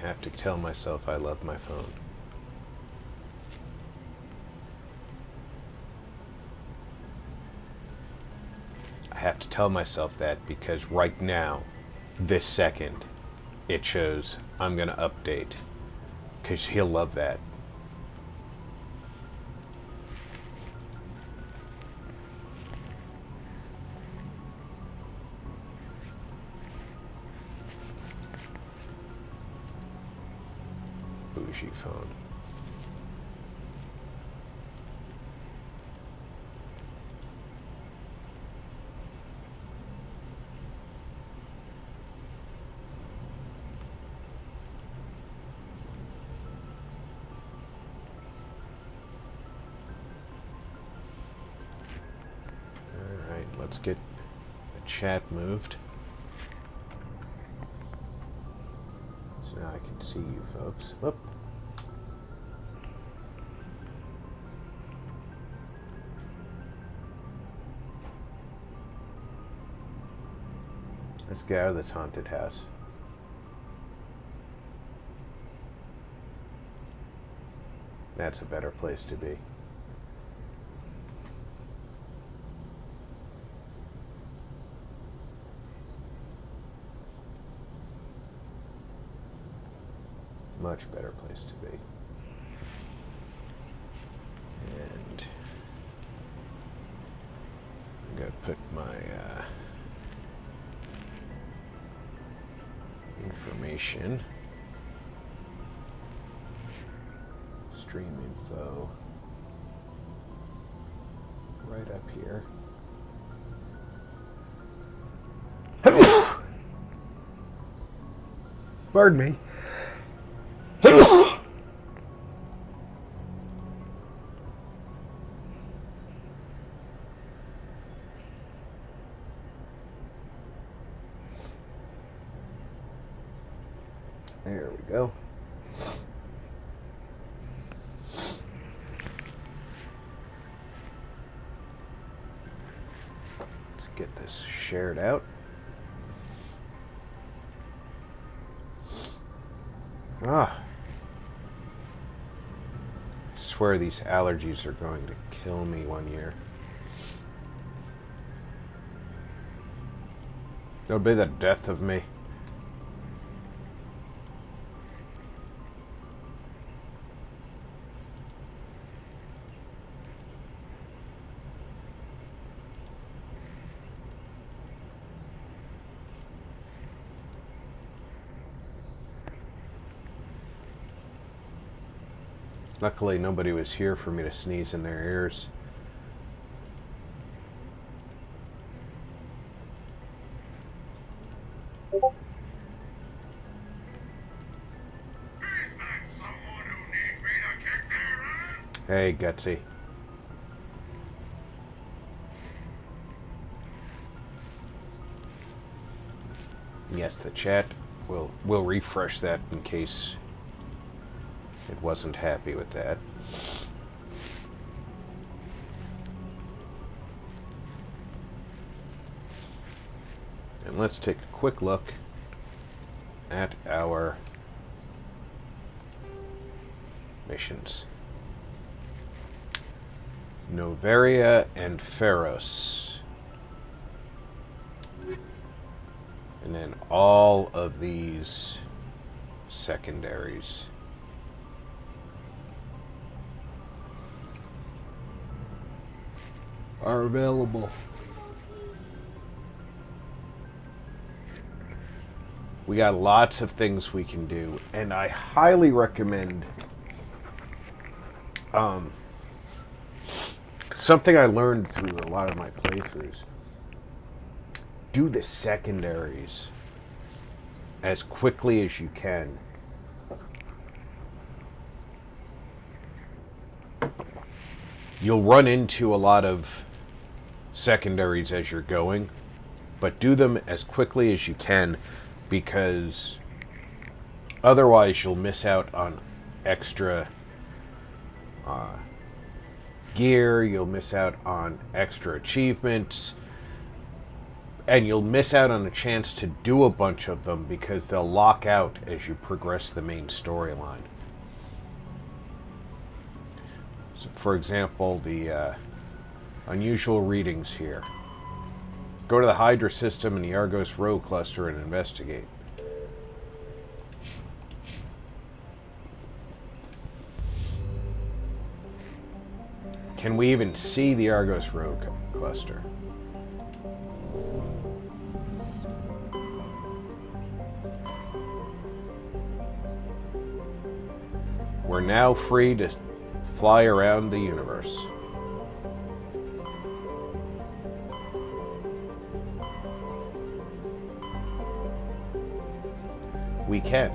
have to tell myself I love my phone. I have to tell myself that because right now, this second, it shows I'm going to update. Because he'll love that. Bougie phone. Alright, let's get the chat moved. So now I can see you folks. Whoop. Let's get out of this haunted house. That's a better place to be. Much better place to be. And I'm going to put my information, stream info, right up here. Pardon me. There we go. Let's get this shared out. I swear these allergies are going to kill me one year. It'll be the death of me. Luckily, nobody was here for me to sneeze in their ears. Is that someone who needs me to kick their ass? Hey, Gutsy. Yes, the chat. We'll refresh that in case it wasn't happy with that. And let's take a quick look at our missions. Novaria and Pharos. And then all of these secondaries. Are available. We got lots of things we can do, and I highly recommend something I learned through a lot of my playthroughs. Do the secondaries as quickly as you can. You'll run into a lot of secondaries as you're going, but do them as quickly as you can, because otherwise you'll miss out on extra gear, you'll miss out on extra achievements, And you'll miss out on a chance to do a bunch of them because they'll lock out as you progress the main storyline. So, for example, the unusual readings here. Go to the Hydra system and the Argos Row cluster and investigate. Can we even see the Argos Row cluster? We're now free to fly around the universe. We can.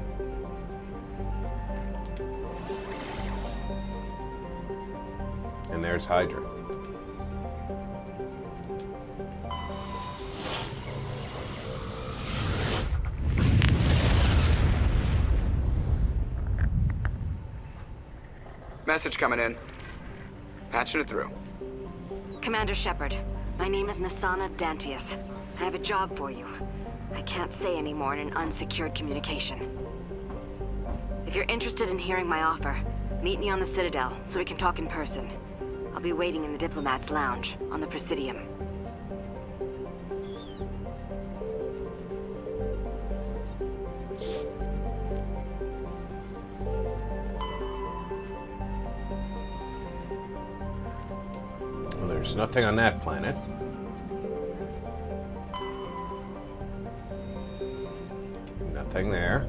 And there's Hydra. Message coming in. Patching it through. Commander Shepard, my name is Nasana Dantius. I have a job for you. I can't say any more in an unsecured communication. If you're interested in hearing my offer, meet me on the Citadel so we can talk in person. I'll be waiting in the Diplomat's Lounge on the Presidium. Well, there's nothing on that planet. Nothing there.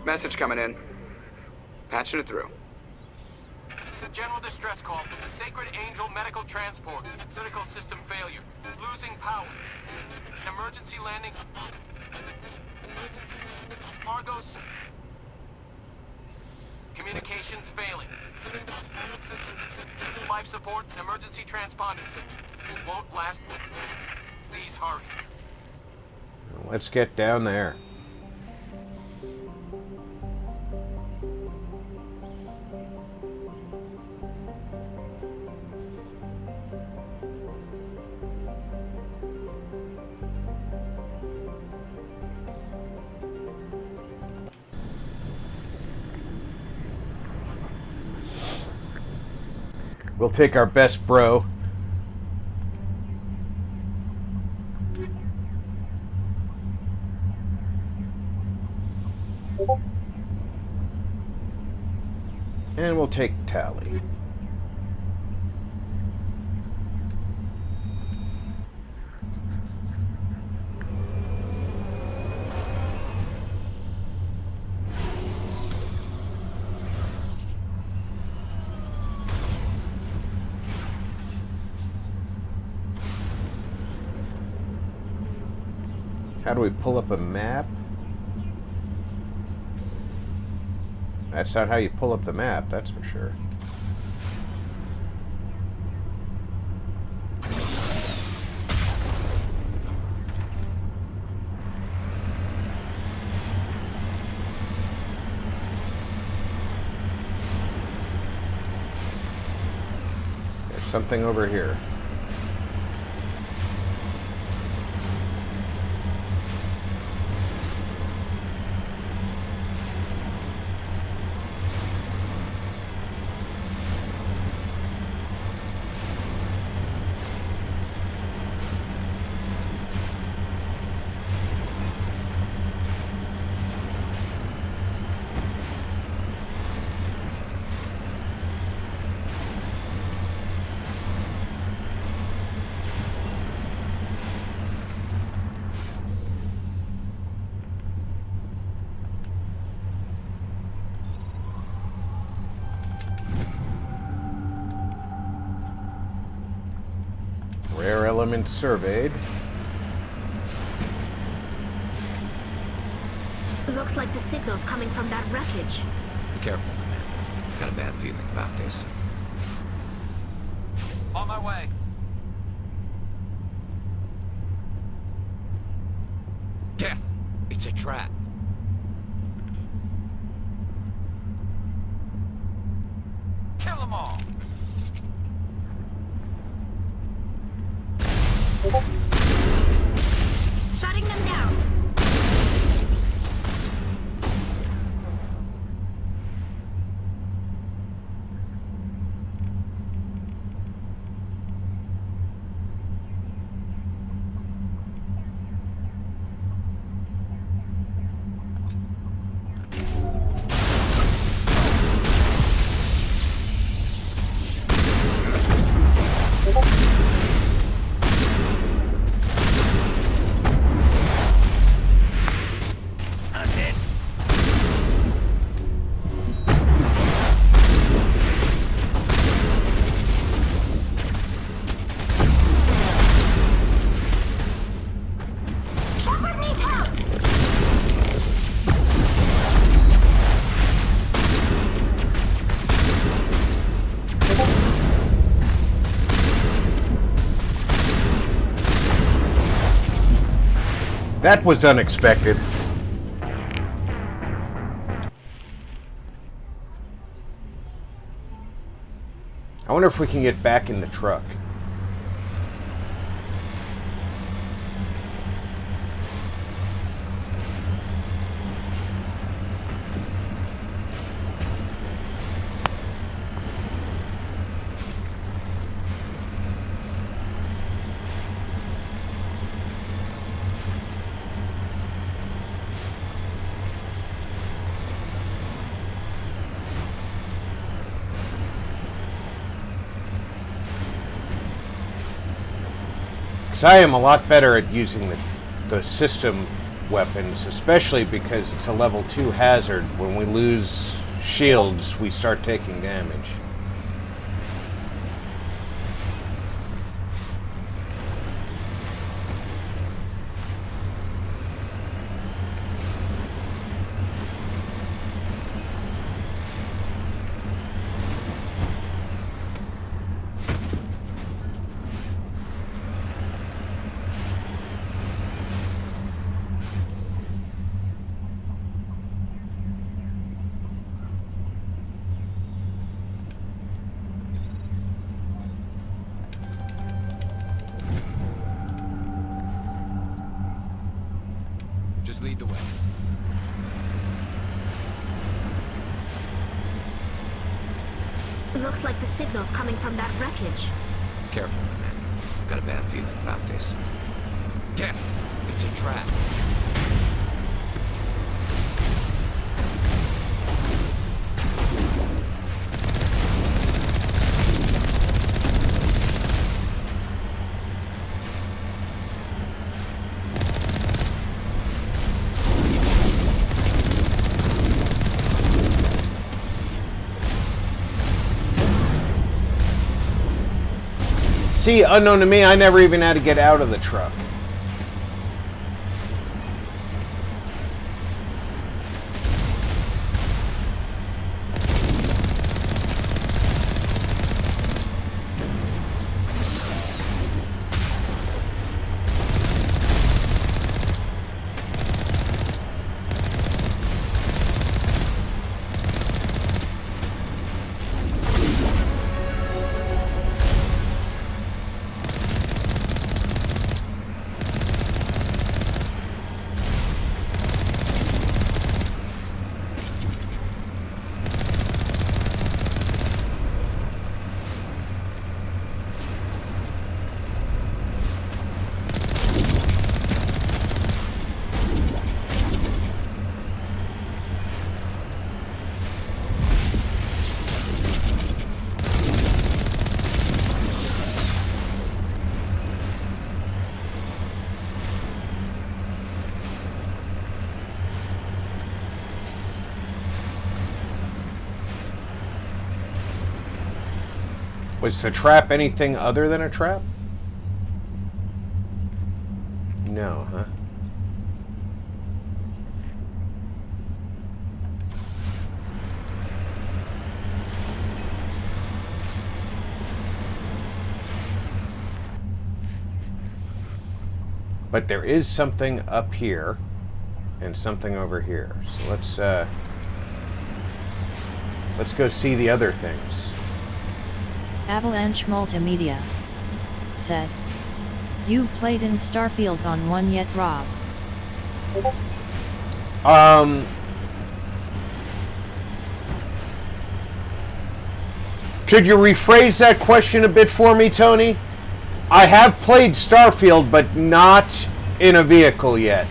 Message coming in. Patching it through. General distress call from the Sacred Angel Medical Transport. Critical system failure. Losing power. Emergency landing. Argos. Communications failing. Life support, emergency transponder. Won't last. Please hurry. Let's get down there. We'll take our best bro. And we'll take Tally. How do we pull up a map? That's not how you pull up the map, that's for sure. There's something over here. Rare element surveyed. Looks like the signal's coming from that wreckage. Be careful, Commander. Got a bad feeling about this. On my way. Death! It's a trap. Kill them all. Shutting them down. Shepard needs help! That was unexpected. I wonder if we can get back in the truck. Because I am a lot better at using the system weapons, especially because it's a level 2 hazard. When we lose shields, we start taking damage. Just lead the way. It looks like the signal's coming from that wreckage. Careful, man. I've got a bad feeling about this. Get! It's a trap. See, unknown to me, I never even had to get out of the truck. Was the trap anything other than a trap? No, huh? But there is something up here and something over here. So let's go see the other things. Avalanche Multimedia said, You played in Starfield on one yet, Rob? Could you rephrase that question a bit for me, Tony? I have played Starfield, but not in a vehicle yet,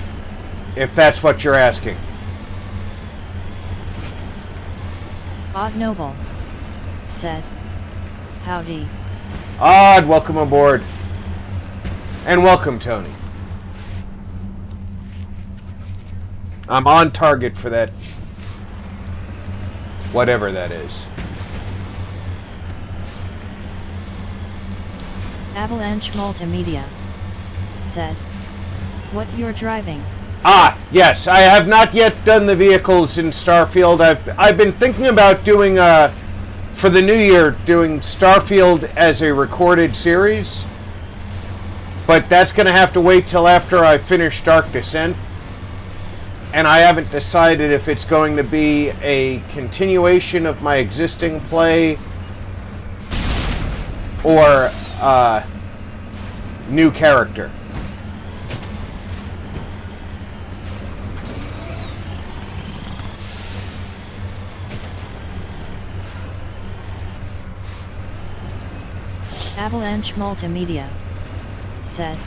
if that's what you're asking. Odd Noble said, "Howdy." Odd, welcome aboard. And welcome, Tony. I'm on target for that, whatever that is. Avalanche Multimedia said, "What you're driving?" Ah, yes, I have not yet done the vehicles in Starfield. I've been thinking about doing, for the new year, doing Starfield as a recorded series. But that's going to have to wait till after I finish Dark Descent. And I haven't decided if it's going to be a continuation of my existing play or new character. Avalanche Multimedia said,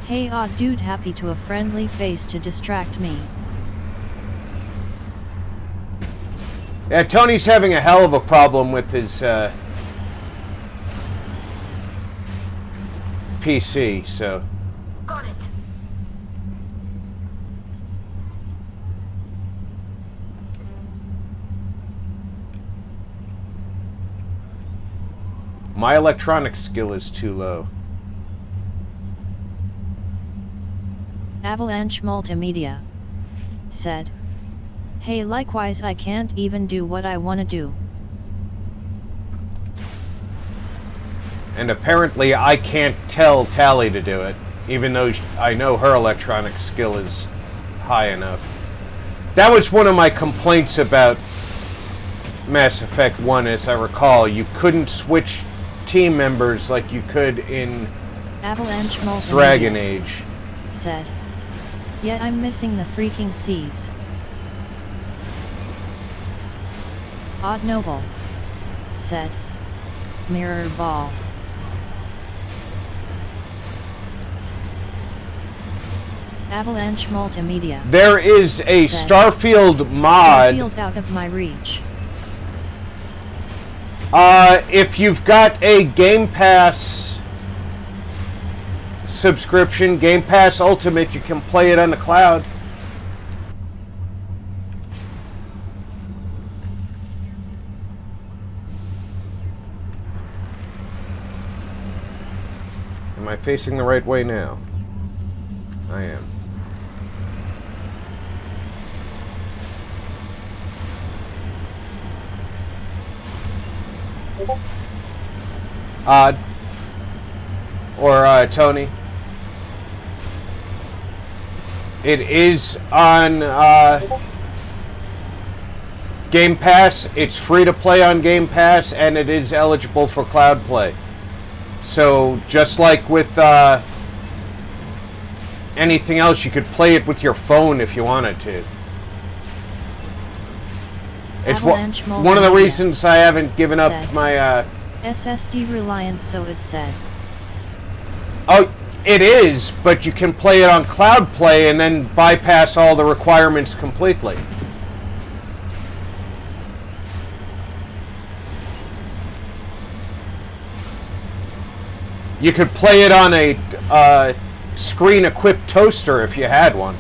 "Hey odd dude, happy to a friendly face to distract me." Yeah, Tony's having a hell of a problem with his PC, so... Got it. My electronic skill is too low. Avalanche Multimedia said, "Hey, likewise, I can't even do what I want to do." And apparently I can't tell Tally to do it, even though I know her electronic skill is high enough. That was one of my complaints about Mass Effect 1, as I recall. You couldn't switch team members like you could in Avalanche Multimedia Dragon Age. said, "Yet I'm missing the freaking seas." Odd Noble said, "Mirror ball." Avalanche Multimedia. There is a said, Starfield mod. Starfield out of my reach. If you've got a Game Pass subscription, Game Pass Ultimate, you can play it on the cloud. Am I facing the right way now? I am. Odd. Or Tony. It is on Game Pass. It's free to play on Game Pass, and it is eligible for cloud play. So just like with anything else, you could play it with your phone if you wanted to. It's one of the reasons I haven't given up my SSD reliance, so it said. Oh, it is, but you can play it on cloud play and then bypass all the requirements completely. You could play it on a screen-equipped toaster if you had one.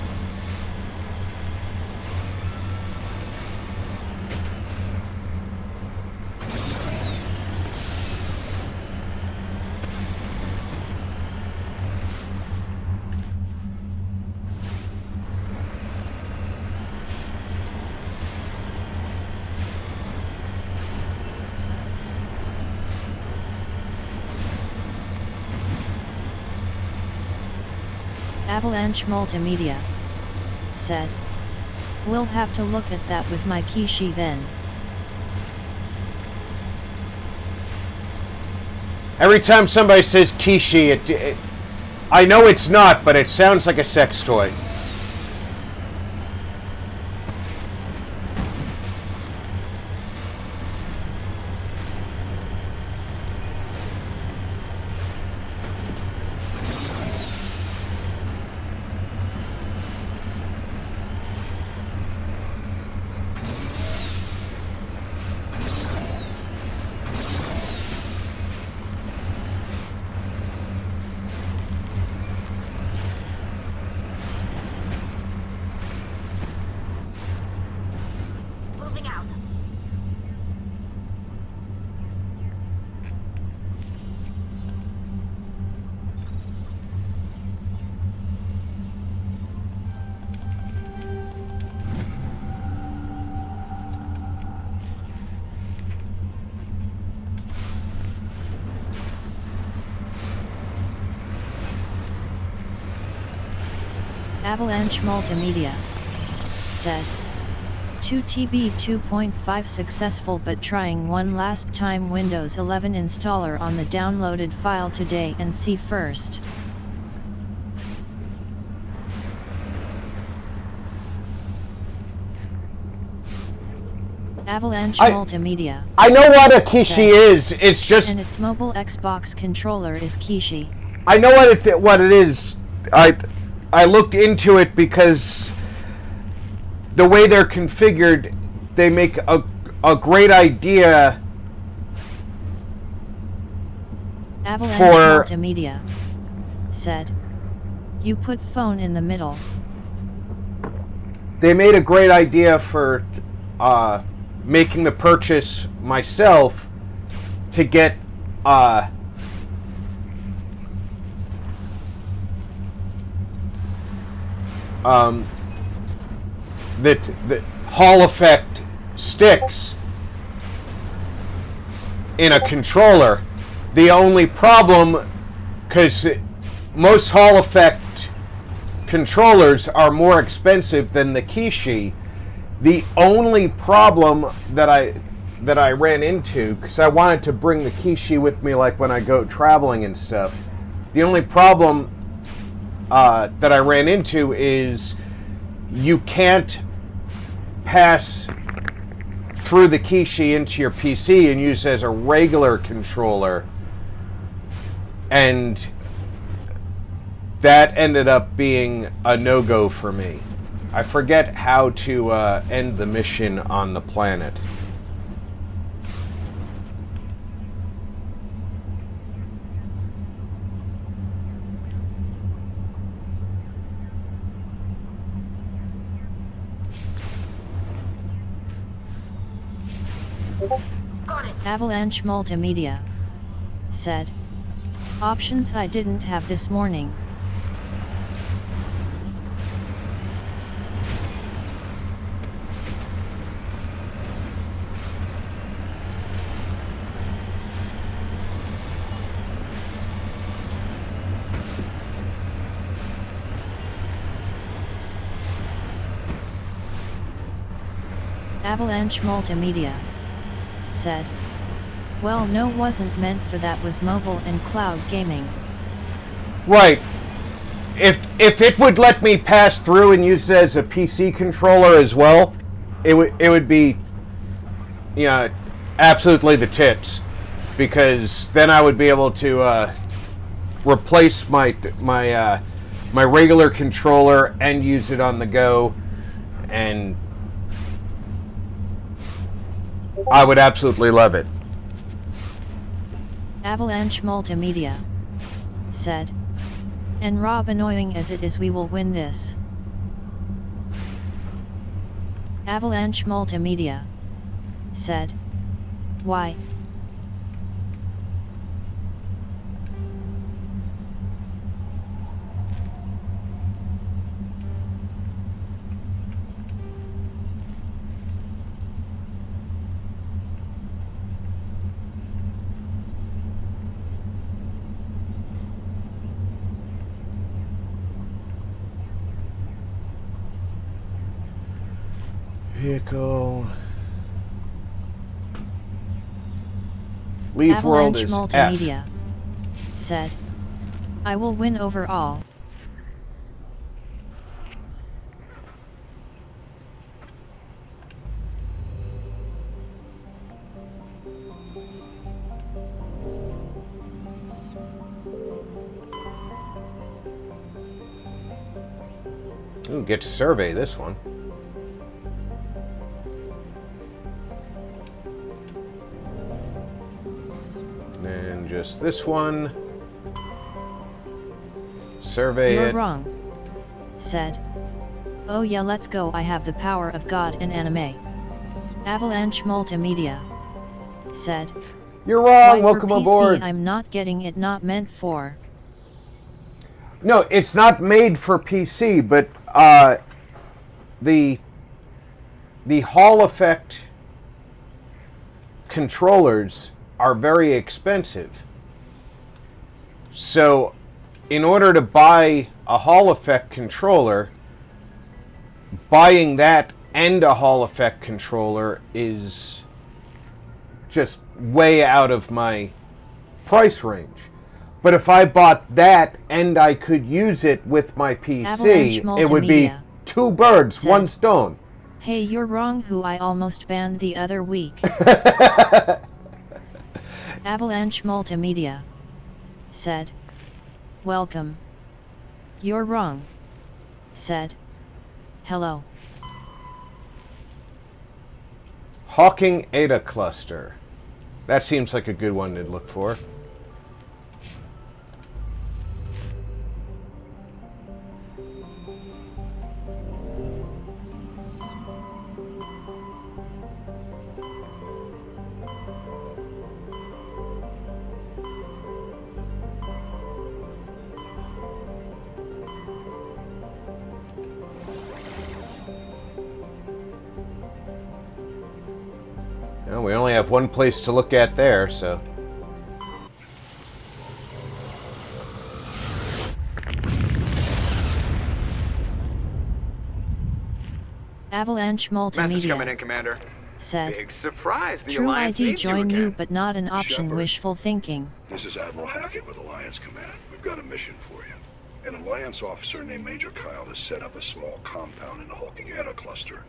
Avalanche Multimedia said, "We'll have to look at that with my Kishi then." Every time somebody says Kishi, I know it's not, but it sounds like a sex toy. Moving out. Avalanche Multimedia said 2TB 2.5 successful but trying one last time Windows 11 installer on the downloaded file today and see first. Avalanche Multimedia. I know what a Kishi is. It's just and its mobile Xbox controller is Kishi. I know what it is. I looked into it because the way they're configured, they make a great idea Avalanche for Multimedia said, "You put phone in the middle." They made a great idea for making the purchase myself to get the Hall effect sticks in a controller. The only problem, because most Hall effect controllers are more expensive than the Kishi, the only problem that I ran into, because I wanted to bring the Kishi with me like when I go traveling and stuff, the only problem that I ran into is you can't pass through the Kishi into your PC and use it as a regular controller, and that ended up being a no-go for me. I forget how to end the mission on the planet. Got it. Avalanche Multimedia said, "Options I didn't have this morning." Avalanche Multimedia said, "Well, no, wasn't meant for that, was mobile and cloud gaming." Right. If it would let me pass through and use it as a PC controller as well, it would be, absolutely the tits, because then I would be able to replace my regular controller and use it on the go, and I would absolutely love it. Avalanche Multimedia said, "And Rob, annoying as it is, we will win this." Avalanche Multimedia said, "Why?" Vehicle. Leave world Avalanche is Multimedia said, I will win overall. Ooh, get to survey this one. And just this one. Survey You're it. wrong. Said. Oh yeah, let's go. I have the power of God in anime. Avalanche Multimedia. Said. You're wrong. Why for Welcome PC, aboard. I'm not getting it. Not meant for. No, it's not made for PC, but the Hall effect controllers are very expensive. So, in order to buy a Hall effect controller, buying that and a Hall effect controller is just way out of my price range. But if I bought that and I could use it with my Avalanche PC, it would be Multimedia. 2 birds, Said. 1 stone. Hey, you're wrong. Who I almost banned the other week. Avalanche Multimedia. Said. Welcome. You're wrong. Said. Hello. Hawking Ada Cluster. That seems like a good one to look for. Well, we only have one place to look at there, so. Message Avalanche coming in, Multimedia. Commander. Said. Big surprise. The True Alliance ID needs you join you, again. but not an option. Shepard. Wishful thinking. This is Admiral Hackett with Alliance Command. We've got a mission for you. An Alliance officer named Major Kyle has set up a small compound in the Hawking Eta cluster.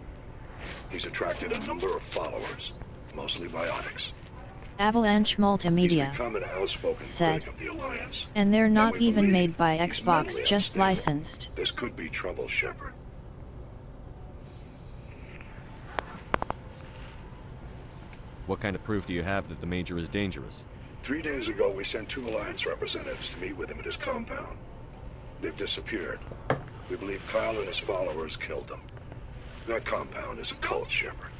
He's attracted a number of followers, mostly biotics. Avalanche He's Multimedia. become an outspoken Said. critic of the Alliance. And they're not we even believe made by he's Xbox, mentally just unstable. licensed. This could be trouble, Shepard. What kind of proof do you have that the Major is dangerous? 3 days ago, we sent 2 Alliance representatives to meet with him at his compound. They've disappeared. We believe Kyle and his followers killed them. That compound is a cult, Shepard.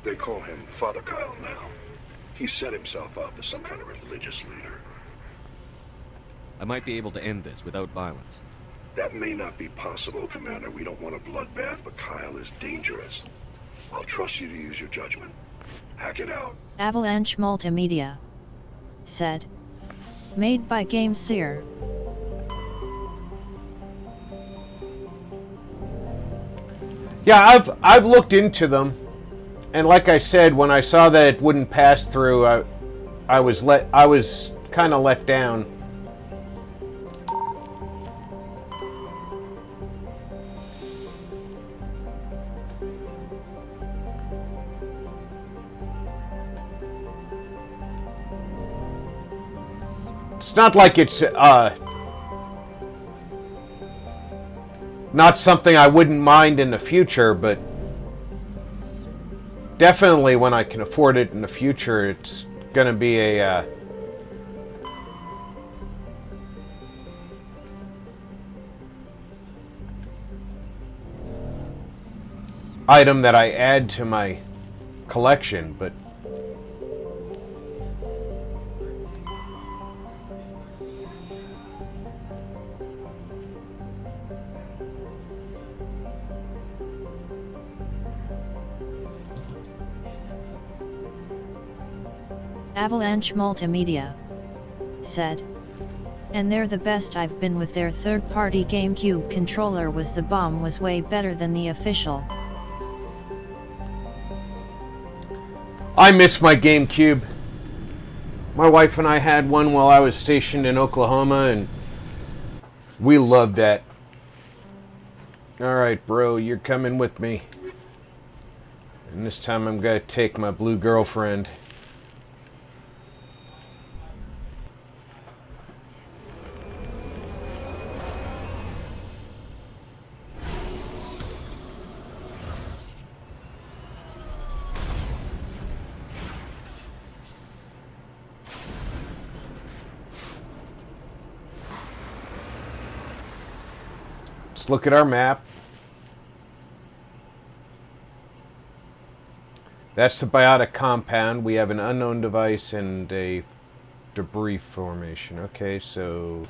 They call him Father Kyle now. He set himself up as some kind of religious leader. I might be able to end this without violence. That may not be possible, Commander. We don't want a bloodbath, but Kyle is dangerous. I'll trust you to use your judgment. Hack it out. Avalanche Multimedia. Said. Made by Game Seer. Yeah, I've looked into them, and like I said, when I saw that it wouldn't pass through, I was kind of let down. It's not like it's not something I wouldn't mind in the future, but definitely when I can afford it in the future, it's going to be a item that I add to my collection, but Avalanche Multimedia. Said. And they're the best. I've been with their third-party GameCube controller. The bomb was way better than the official. I miss my GameCube. My wife and I had one while I was stationed in Oklahoma, and We love that. Alright, bro, you're coming with me. And this time I'm gonna take my blue girlfriend. Let's look at our map. That's the biotic compound. We have an unknown device and a debris formation. Okay, so...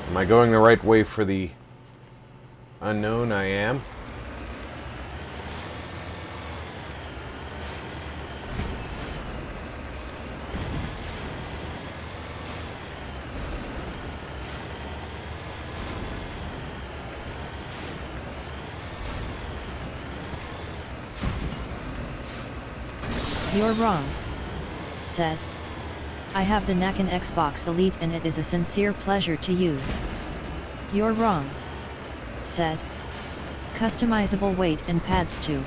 Am I going the right way for the unknown? I am. You're wrong, said. I have the Nakan Xbox Elite and it is a sincere pleasure to use. You're wrong, said. Customizable weight and pads too.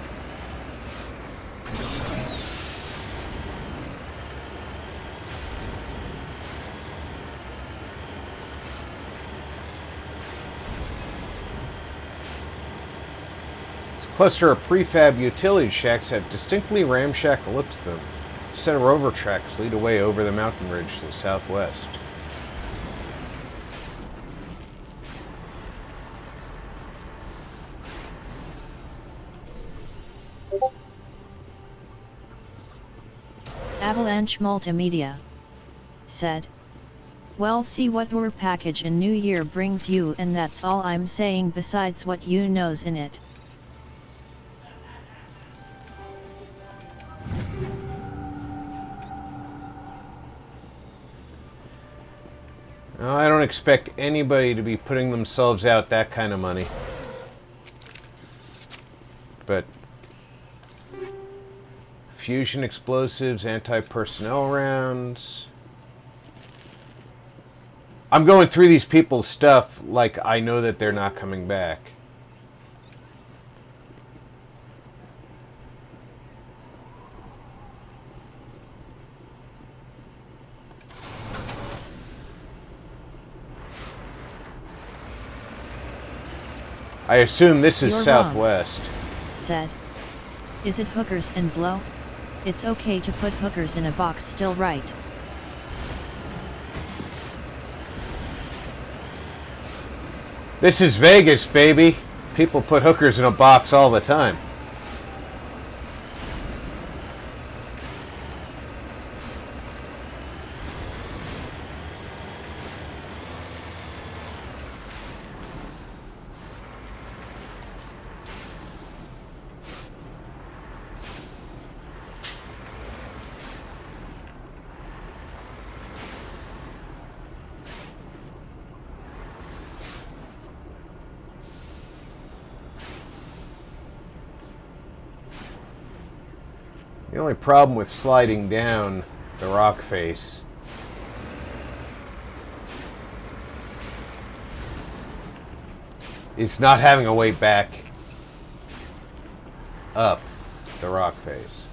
Cluster of prefab utility shacks have distinctly ramshackle looks to them. A set of rover tracks lead away over the mountain ridge to the southwest. Avalanche Multimedia said. Well, see what your package in New Year brings you, and that's all I'm saying besides what you knows in it. Now, I don't expect anybody to be putting themselves out that kind of money. But fusion explosives, anti-personnel rounds. I'm going through these people's stuff like I know that they're not coming back. I assume this is You're southwest. Wrong, said. Is it hookers and blow? It's okay to put hookers in a box still, right? This is Vegas, baby. People put hookers in a box all the time. The only problem with sliding down the rock face is not having a way back up the rock face.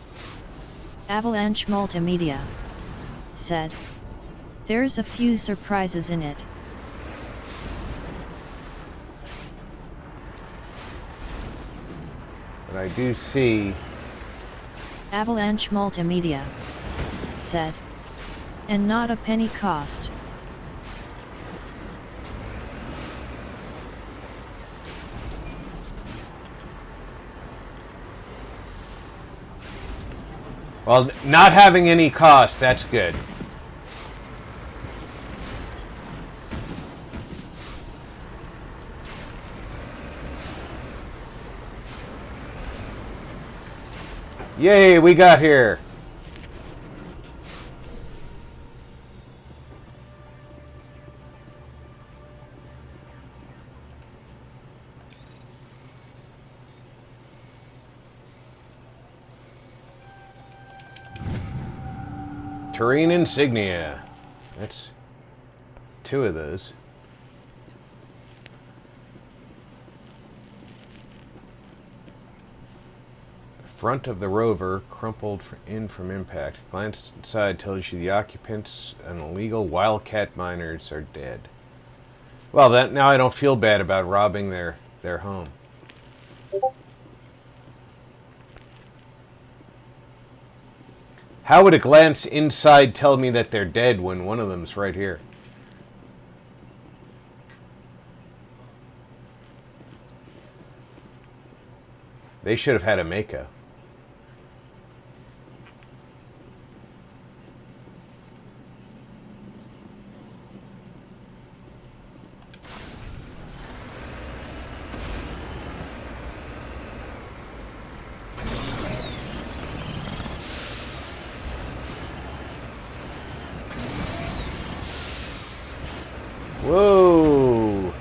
Avalanche Multimedia said. There's a few surprises in it. But I do see... Avalanche Multimedia said. And not a penny cost. Well, not having any cost, that's good. Yay, we got here. Terrain insignia. That's 2 of those. Front of the rover, crumpled in from impact. Glance inside tells you the occupants and illegal wildcat miners are dead. Well, now I don't feel bad about robbing their home. How would a glance inside tell me that they're dead when one of them's right here? They should have had a Mako. Whoa!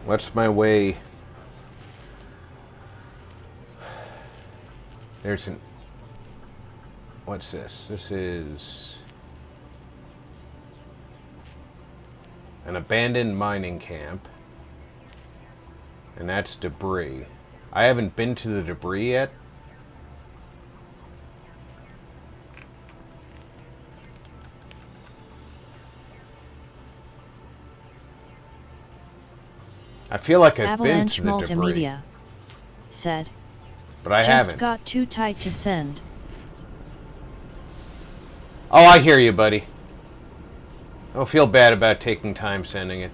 What's my way? There's an... What's this? This is an abandoned mining camp. And that's debris. I haven't been to the debris yet. I feel like I've been to the Avalanche debris. Multimedia said, But I just haven't. got too tight to send. Oh, I hear you, buddy. Don't feel bad about taking time sending it.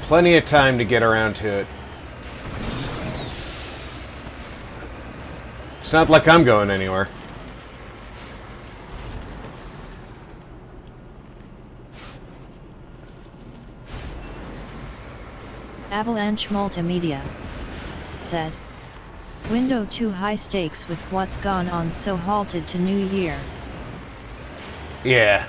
Plenty of time to get around to it. It's not like I'm going anywhere. Avalanche Multimedia said, window too high stakes with what's gone on, so halted to New Year. Yeah.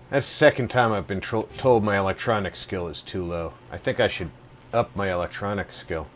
That's the second time I've been told my electronic skill is too low. I think I should up my electronic skill.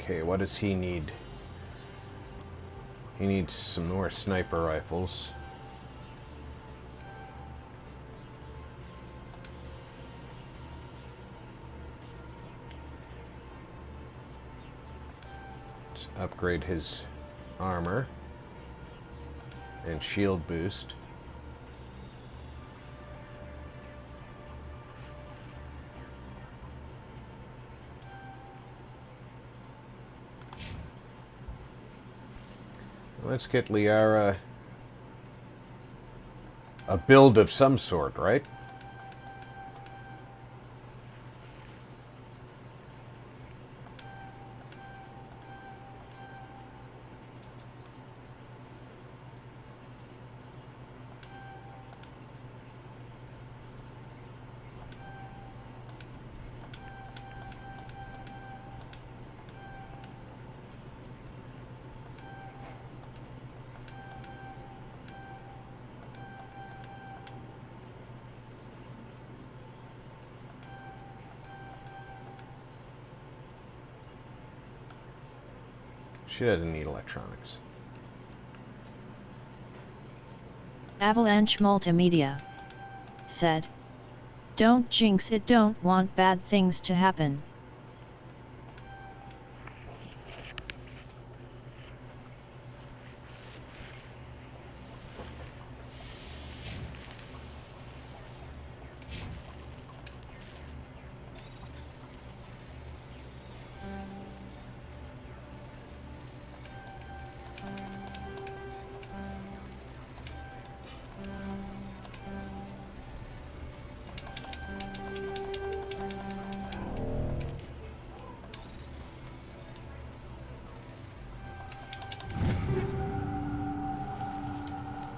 Okay, what does he need? He needs some more sniper rifles. Let's upgrade his armor and shield boost. Let's get Liara A build of some sort, right? She doesn't need electronics. Avalanche Multimedia said, "Don't jinx it, don't want bad things to happen."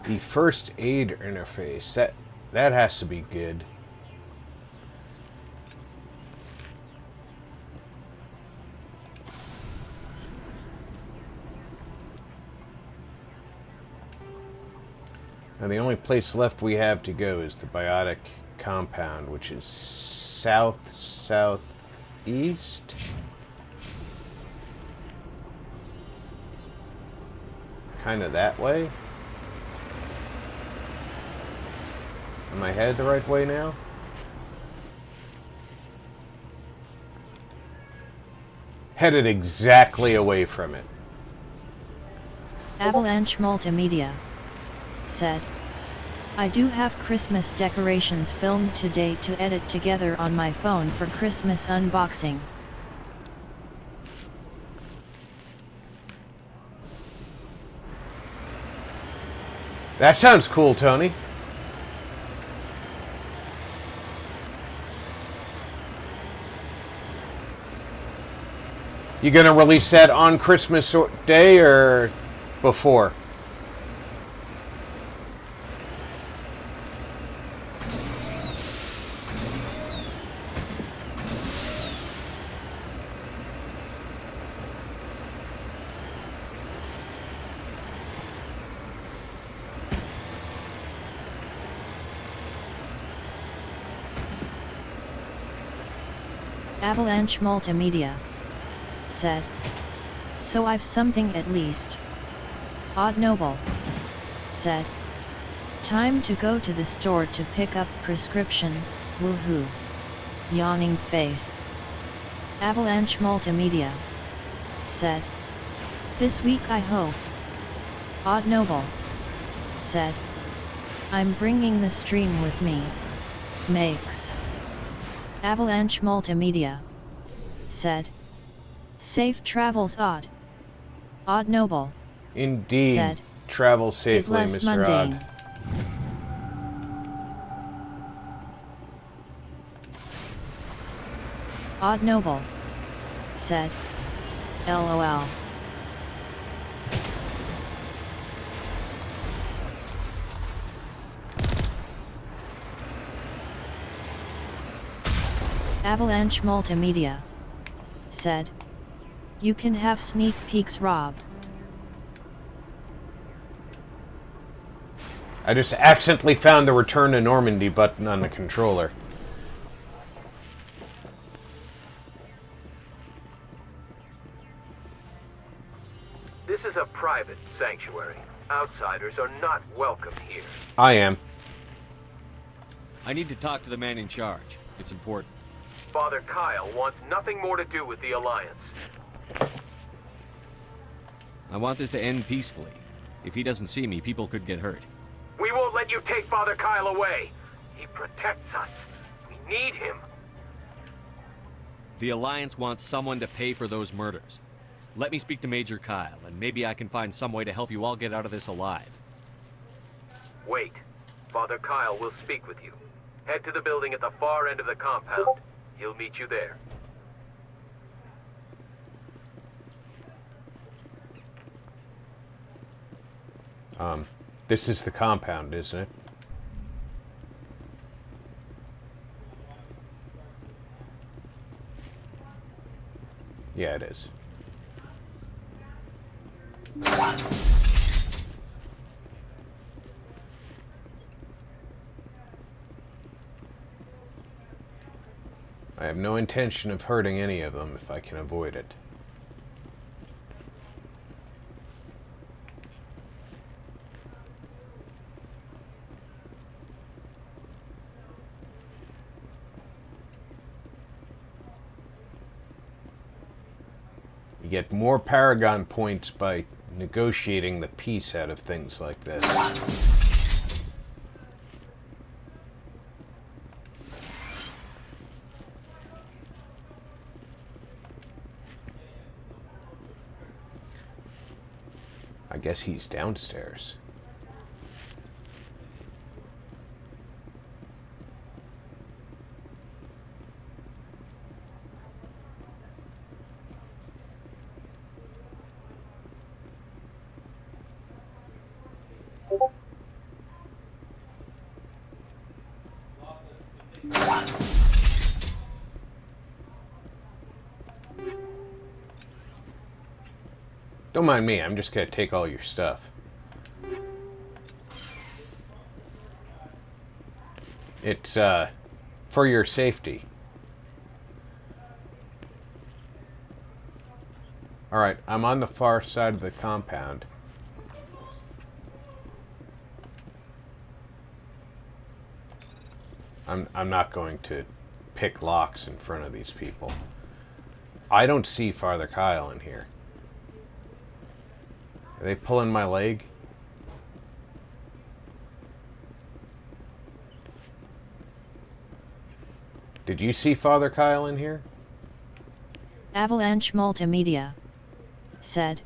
The first aid interface, that has to be good. And the only place left we have to go is the biotic compound, which is southeast. Kind of that way. Am I headed the right way now? Headed exactly away from it. Avalanche Multimedia said, "I do have Christmas decorations filmed today to edit together on my phone for Christmas unboxing." That sounds cool, Tony. You gonna release that on Christmas Day or before? Avalanche Multimedia said, "So I've something at least." Odd Noble said, "Time to go to the store to pick up prescription, woohoo." Yawning face. Avalanche Multimedia said, "This week I hope." Odd Noble said, "I'm bringing the stream with me." Makes. Avalanche Multimedia said, "Safe travels, Odd." Odd Noble Indeed. said, Travel "It safely, less Mr. mundane." Odd. Odd Noble said, "LOL." Avalanche Multimedia said, "You can have sneak peeks, Rob." I just accidentally found the Return to Normandy button on the controller. This is a private sanctuary. Outsiders are not welcome here. I am. I need to talk to the man in charge. It's important. Father Kyle wants nothing more to do with the Alliance. I want this to end peacefully. If he doesn't see me, people could get hurt. We won't let you take Father Kyle away. He protects us. We need him. The Alliance wants someone to pay for those murders. Let me speak to Major Kyle, and maybe I can find some way to help you all get out of this alive. Wait. Father Kyle will speak with you. Head to the building at the far end of the compound. He'll meet you there. This is the compound, isn't it? Yeah, it is. I have no intention of hurting any of them if I can avoid it. You get more Paragon points by negotiating the peace out of things like this. I guess he's downstairs. Don't mind me, I'm just gonna take all your stuff. It's, for your safety. Alright, I'm on the far side of the compound. I'm not going to pick locks in front of these people. I don't see Father Kyle in here. Are they pulling my leg? Did you see Father Kyle in here? Avalanche Multimedia said,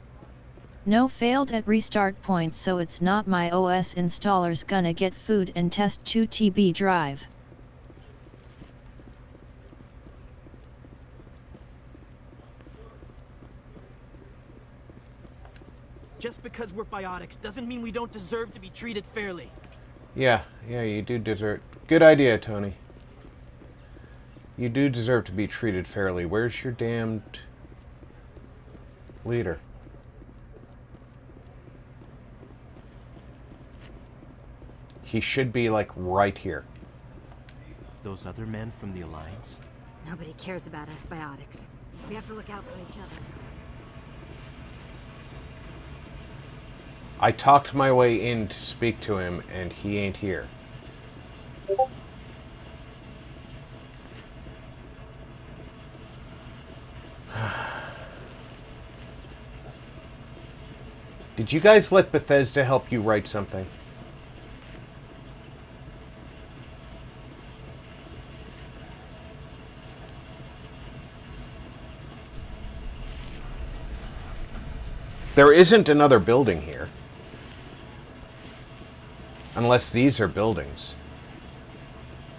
"No, failed at restart point, so it's not my OS installer's gonna get food and test 2 TB drive." Just because we're biotics doesn't mean we don't deserve to be treated fairly. Yeah, you do deserve... Good idea, Tony. You do deserve to be treated fairly. Where's your damned leader? He should be, like, right here. Those other men from the Alliance? Nobody cares about us biotics. We have to look out for each other. I talked my way in to speak to him, and he ain't here. Did you guys let Bethesda help you write something? There isn't another building here. Unless these are buildings.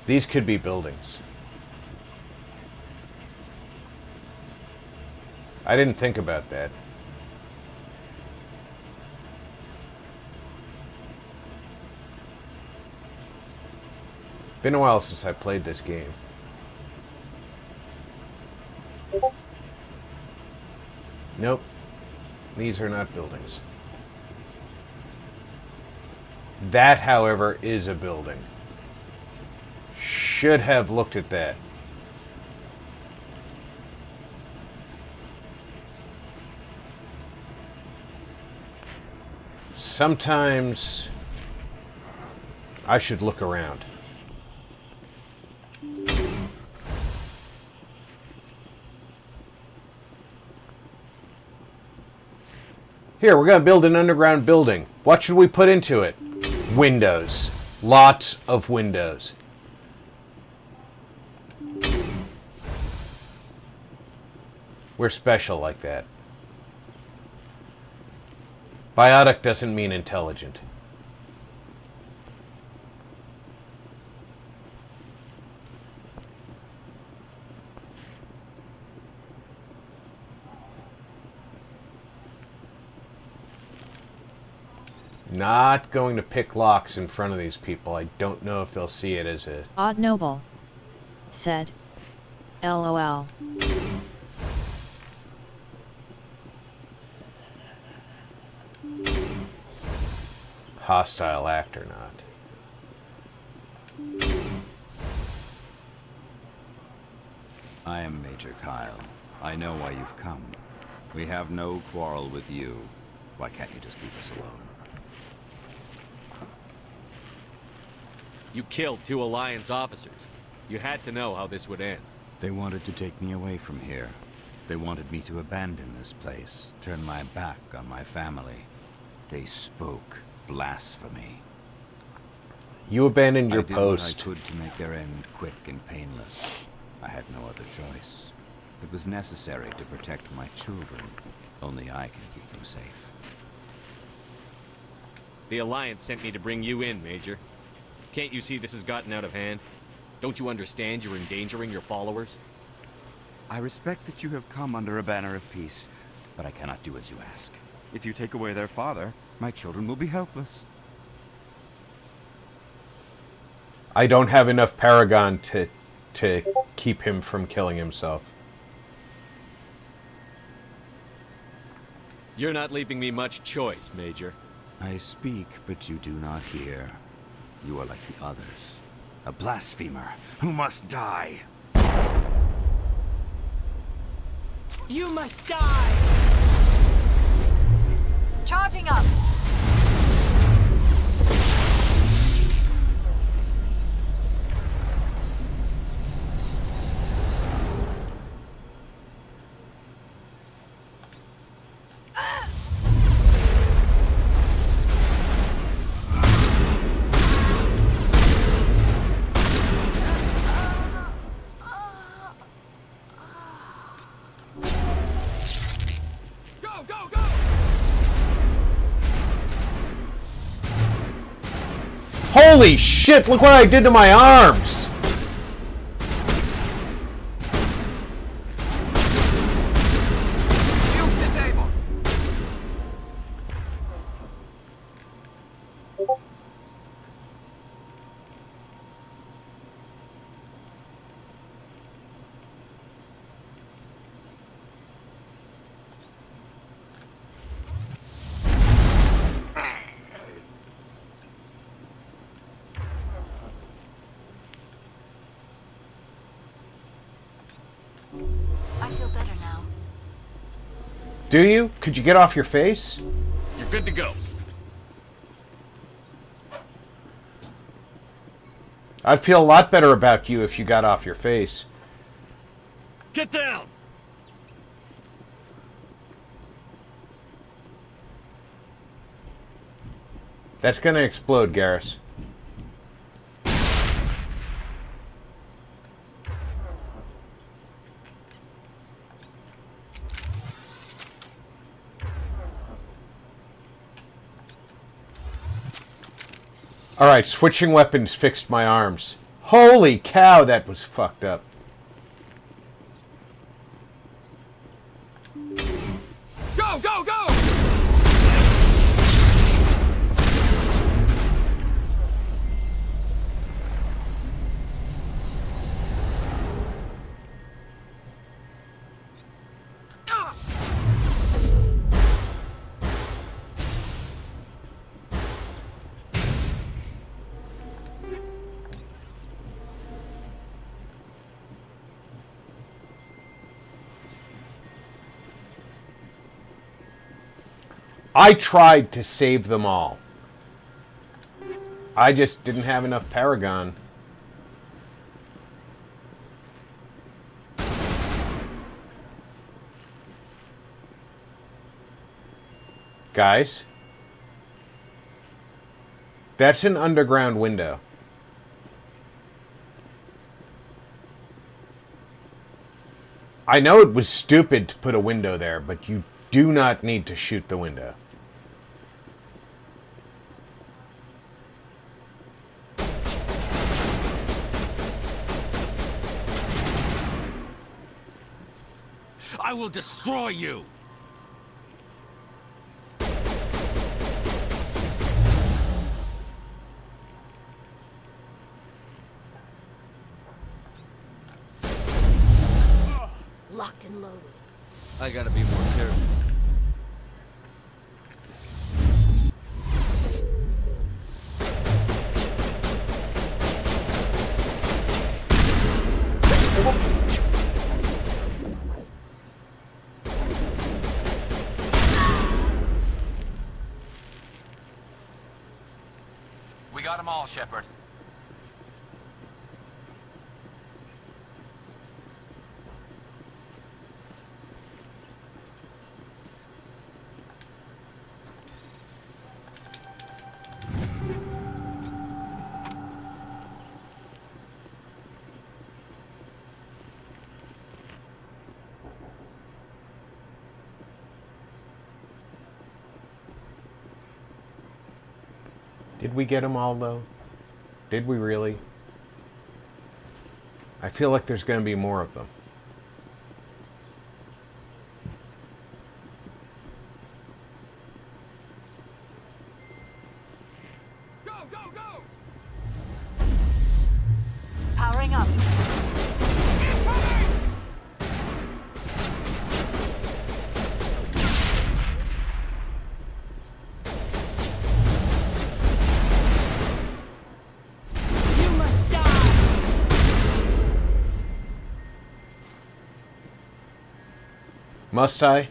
These could be buildings. I didn't think about that. Been a while since I played this game. Nope. These are not buildings. That, however, is a building. Should have looked at that. Sometimes I should look around. Here, we're going to build an underground building. What should we put into it? Windows. Lots of windows. We're special like that. Biotic doesn't mean intelligent. Not going to pick locks in front of these people. I don't know if they'll see it as a... Odd Noble said, LOL. hostile act or not. I am Major Kyle. I know why you've come. We have no quarrel with you. Why can't you just leave us alone? You killed 2 Alliance officers. You had to know how this would end. They wanted to take me away from here. They wanted me to abandon this place, turn my back on my family. They spoke blasphemy. You abandoned your post. I did what I could to make their end quick and painless. I had no other choice. It was necessary to protect my children. Only I can keep them safe. The Alliance sent me to bring you in, Major. Can't you see this has gotten out of hand? Don't you understand you're endangering your followers? I respect that you have come under a banner of peace, but I cannot do as you ask. If you take away their father, my children will be helpless. I don't have enough Paragon to keep him from killing himself. You're not leaving me much choice, Major. I speak, but you do not hear. You are like the others. A blasphemer who must die. You must die! Charging up! Holy shit, look what I did to my arms! Shield disabled. I feel better now. Do you? Could you get off your face? You're good to go. I'd feel a lot better about you if you got off your face. Get down! That's gonna explode, Garrus. Alright, switching weapons fixed my arms. Holy cow, that was fucked up. Go, go, go! I tried to save them all. I just didn't have enough Paragon. Guys, that's an underground window. I know it was stupid to put a window there, but you do not need to shoot the window. I will destroy you! locked and loaded. I gotta be more careful. We got them all, Shepard. Did we get them all, though? Did we really? I feel like there's going to be more of them. Go, go, go! Powering up. Must I?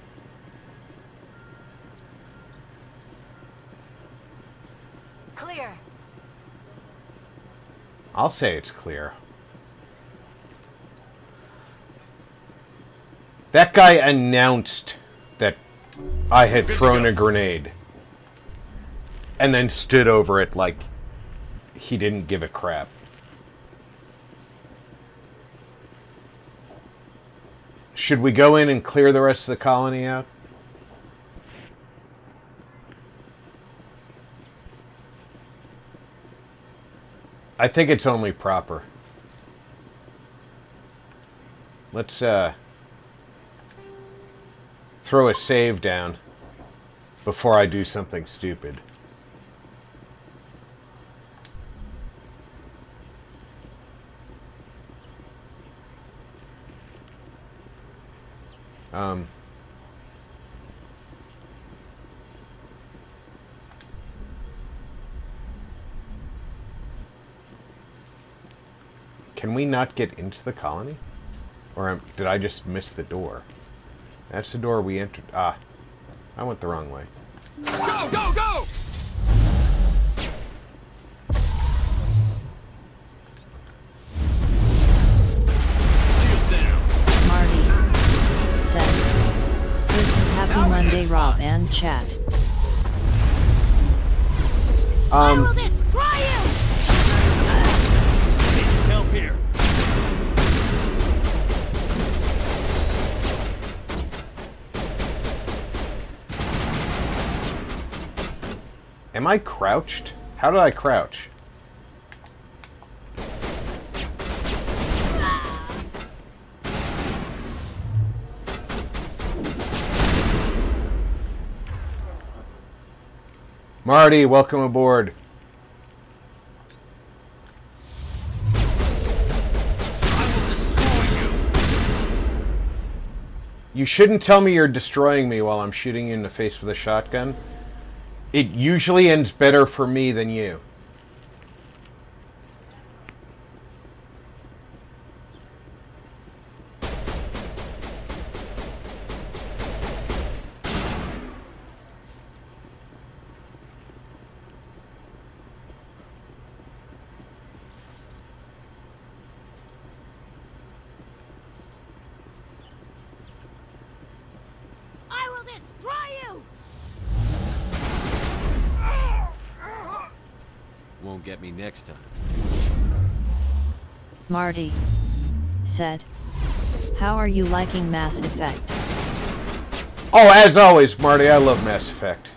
Clear. I'll say it's clear. That guy announced that I had thrown a grenade. And then stood over it like he didn't give a crap. Should we go in and clear the rest of the colony out? I think it's only proper. Let's throw a save down before I do something stupid. Can we not get into the colony? Or did I just miss the door? That's the door we entered. Ah, I went the wrong way. Go, go, go! Marty said, "Good and happy Monday, Rob and chat." I will destroy you! Need some help here. Am I crouched? How did I crouch? Marty, welcome aboard. I will destroy you. You shouldn't tell me you're destroying me while I'm shooting you in the face with a shotgun. It usually ends better for me than you. I will destroy you! Won't get me next time. Marty said, "How are you liking Mass Effect?" Oh, as always, Marty, I love Mass Effect.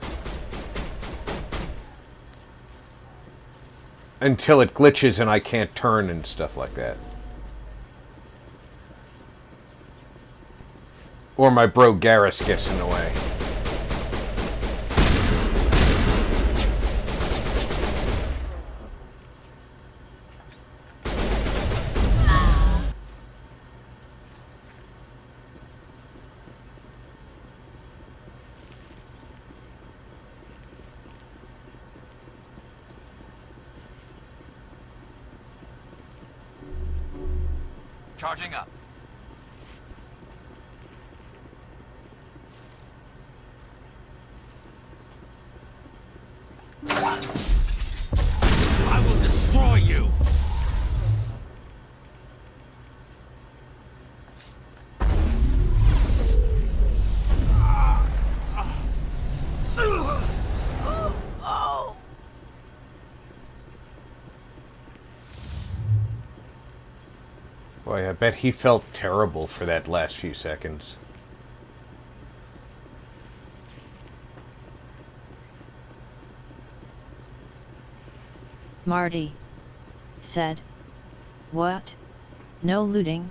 Until it glitches and I can't turn and stuff like that. Or my bro Garrus gets in the way. Charging up. I will destroy you! Boy, I bet he felt terrible for that last few seconds. Marty said, "What? No looting?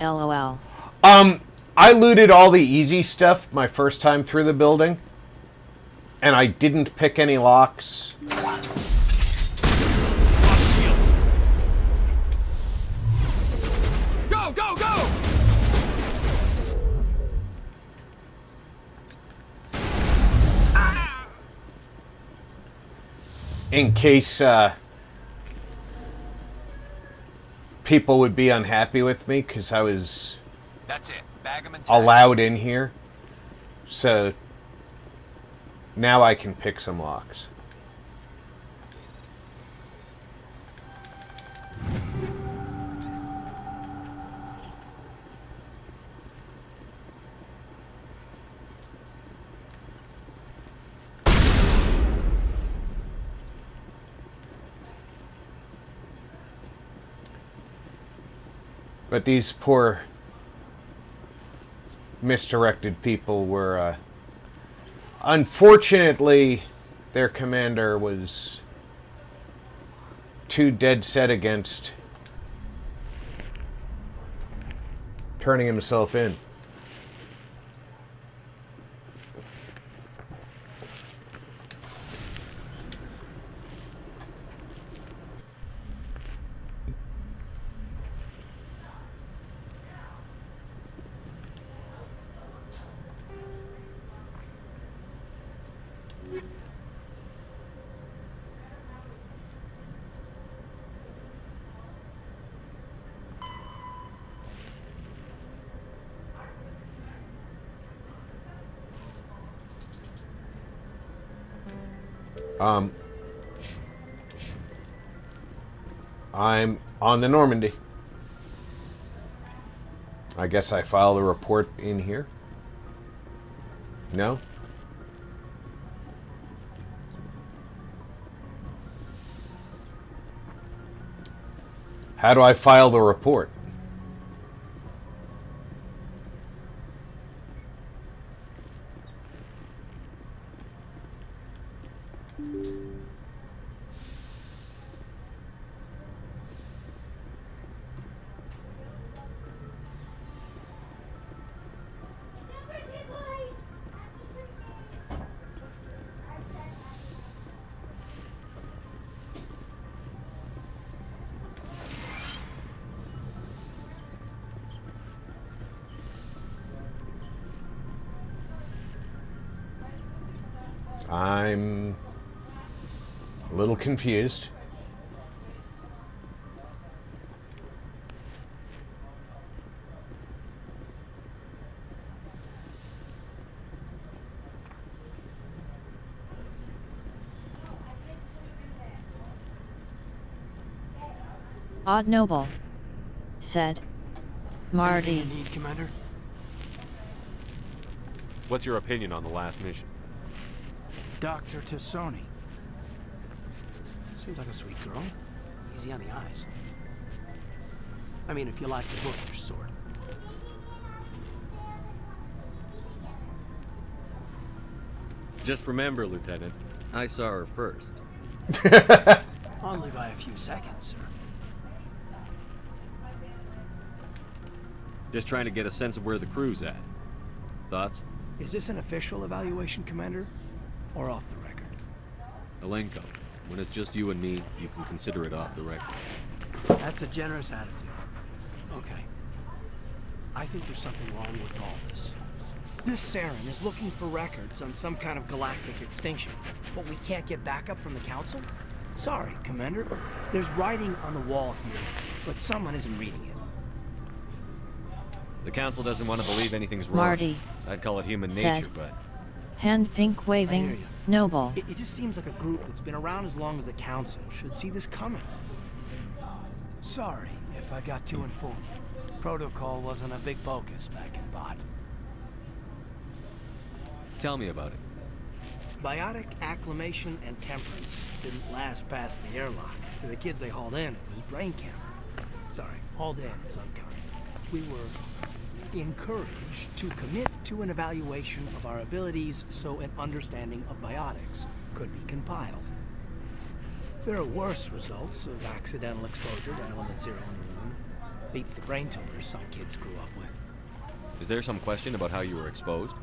LOL." I looted all the easy stuff my first time through the building, and I didn't pick any locks. Go, go, go! In case people would be unhappy with me because I was That's it. Bag 'em and tag 'em. allowed in here. So now I can pick some locks. But these poor misdirected people were, unfortunately, their commander was too dead set against turning himself in. I'm on the Normandy. I guess I file the report in here. No? How do I file the report? I'm a little confused. Odd Noble said, "Marty." Anything you need, Commander? What's your opinion on the last mission? Dr. Tassoni. Seems like a sweet girl. Easy on the eyes. I mean, if you like the book, your sword. Just remember, Lieutenant, I saw her first. Only by a few seconds, sir. Just trying to get a sense of where the crew's at. Thoughts? Is this an official evaluation, Commander? Or off the record? Alenko, when it's just you and me, you can consider it off the record. That's a generous attitude. Okay. I think there's something wrong with all this. This Saren is looking for records on some kind of galactic extinction, but we can't get backup from the Council? Sorry, Commander. There's writing on the wall here, but someone isn't reading it. The council doesn't want to believe anything's wrong. Marty I'd call it human said, nature, but... hand pink I hear waving, you. noble. It just seems like a group that's been around as long as the council should see this coming. Sorry if I got too informed. Protocol wasn't a big focus back in Bot. Tell me about it. Biotic acclimation and temperance didn't last past the airlock. To the kids they hauled in, it was brain camp. Sorry, hauled in is unkind. We were encouraged to commit to an evaluation of our abilities so an understanding of biotics could be compiled. There are worse results of accidental exposure to element 0 in the room. Beats the brain tumors some kids grew up with. Is there some question about how you were exposed?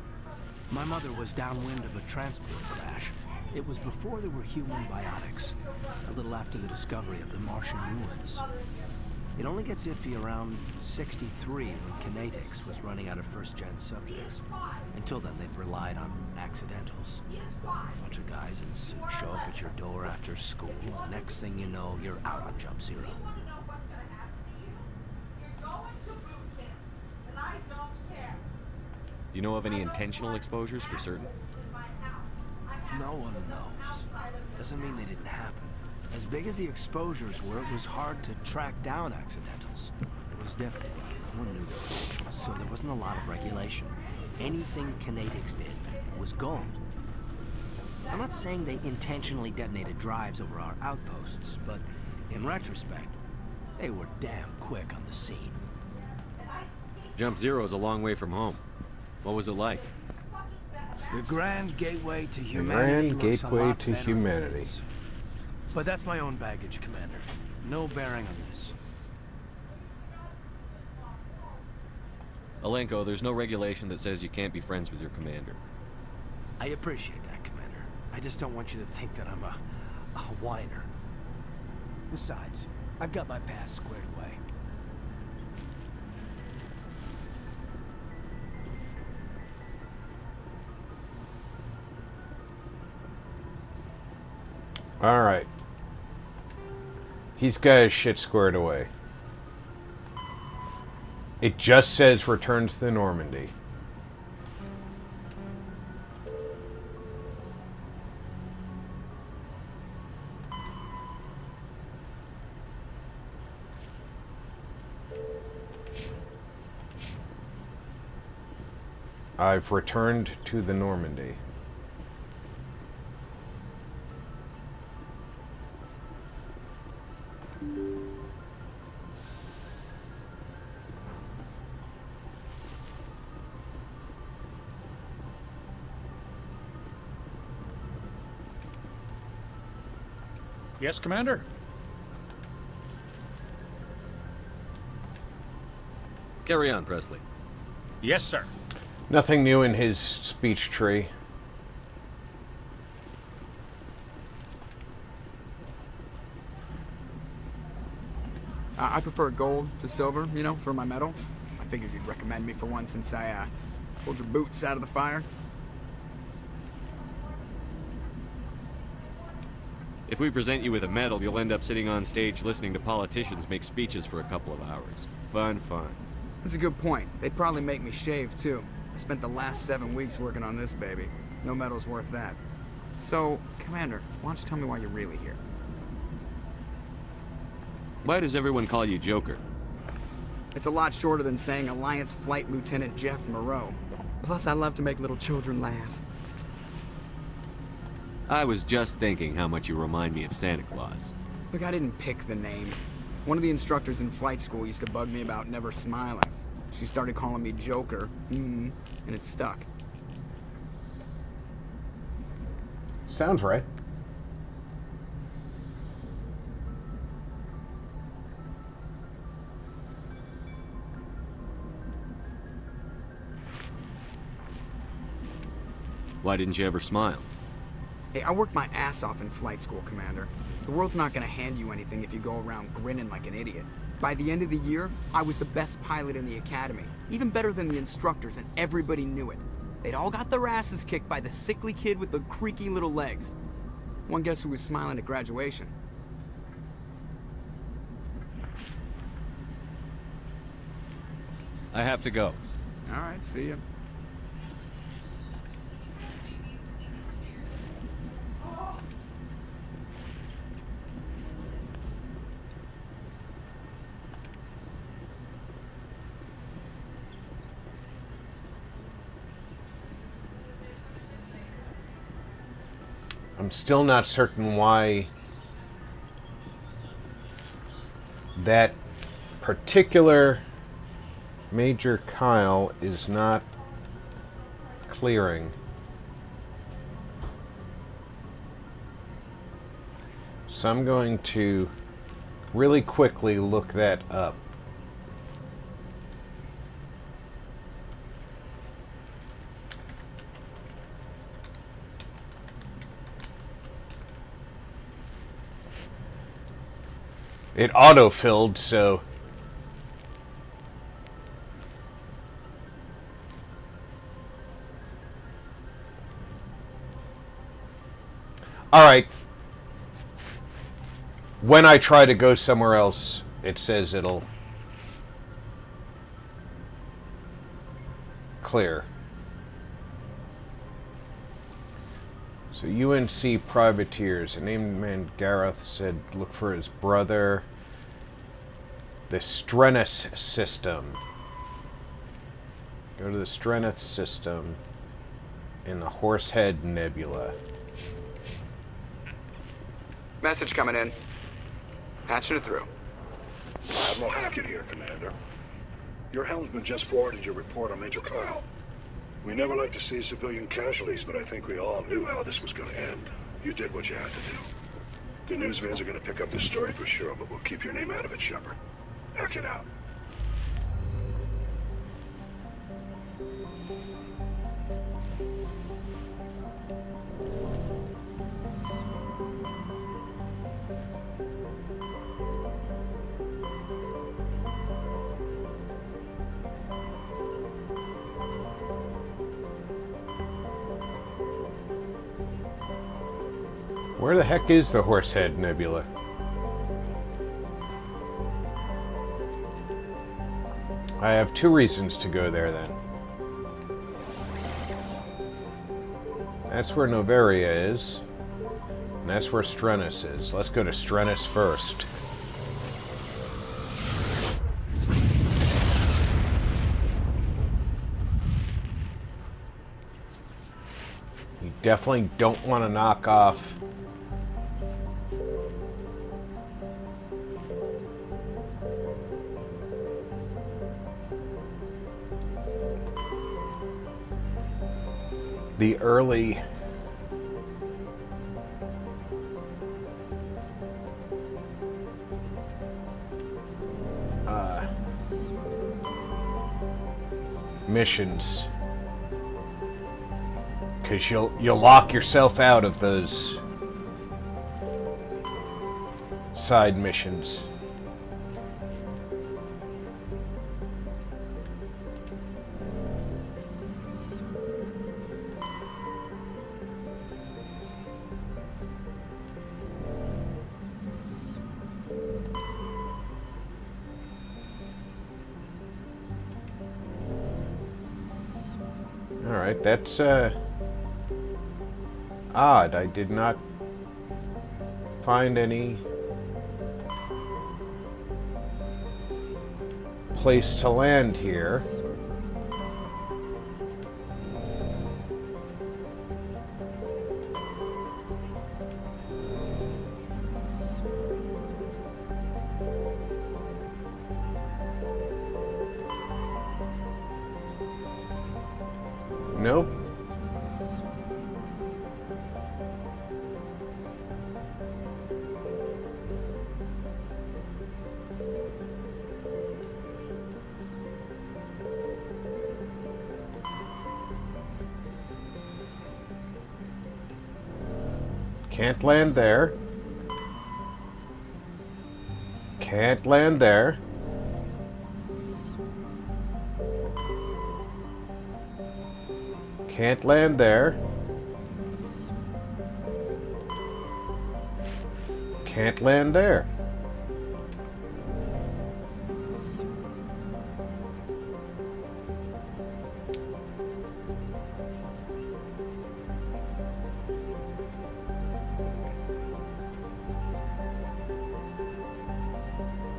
My mother was downwind of a transport crash. It was before there were human biotics, a little after the discovery of the Martian ruins. It only gets iffy around 63 when kinetics was running out of first-gen subjects. Until then, they'd relied on accidentals. A bunch of guys in suits show up at your door after school, and next thing you know, you're out on Jump Zero. You know of any intentional exposures for certain? No one knows. Doesn't mean they didn't happen. As big as the exposures were, it was hard to track down accidentals. It was different, though. No one knew the potential, so there wasn't a lot of regulation. Anything kinetics did was gold. I'm not saying they intentionally detonated drives over our outposts, but in retrospect, they were damn quick on the scene. Jump Zero is a long way from home. What was it like? The grand gateway to The humanity. grand looks a gateway lot to better humanity. than this. But that's my own baggage, Commander. No bearing on this. Alenko, there's no regulation that says you can't be friends with your commander. I appreciate that, Commander. I just don't want you to think that I'm a whiner. Besides, I've got my past squared away. Alright. He's got his shit squared away. It just says return to the Normandy. I've returned to the Normandy. Yes, Commander? Carry on, Presley. Yes, sir. Nothing new in his speech tree. I prefer gold to silver, you know, for my medal. I figured you'd recommend me for one since I pulled your boots out of the fire. If we present you with a medal, you'll end up sitting on stage listening to politicians make speeches for a couple of hours. Fun, fun. That's a good point. They'd probably make me shave, too. I spent the last 7 weeks working on this baby. No medal's worth that. So, Commander, why don't you tell me why you're really here? Why does everyone call you Joker? It's a lot shorter than saying Alliance Flight Lieutenant Jeff Moreau. Plus, I love to make little children laugh. I was just thinking how much you remind me of Santa Claus. Look, I didn't pick the name. One of the instructors in flight school used to bug me about never smiling. She started calling me Joker, and it stuck. Sounds right. Why didn't you ever smile? Hey, I worked my ass off in flight school, Commander. The world's not gonna hand you anything if you go around grinning like an idiot. By the end of the year, I was the best pilot in the academy. Even better than the instructors, and everybody knew it. They'd all got their asses kicked by the sickly kid with the creaky little legs. One guess who was smiling at graduation? I have to go. All right, see ya. I'm still not certain why that particular Major Kyle is not clearing. So I'm going to really quickly look that up. It auto-filled, so... Alright. When I try to go somewhere else, it says it'll clear. So UNC privateers. A named man Gareth said look for his brother. The Strenus system. Go to the Strenus system in the Horsehead Nebula. Message coming in. Patching it through. Admiral Hackett here, Commander. Your helmsman just forwarded your report on Major Kyle. We never like to see civilian casualties, but I think we all knew how this was going to end. You did what you had to do. The newsvans are going to pick up this story for sure, but we'll keep your name out of it, Shepard. Hackett out. Where the heck is the Horsehead Nebula? I have two reasons to go there then. That's where Novaria is. And that's where Strenus is. Let's go to Strenus first. You definitely don't want to knock off the early missions, because you'll lock yourself out of those side missions. Alright, that's odd. I did not find any place to land here. Nope. Can't land there. Can't land there. Can't land there. Can't land there.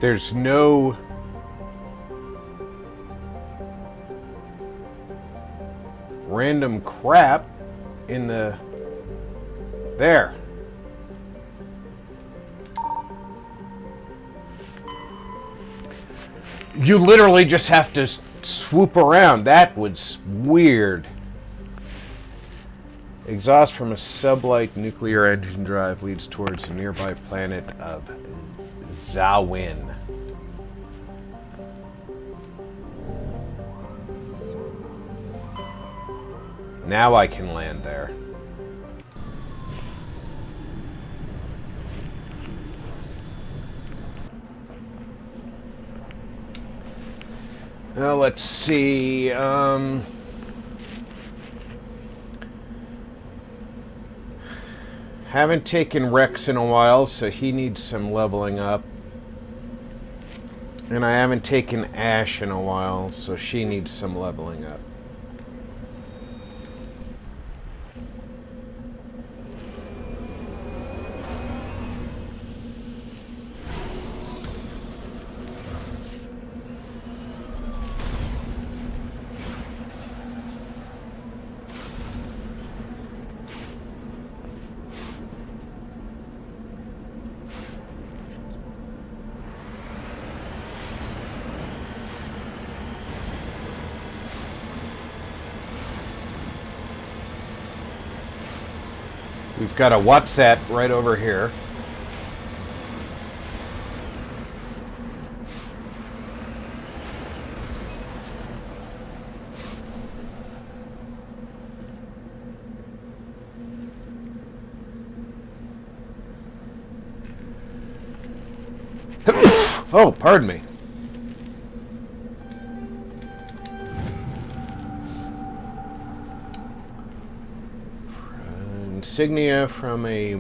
There's no random crap in the... There. You literally just have to swoop around. That was weird. Exhaust from a sublight nuclear engine drive leads towards the nearby planet of Zawin. Now I can land there. Now let's see. Haven't taken Rex in a while, so he needs some leveling up. And I haven't taken Ash in a while, so she needs some leveling up. We've got a WhatsApp right over here. Oh, pardon me. Insignia from a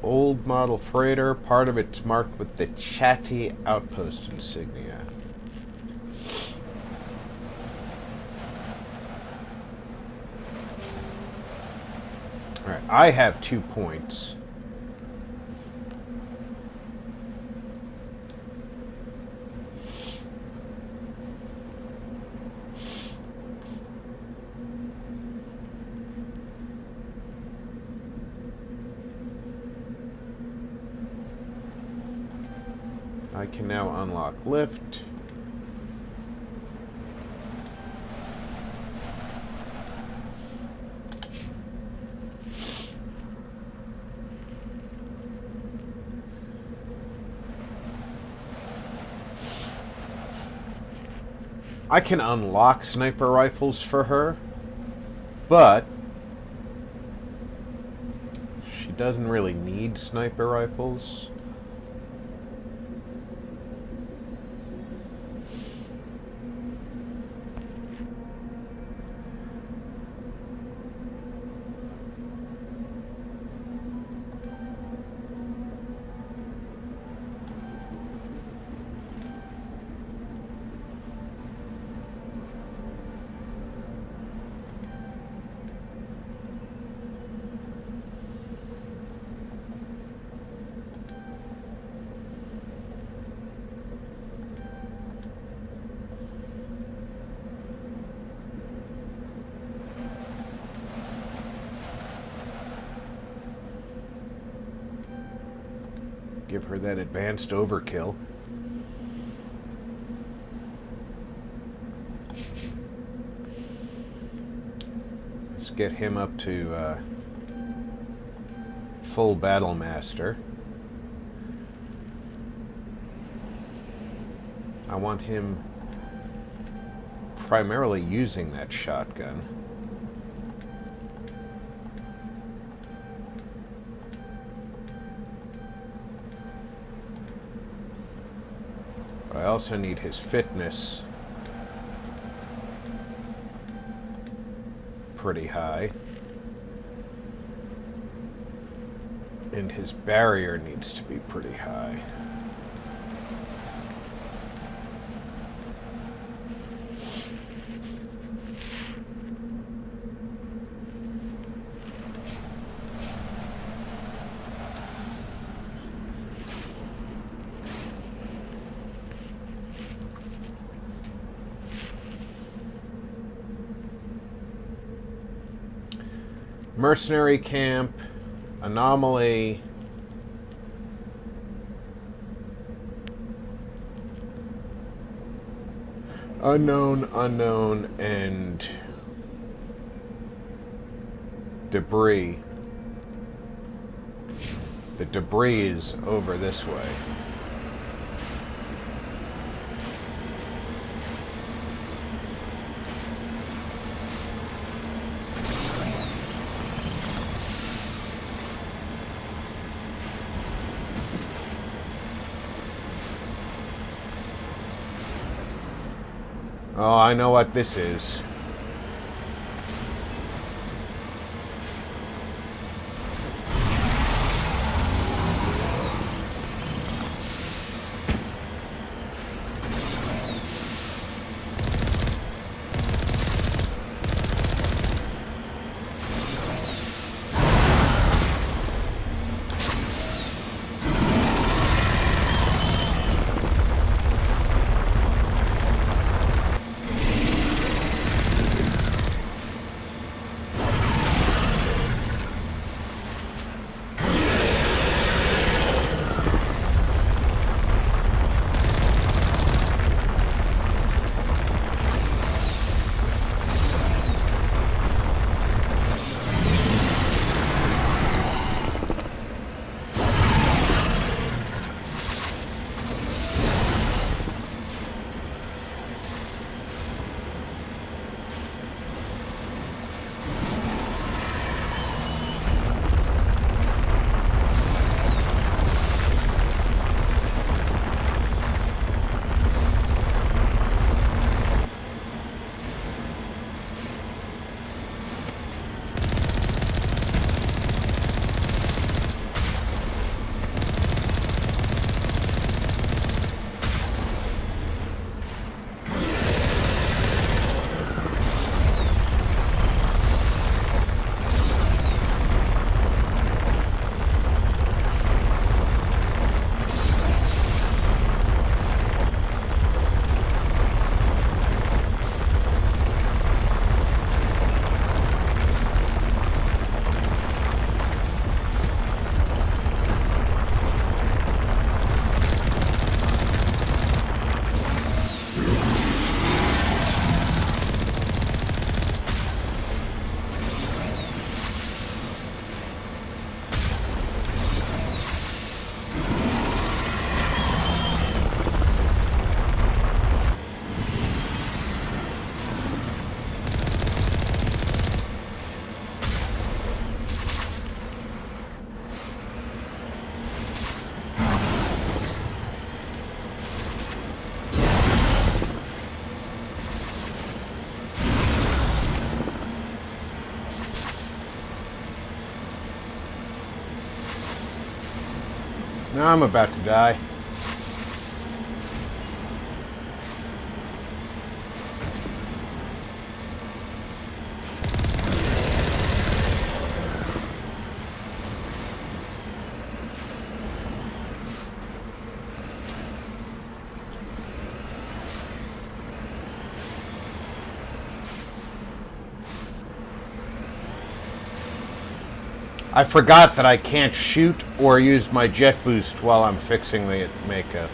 old model freighter. Part of it's marked with the Chatty Outpost insignia. Alright, I have 2 points. I can now unlock lift. I can unlock sniper rifles for her, but she doesn't really need sniper rifles. Give her that advanced overkill. Let's get him up to full battle master. I want him primarily using that shotgun. I also need his fitness pretty high. And his barrier needs to be pretty high. Mercenary camp, anomaly. Unknown, and debris. The debris is over this way. Oh, I know what this is. Now I'm about to die. I forgot that I can't shoot or use my jet boost while I'm fixing the makeup.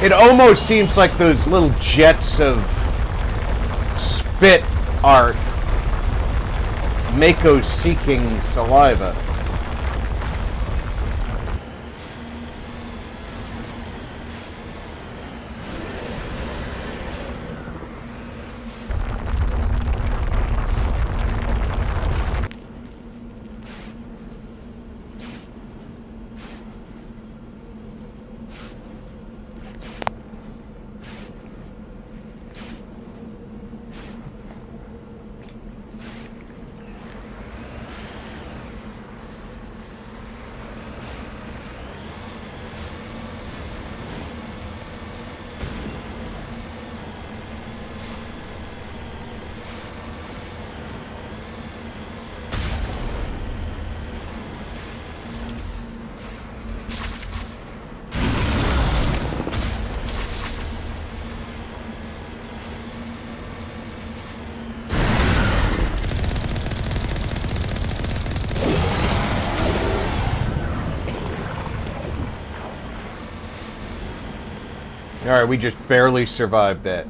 It almost seems like those little jets of spit are Mako seeking saliva. Alright, we just barely survived that.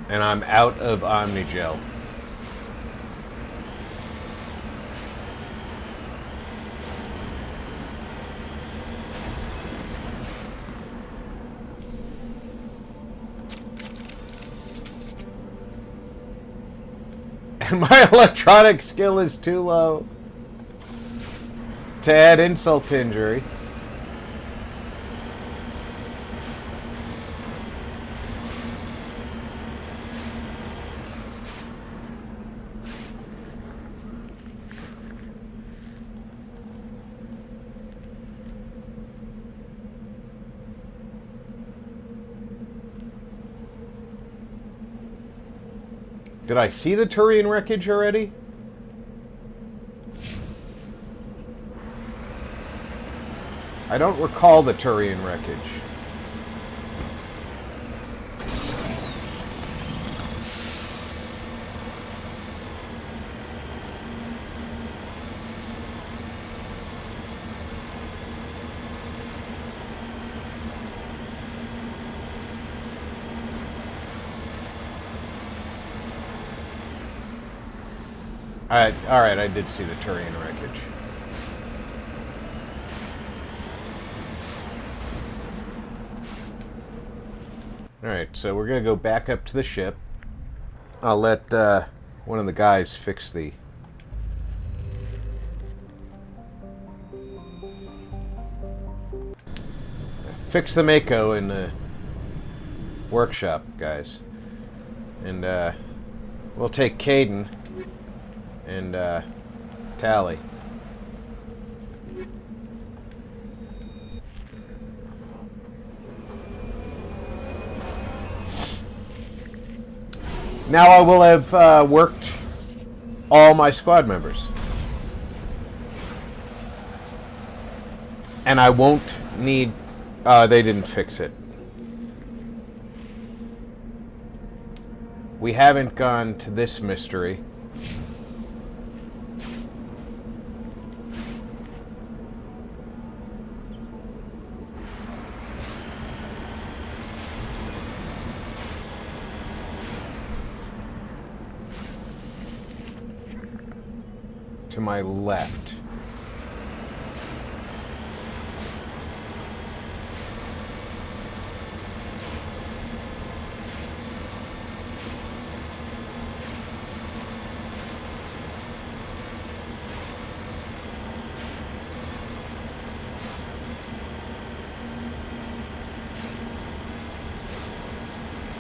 And I'm out of Omnigel. And my electronic skill is too low to add insult to injury. Did I see the Turian wreckage already? I don't recall the Turian wreckage. Alright, I did see the Turian wreckage. Alright, so we're going to go back up to the ship. I'll let one of the guys fix the... Fix the Mako in the workshop, guys. And we'll take Caden and Tally. Now I will have worked all my squad members. And I won't need... they didn't fix it. We haven't gone to this mystery. To my left.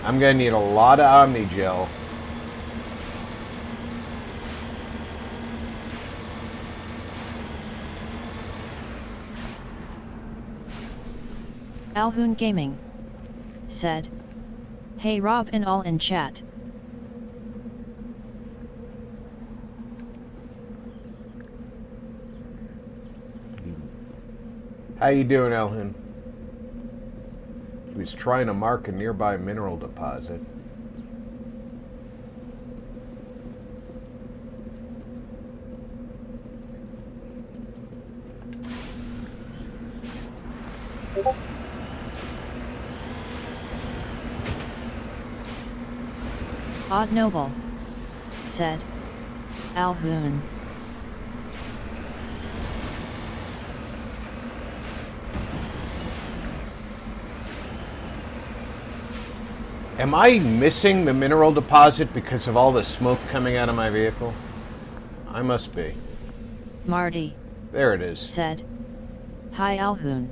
I'm gonna need a lot of Omnigel. Alhoon Gaming said, "Hey Rob and all in chat. How you doing, Alhoon?" He was trying to mark a nearby mineral deposit. Odd noble, said Alhoon. Am I missing the mineral deposit because of all the smoke coming out of my vehicle? I must be. Marty. There it is. Said. Hi Alhoon.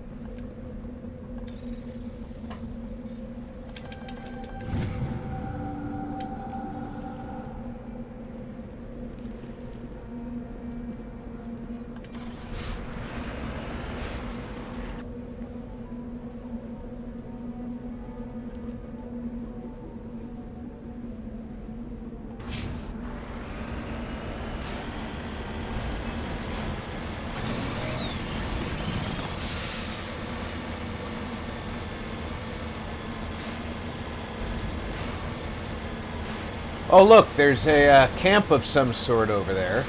Oh look, there's a camp of some sort over there.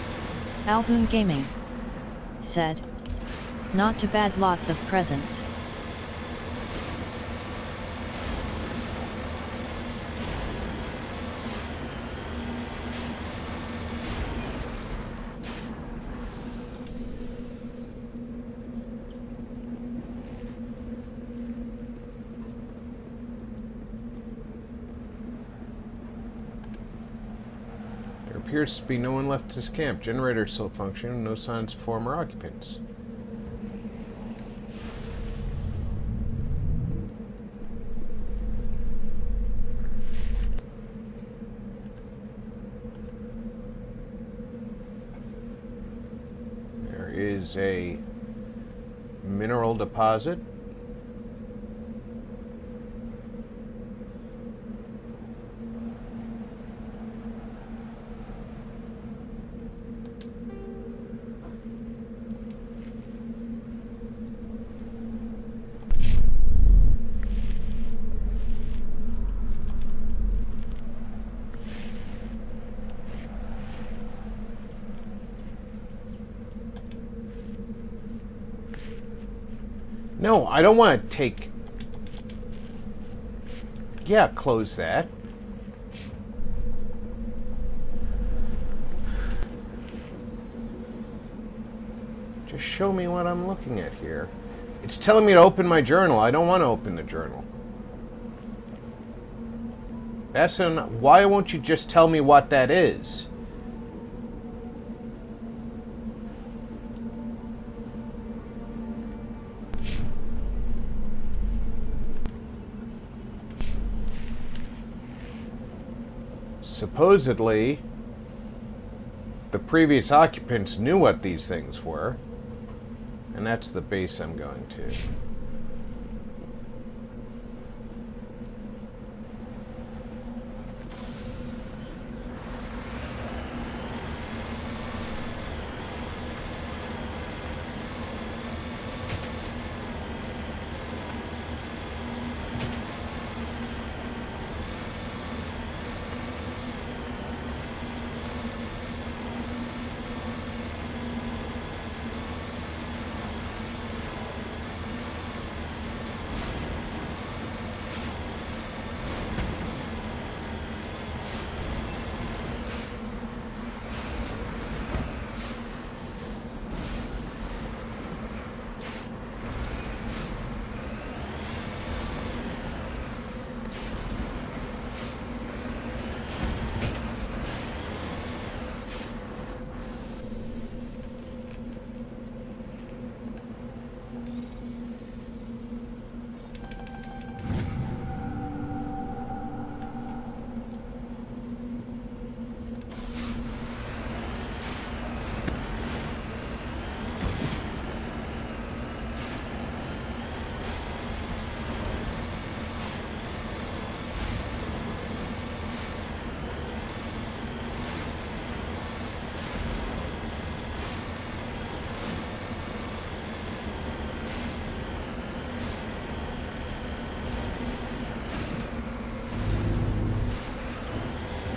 Alhoon Gaming. Said. Not too bad, lots of presents. Appears to be no one left this camp. Generator still functioning. No signs of former occupants. There is a mineral deposit. No, I don't want to take... Yeah, close that. Just show me what I'm looking at here. It's telling me to open my journal. I don't want to open the journal. That's why won't you just tell me what that is? Supposedly, the previous occupants knew what these things were, and that's the base I'm going to.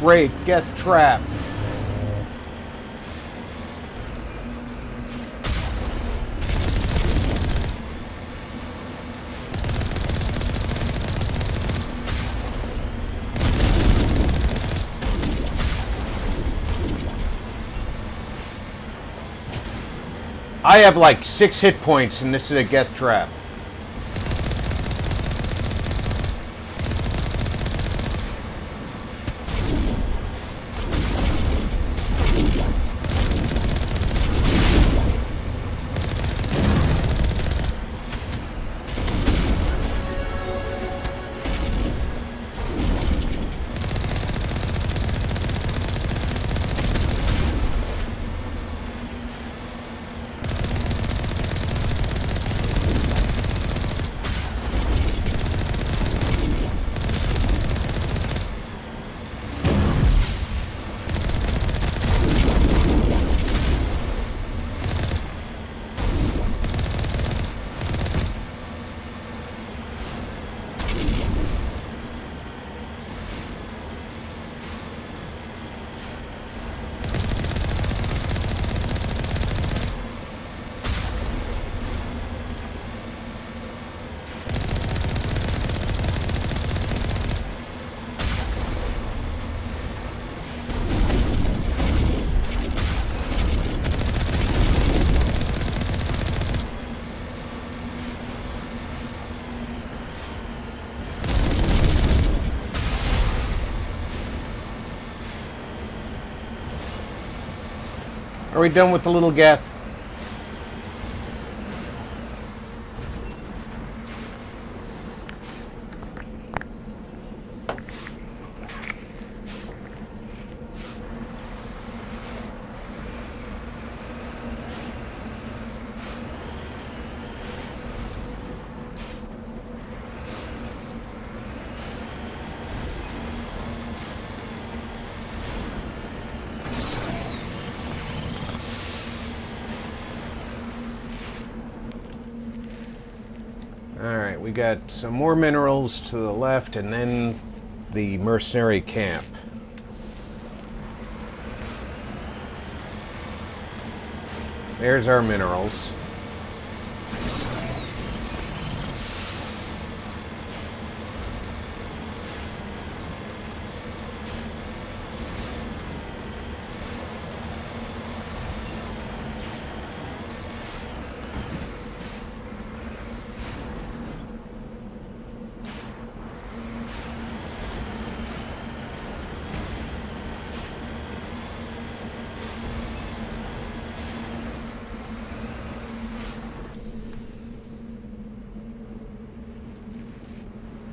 Great, get trapped. I have like 6 hit points and this is a Geth trap. Are we done with the little Geth? Alright, we got some more minerals to the left and then the mercenary camp. There's our minerals.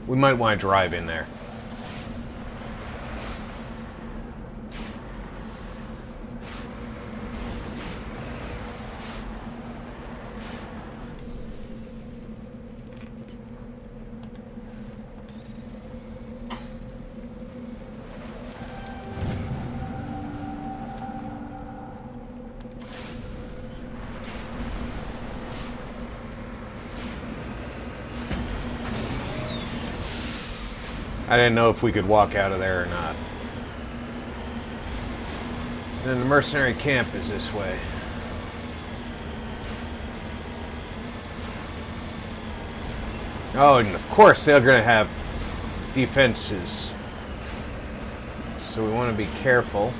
We might want to drive in there. I didn't know if we could walk out of there or not. And then the mercenary camp is this way. Oh, and of course they're going to have defenses. So we want to be careful.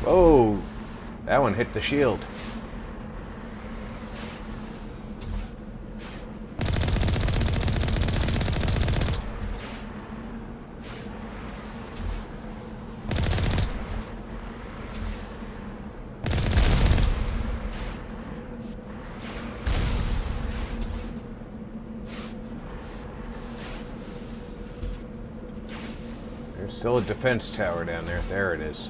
Oh, that one hit the shield. There's still a defense tower down there. There it is.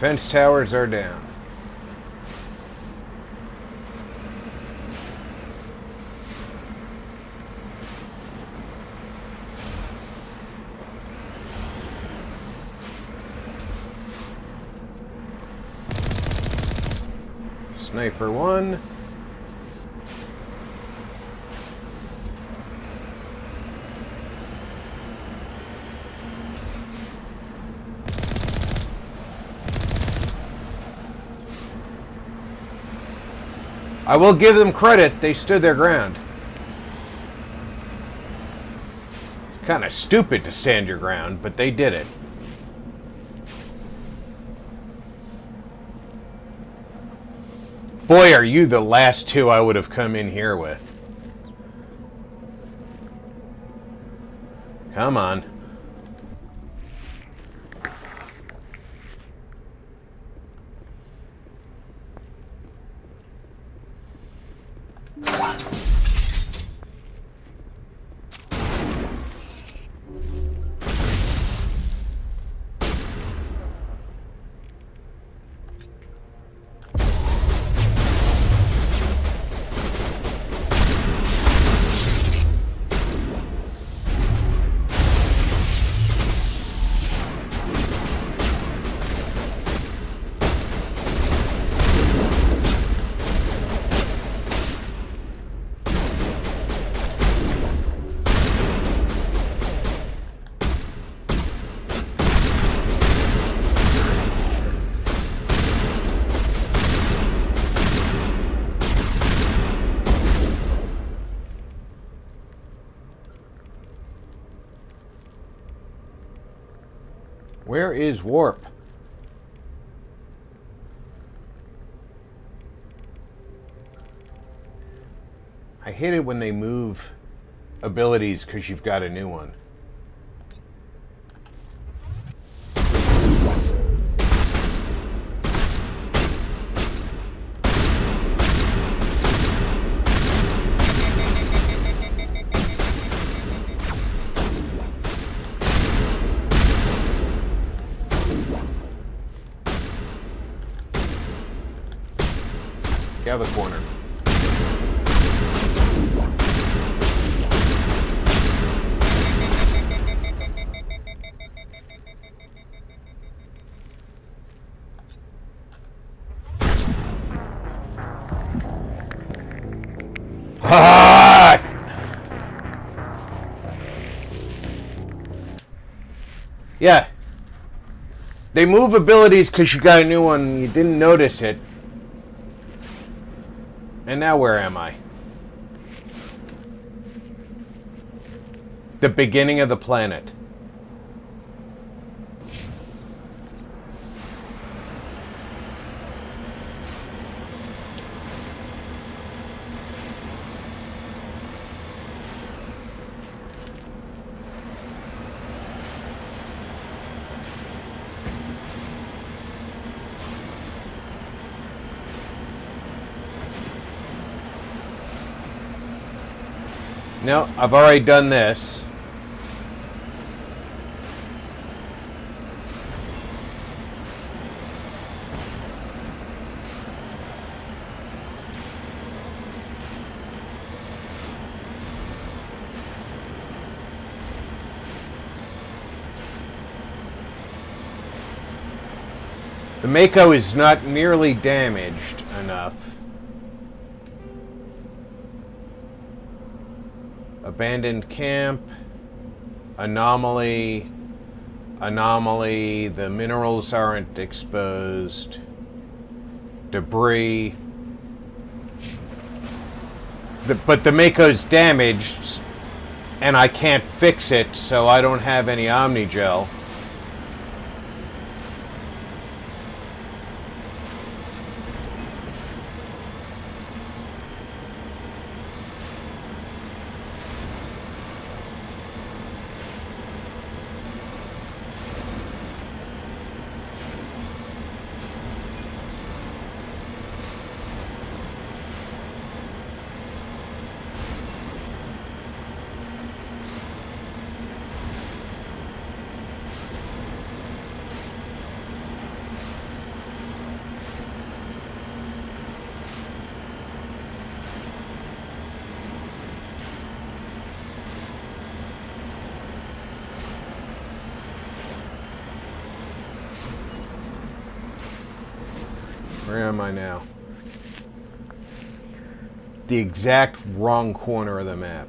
Defense towers are down. Sniper 1. I will give them credit, they stood their ground. Kind of stupid to stand your ground, but they did it. Boy, are you the last two I would have come in here with. Come on. Where is warp? I hate it when they move abilities because you've got a new one. Get out of the corner. Yeah. They move abilities because you got a new one and you didn't notice it. And now where am I? The beginning of the planet. No, I've already done this. The Mako is not nearly damaged enough. Abandoned camp, anomaly, the minerals aren't exposed, debris. But the Mako's damaged, and I can't fix it, so I don't have any Omnigel. Where am I now? The exact wrong corner of the map.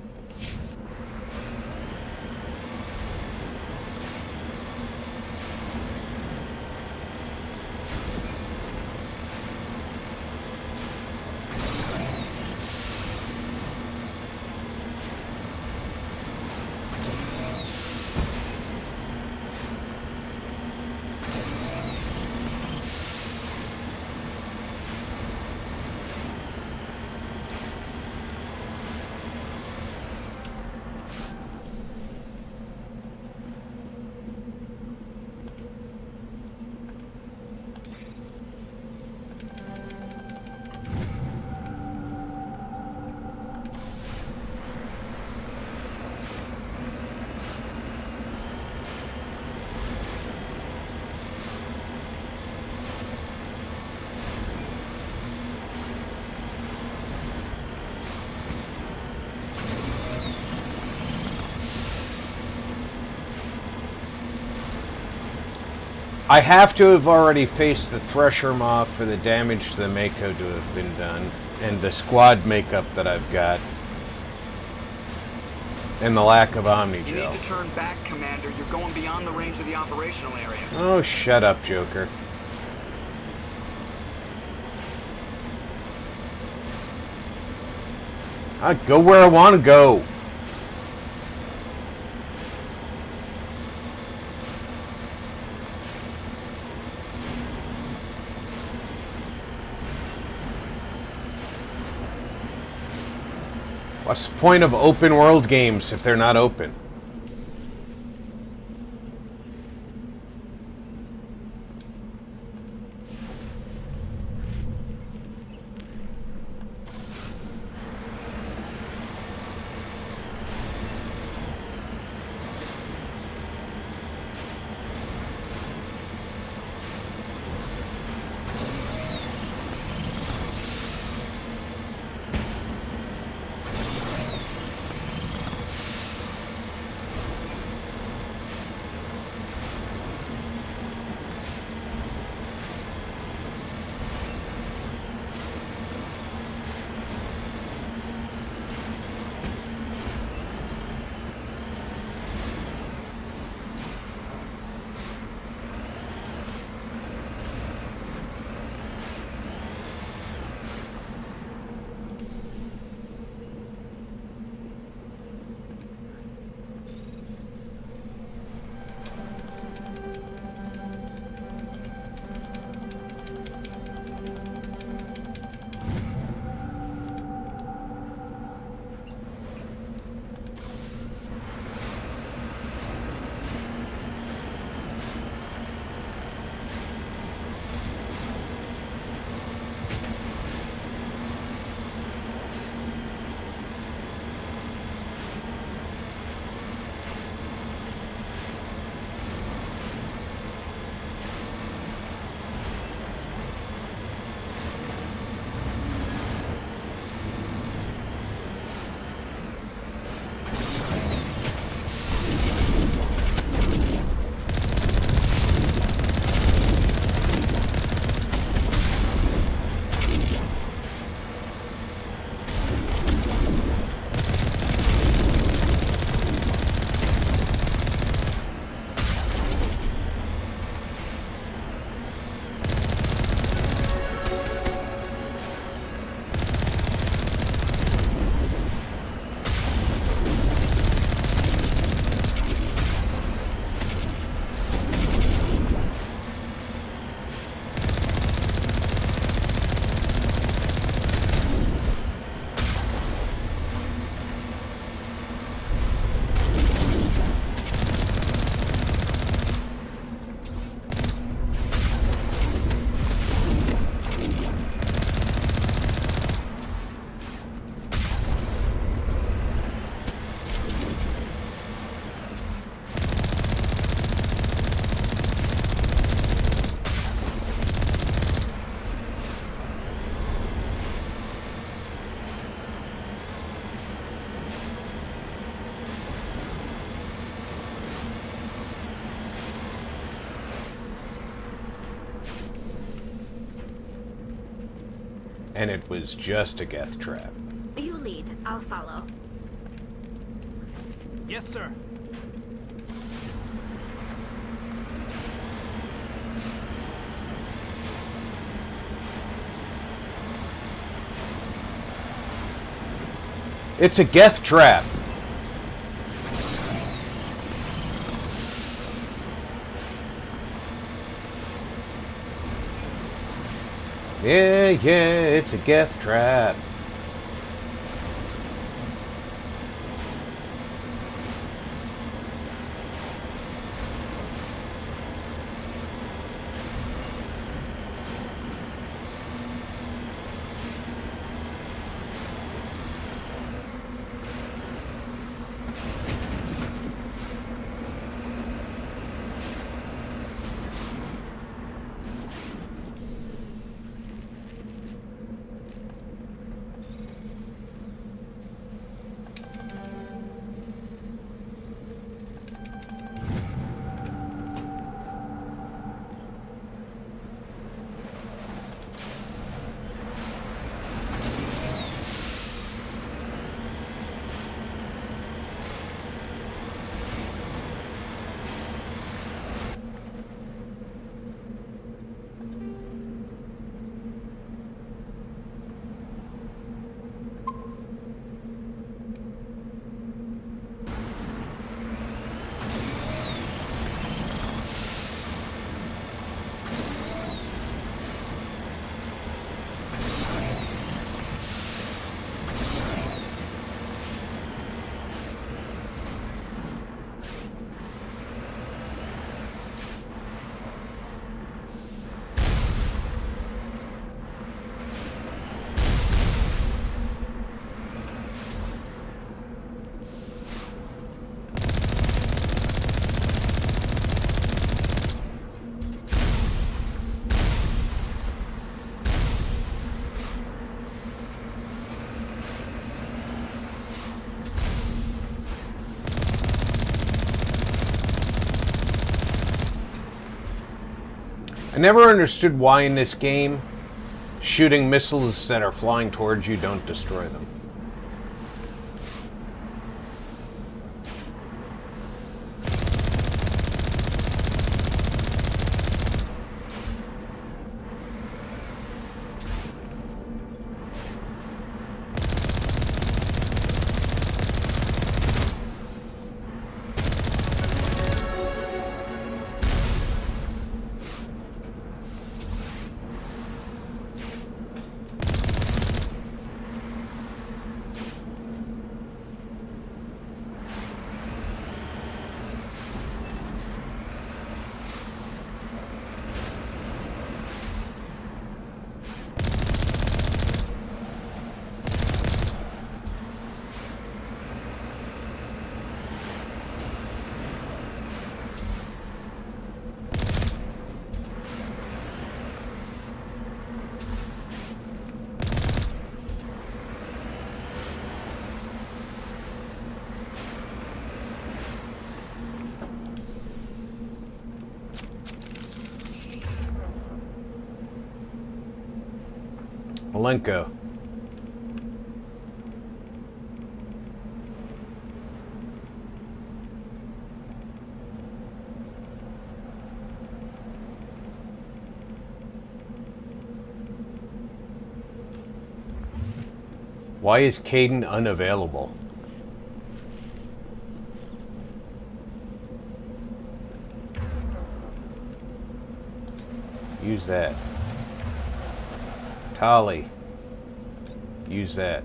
I have to have already faced the Thresher Moth for the damage to the Mako to have been done, and the squad makeup that I've got, and the lack of Omnigel. You need to turn back, Commander. You're going beyond the range of the operational area. Oh, shut up, Joker. I go where I want to go. What's the point of open world games if they're not open? and it was just a geth trap. You lead. I'll follow. Yes, sir. It's a geth trap! Yeah, it's a geth trap. I never understood why in this game shooting missiles that are flying towards you don't destroy them. Malenko. Why is Caden unavailable? Use that. Tali. Use that.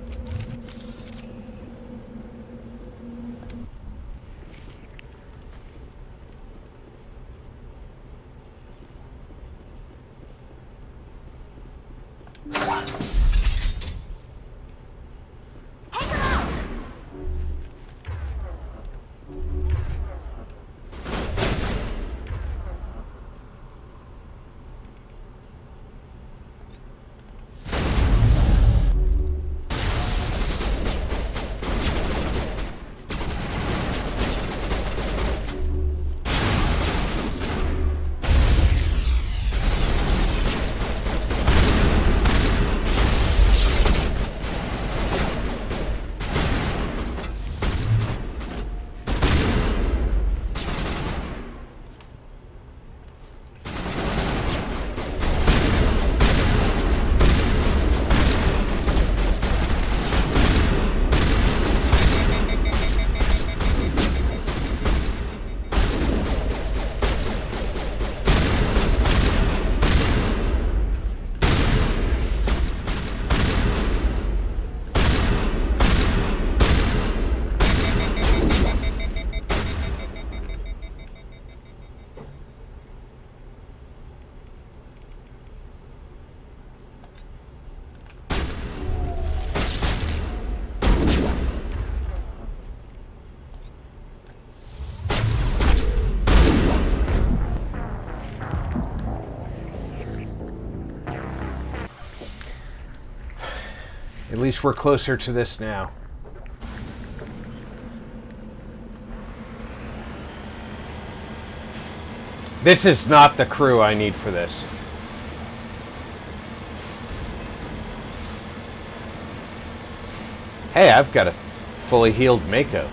At least we're closer to this now. This is not the crew I need for this. Hey, I've got a fully healed Mako.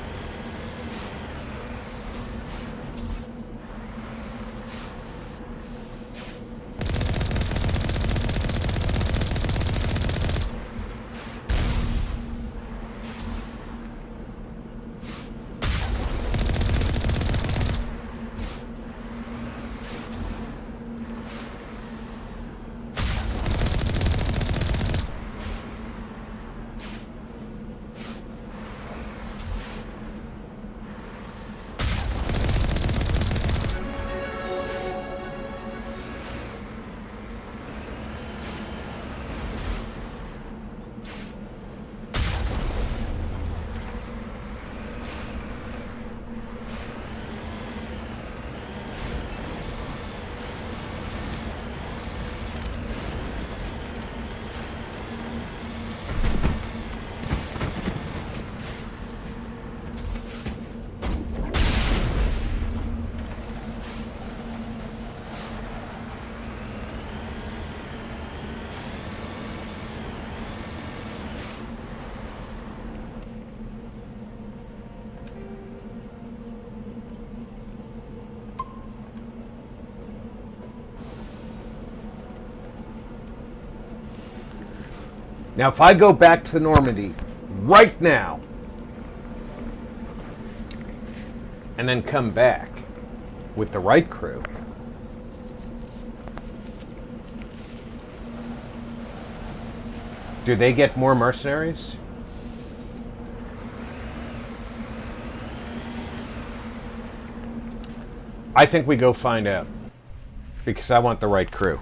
Now, if I go back to the Normandy right now, and then come back with the right crew, do they get more mercenaries? I think we go find out, because I want the right crew.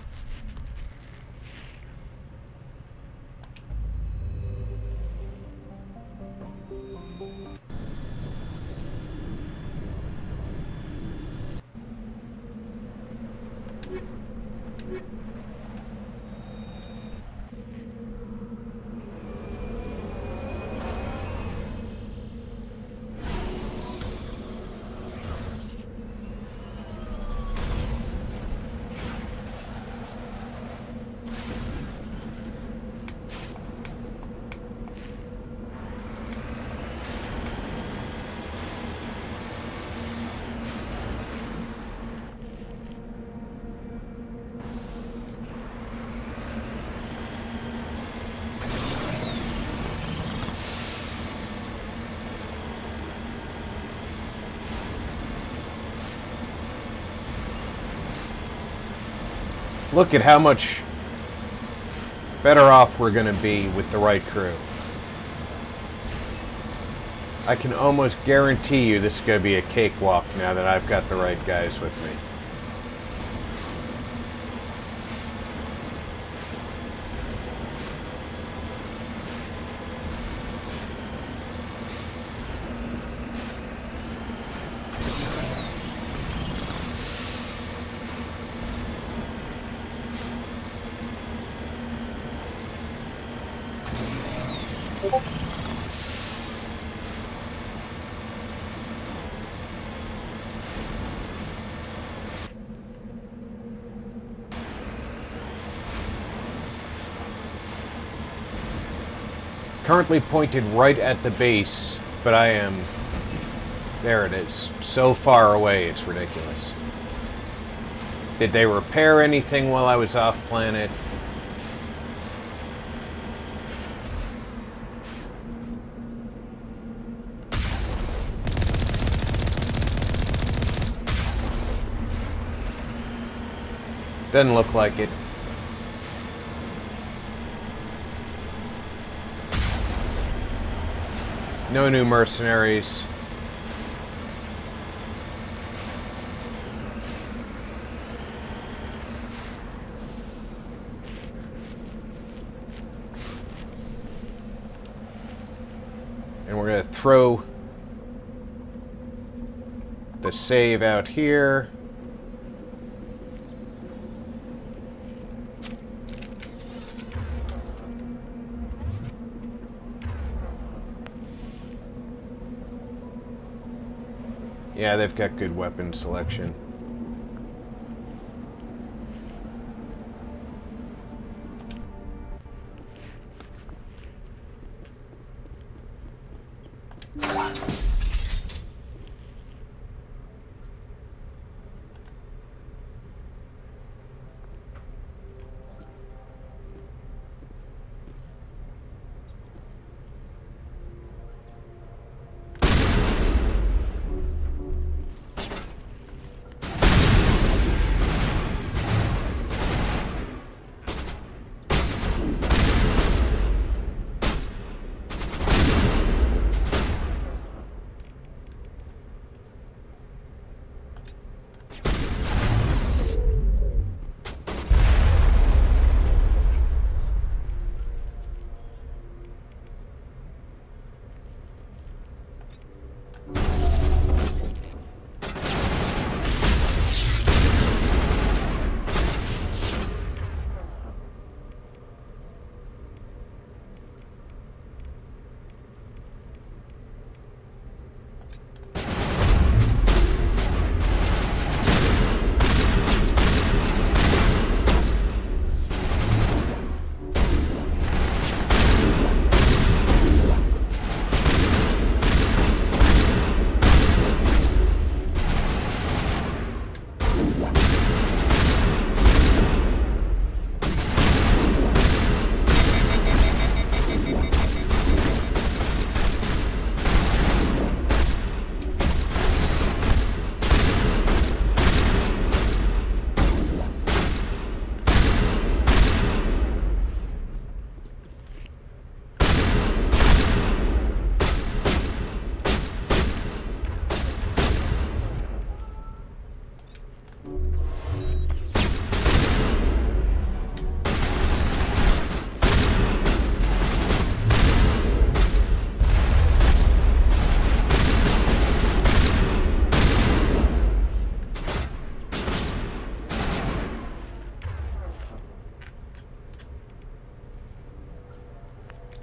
Look at how much better off we're going to be with the right crew. I can almost guarantee you this is going to be a cakewalk now that I've got the right guys with me. Currently pointed right at the base, but I am... There it is. So far away, it's ridiculous. Did they repair anything while I was off planet? Doesn't look like it. No new mercenaries. And we're going to throw the save out here. Yeah, they've got good weapon selection.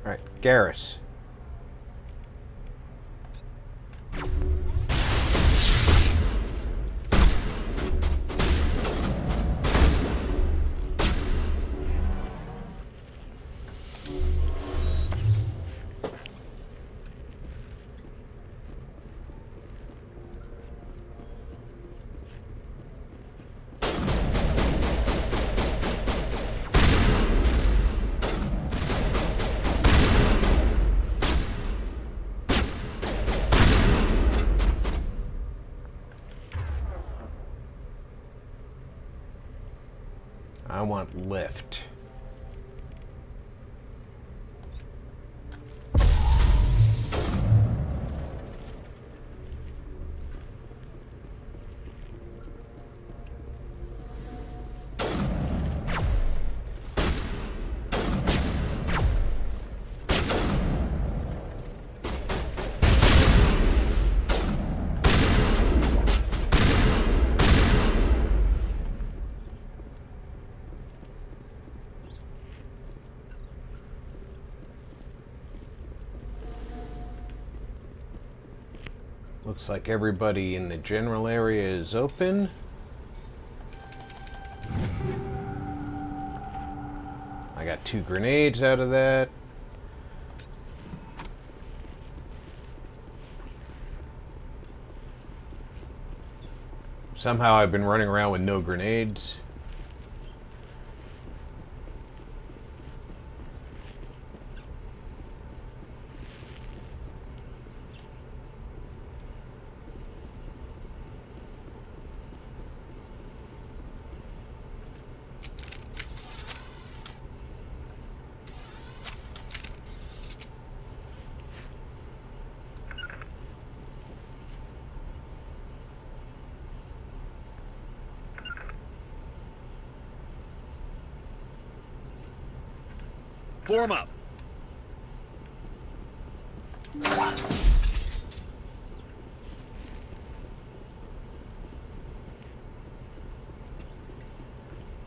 Alright, Garrus. I want lift. Looks like everybody in the general area is open. I got 2 grenades out of that. Somehow I've been running around with no grenades. Form up.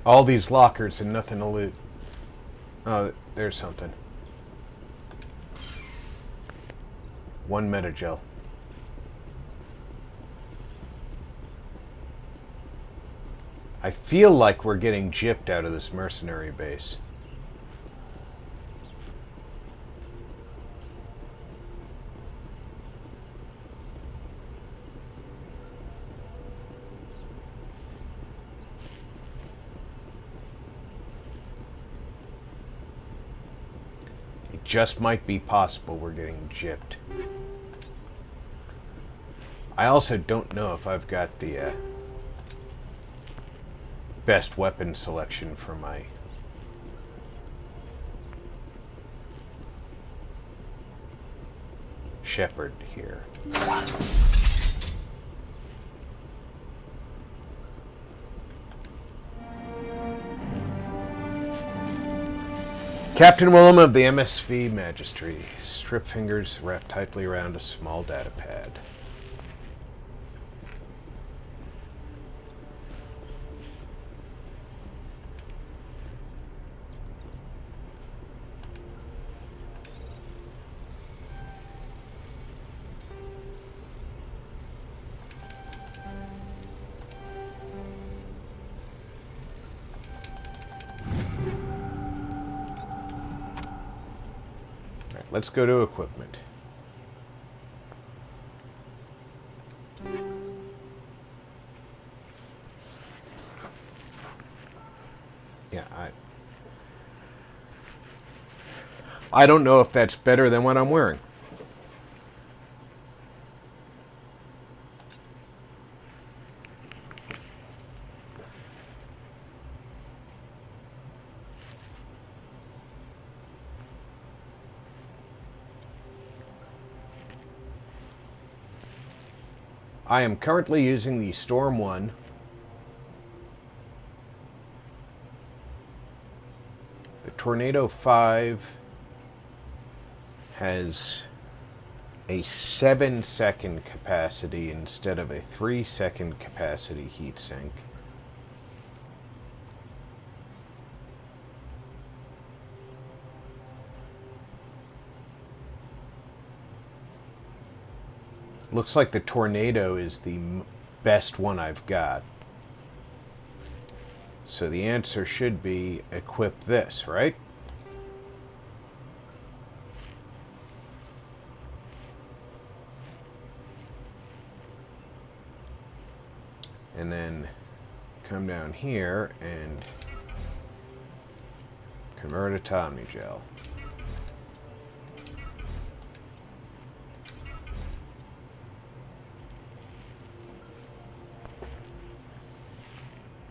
All these lockers and nothing to loot. Oh, there's something. 1 metagel. I feel like we're getting gypped out of this mercenary base. It just might be possible we're getting gypped. I also don't know if I've got the best weapon selection for my Shepard here. Captain Willem of the MSV Magistry. Strip fingers wrapped tightly around a small data pad. Let's go to equipment. Yeah, I don't know if that's better than what I'm wearing. I am currently using the Storm 1. The Tornado 5 has a 7-second capacity instead of a 3-second capacity heatsink. Looks like the Tornado is the best one I've got. So the answer should be equip this, right? And then come down here and convert it to Omnigel.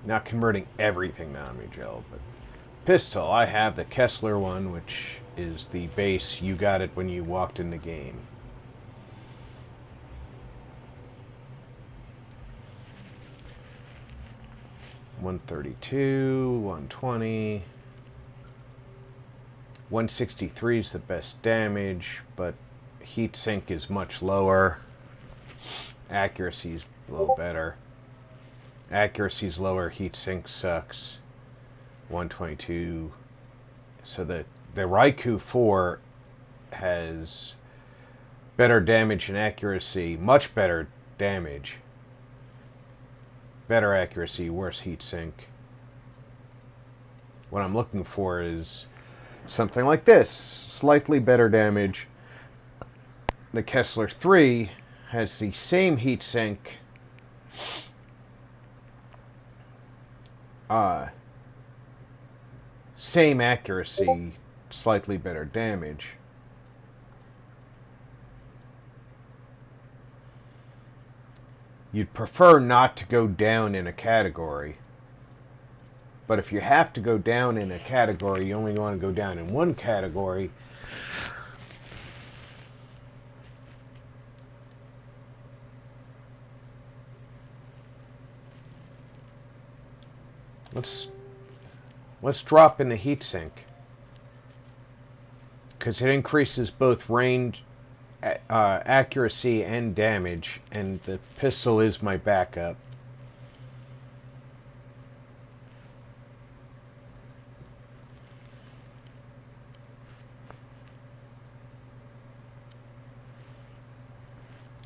Not converting everything to Omnigel, but pistol. I have the Kessler one, which is the base. You got it when you walked in the game. .132, 120, 163 is the best damage, but heatsink is much lower. Accuracy is a little better. Accuracy's lower, heatsink sucks. 122. So the Raikou 4 has better damage and accuracy, much better damage. Better accuracy, worse heatsink. What I'm looking for is something like this. Slightly better damage. The Kessler 3 has the same heatsink. Same accuracy, slightly better damage. You'd prefer not to go down in a category. But if you have to go down in a category, you only want to go down in one category. Let's drop in the heatsink, because it increases both range, accuracy, and damage, and the pistol is my backup.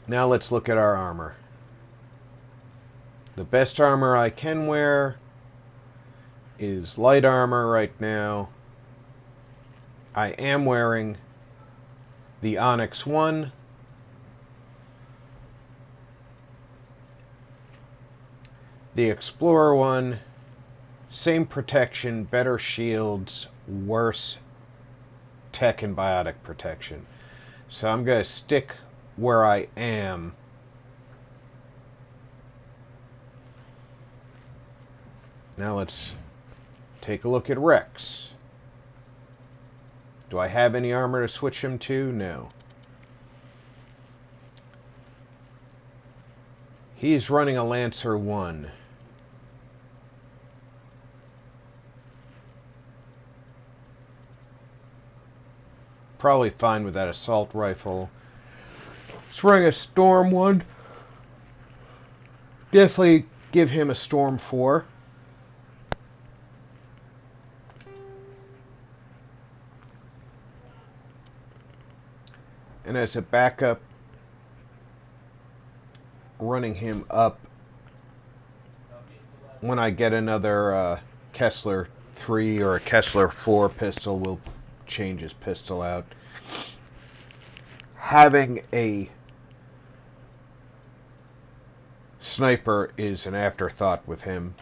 Now let's look at our armor. The best armor I can wear is light armor right now. I am wearing the Onyx 1. The Explorer 1, same protection, better shields, worse tech and biotic protection. So I'm going to stick where I am. Now let's take a look at Rex. Do I have any armor to switch him to? No. He's running a Lancer 1. Probably fine with that assault rifle. He's running a Storm 1. Definitely give him a Storm 4. And as a backup, running him up when I get another Kessler 3 or a Kessler 4 pistol, we'll change his pistol out. Having a sniper is an afterthought with him.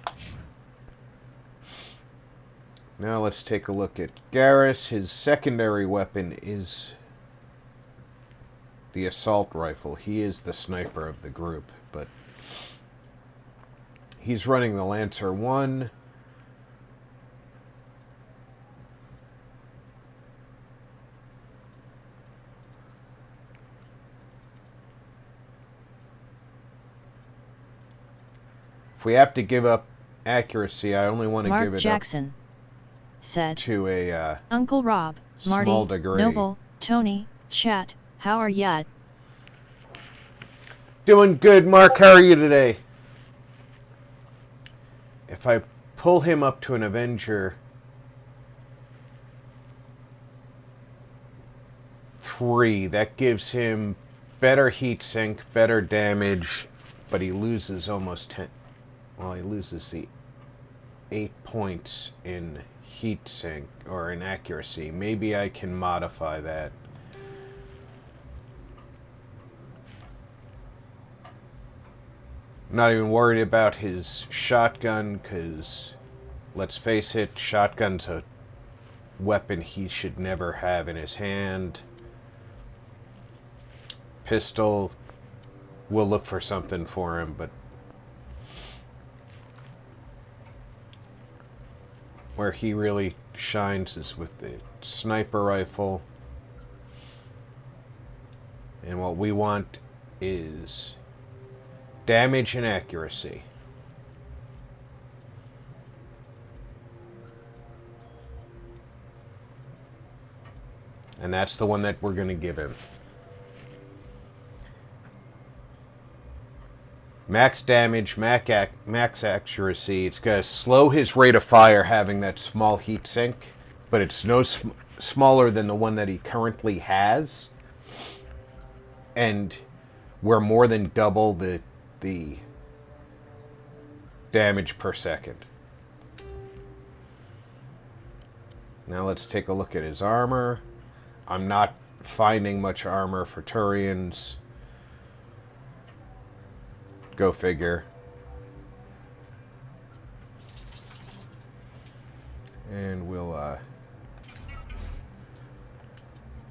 Now let's take a look at Garrus. His secondary weapon is the assault rifle. He is the sniper of the group, but he's running the Lancer 1. If we have to give up accuracy, I only want to give it Jackson said to a Uncle Rob, Marty, small degree. Noble, Tony, Chat, how are ya? Doing good, Mark. How are you today? If I pull him up to an Avenger 3, that gives him better heat sink, better damage, but he loses almost 10. Well, he loses the 8 points in heat sink or in accuracy. Maybe I can modify that. I'm not even worried about his shotgun, because let's face it, shotgun's a weapon he should never have in his hand. Pistol, we'll look for something for him, but where he really shines is with the sniper rifle. And what we want is damage and accuracy. And that's the one that we're going to give him. Max damage, max accuracy. It's going to slow his rate of fire having that small heat sink, but it's no smaller than the one that he currently has. And we're more than double the damage per second. Now let's take a look at his armor. I'm not finding much armor for Turians. Go figure. And we'll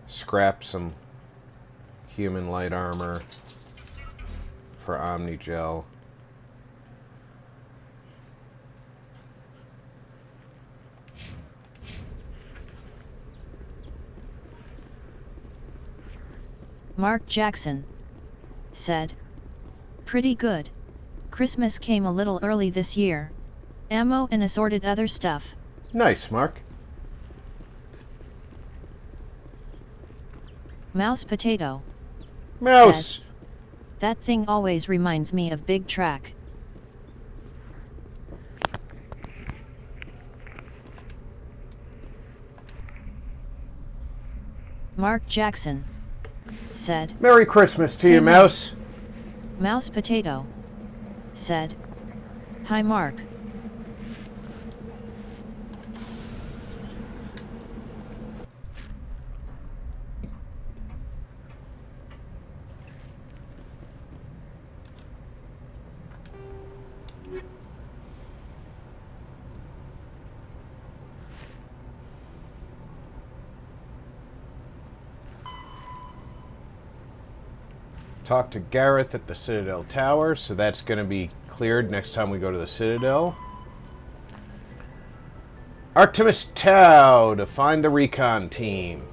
scrap some human light armor for Omnigel. Mark Jackson said, pretty good. Christmas came a little early this year. Ammo and assorted other stuff. Nice, Mark. Mouse Potato Mouse! said, that thing always reminds me of Big Track. Mark Jackson said, Merry Christmas to you, Mouse. Mouse Potato said, hi Mark. talk to Gareth at the Citadel Tower, so that's going to be cleared next time we go to the Citadel. Artemis Tau to find the recon team.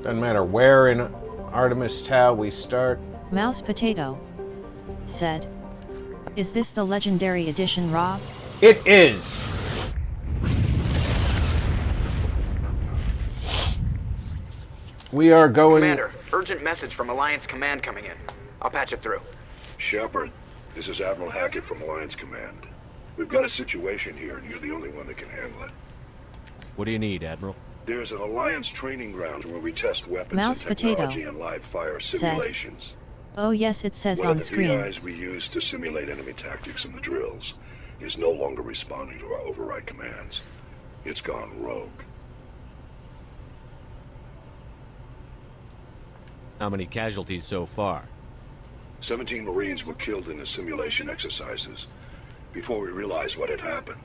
Doesn't matter where in Artemis Tau we start. Mouse Potato said, "Is this the Legendary Edition, Rob?" It is. We are going... Commander, urgent message from Alliance Command coming in. I'll patch it through. Shepard, this is Admiral Hackett from Alliance Command. We've got a situation here, and you're the only one that can handle it. What do you need, Admiral? There's an Alliance training ground where we test weapons Mouse and technology Potato and live fire said, simulations. "Oh yes, it says One on of the screen." VIs we use to simulate enemy tactics in the drills is no longer responding to our override commands. It's gone rogue. How many casualties so far? 17 Marines were killed in the simulation exercises before we realized what had happened.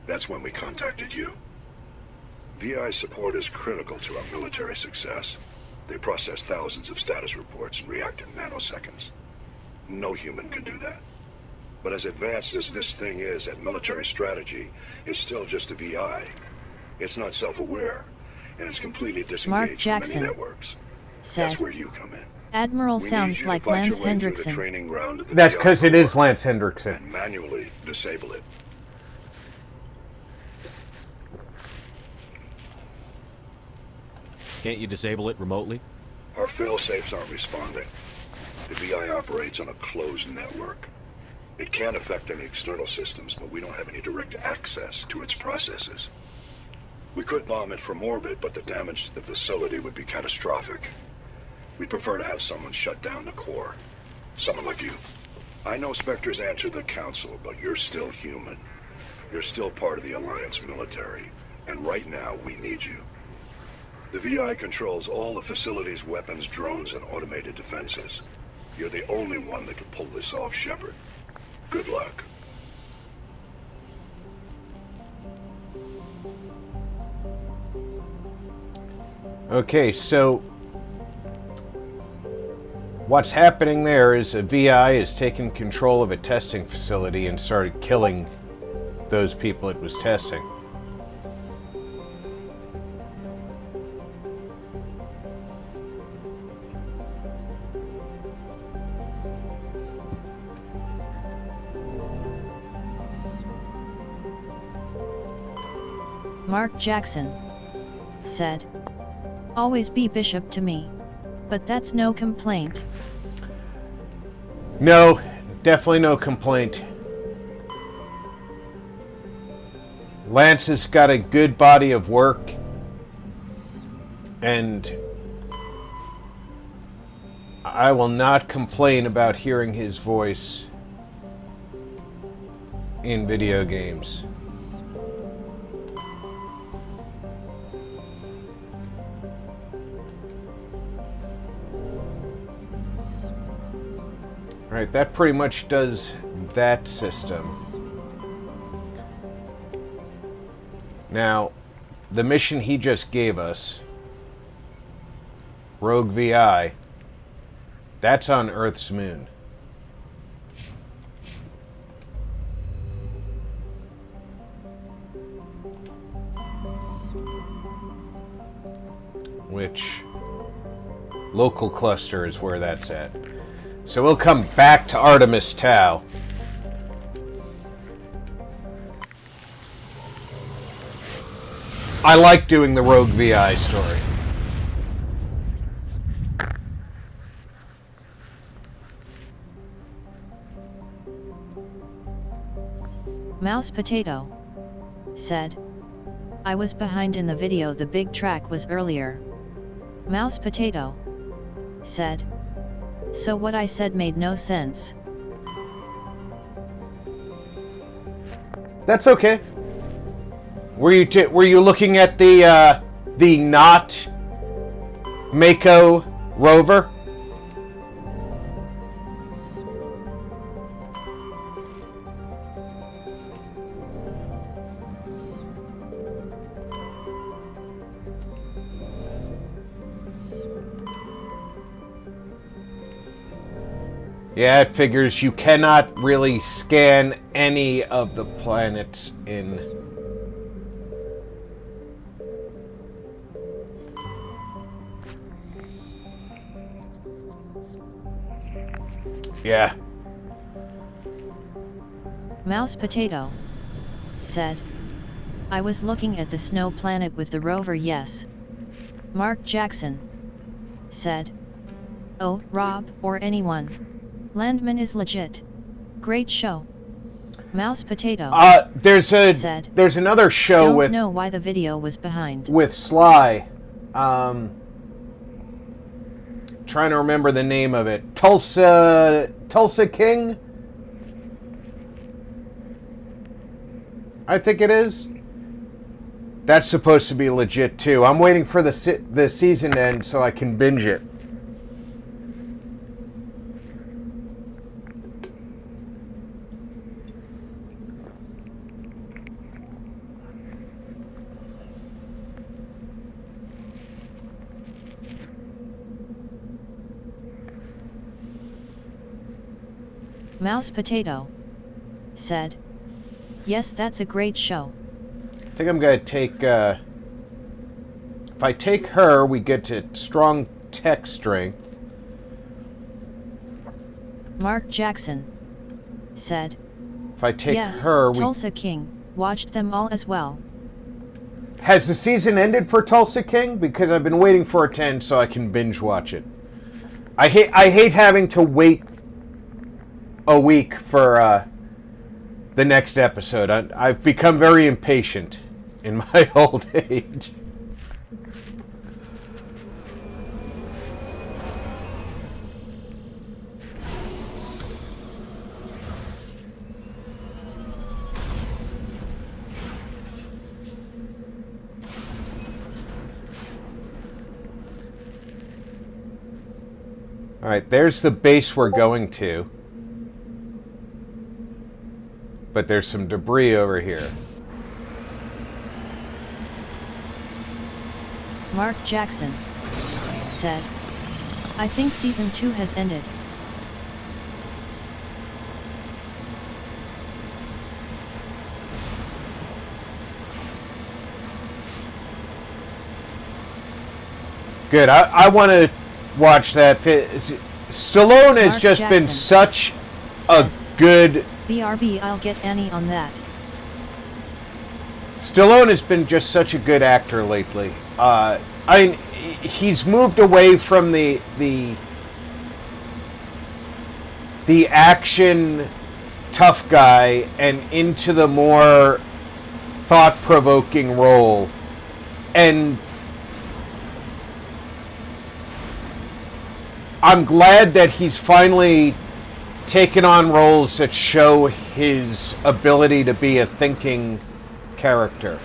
That's when we contacted you. VI support is critical to our military success. They process thousands of status reports and react in nanoseconds. No human can do that. But as advanced as this thing is at military strategy, it's still just a VI. It's not self-aware, and it's completely Mark disengaged from Jackson any networks. said, That's where you come in. "Admiral We need sounds you to like fight your Lance way through the Hendrickson." training ground of the That's VI because it core is Lance Hendrickson. and manually disable it. Can't you disable it remotely? Our fail-safes aren't responding. The VI operates on a closed network. It can affect any external systems, but we don't have any direct access to its processes. We could bomb it from orbit, but the damage to the facility would be catastrophic. We'd prefer to have someone shut down the core. Someone like you. I know Spectre's answered the Council, but you're still human. You're still part of the Alliance military, and right now we need you. The VI controls all the facility's weapons, drones, and automated defenses. You're the only one that can pull this off, Shepard. Good luck. Okay, so what's happening there is a VI has taken control of a testing facility and started killing those people it was testing. Mark Jackson said, "Always be bishop to me. But that's no complaint." No, definitely no complaint. Lance has got a good body of work, and I will not complain about hearing his voice in video games. Alright, that pretty much does that system. Now, the mission he just gave us, Rogue VI, that's on Earth's moon. Which local cluster is where that's at. So we'll come back to Artemis Tau. I like doing the Rogue VI story. Mouse Potato said, "I was behind in the video. The big track was earlier." Mouse Potato said, "So what I said made no sense." That's okay. Were you looking at the not Mako rover. Yeah, it figures you cannot really scan any of the planets in. Yeah. Mouse Potato said, I was looking at the snow planet with the rover, yes. Mark Jackson said, oh, Rob, or anyone. Landman is legit. Great show. Mouse Potato there's another show don't know why the video was behind. With Sly. Trying to remember the name of it. Tulsa King? I think it is. That's supposed to be legit too. I'm waiting for the season to end so I can binge it. Mouse Potato said, yes, that's a great show. I think I'm going to take... if I take her, we get to strong tech strength. Mark Jackson said, if I take yes, her... Tulsa King, watched them all as well. Has the season ended for Tulsa King? Because I've been waiting for it to end so I can binge watch it. I hate having to wait a week for the next episode. I've become very impatient in my old age. All right, there's the base we're going to. But there's some debris over here. Mark Jackson said, I think season 2 has ended. Good. I want to watch that. Stallone has Mark just Jackson been such said, a good... BRB, I'll get Annie on that. Stallone has been just such a good actor lately. I mean, he's moved away from the action tough guy and into the more thought-provoking role. And I'm glad that he's finally taken on roles that show his ability to be a thinking character.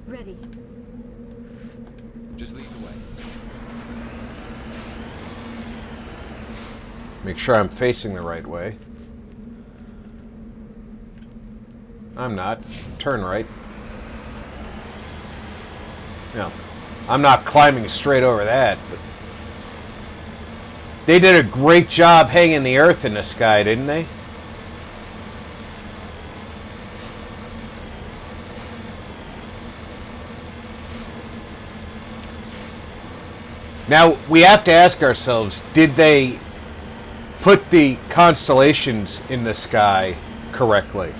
Ready. Just lead the way. Make sure I'm facing the right way. I'm not. Turn right. No. I'm not climbing straight over that, but they did a great job hanging the earth in the sky, didn't they? Now, we have to ask ourselves, did they put the constellations in the sky correctly?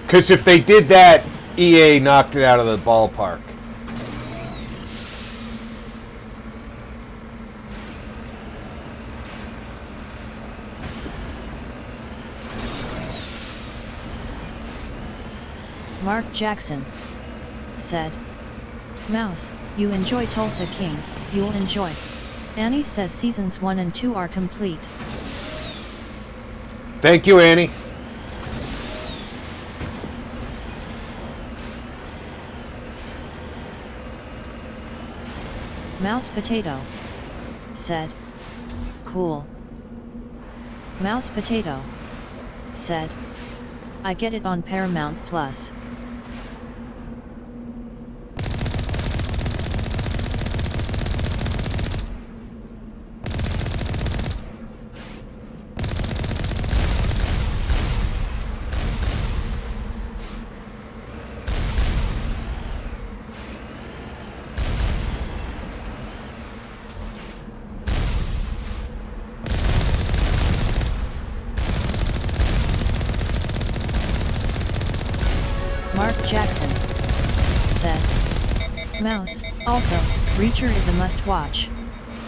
Because if they did that, EA knocked it out of the ballpark. Mark Jackson said, Mouse, you enjoy Tulsa King, you'll enjoy. Annie says seasons 1 and 2 are complete. Thank you, Annie. Mouse Potato said, cool. Mouse Potato said, I get it on Paramount Plus. Mark Jackson said, Mouse, also, Reacher is a must-watch.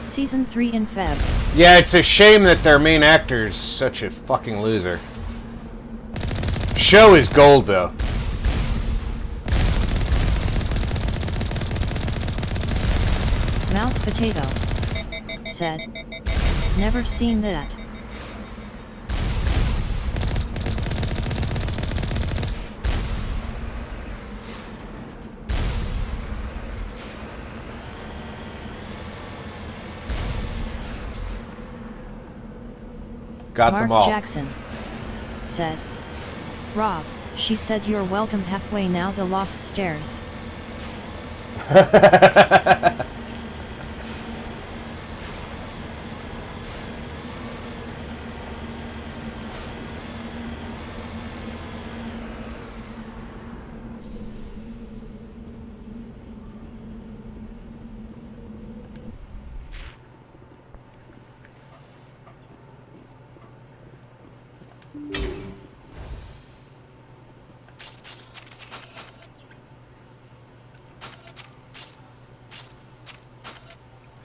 Season 3 in Feb. Yeah, it's a shame that their main actor's such a fucking loser. Show is gold, though. Mouse Potato said, never seen that. Got them all. Mark Jackson said, Rob, she said you're welcome halfway now the Lopes stairs.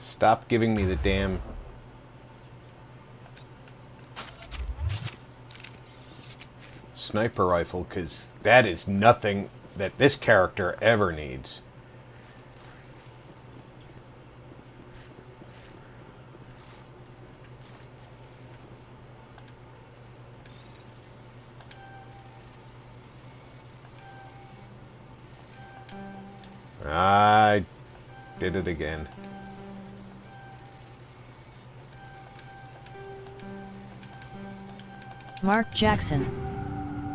Stop giving me the damn... sniper rifle, because that is nothing that this character ever needs. I did it again. Mark Jackson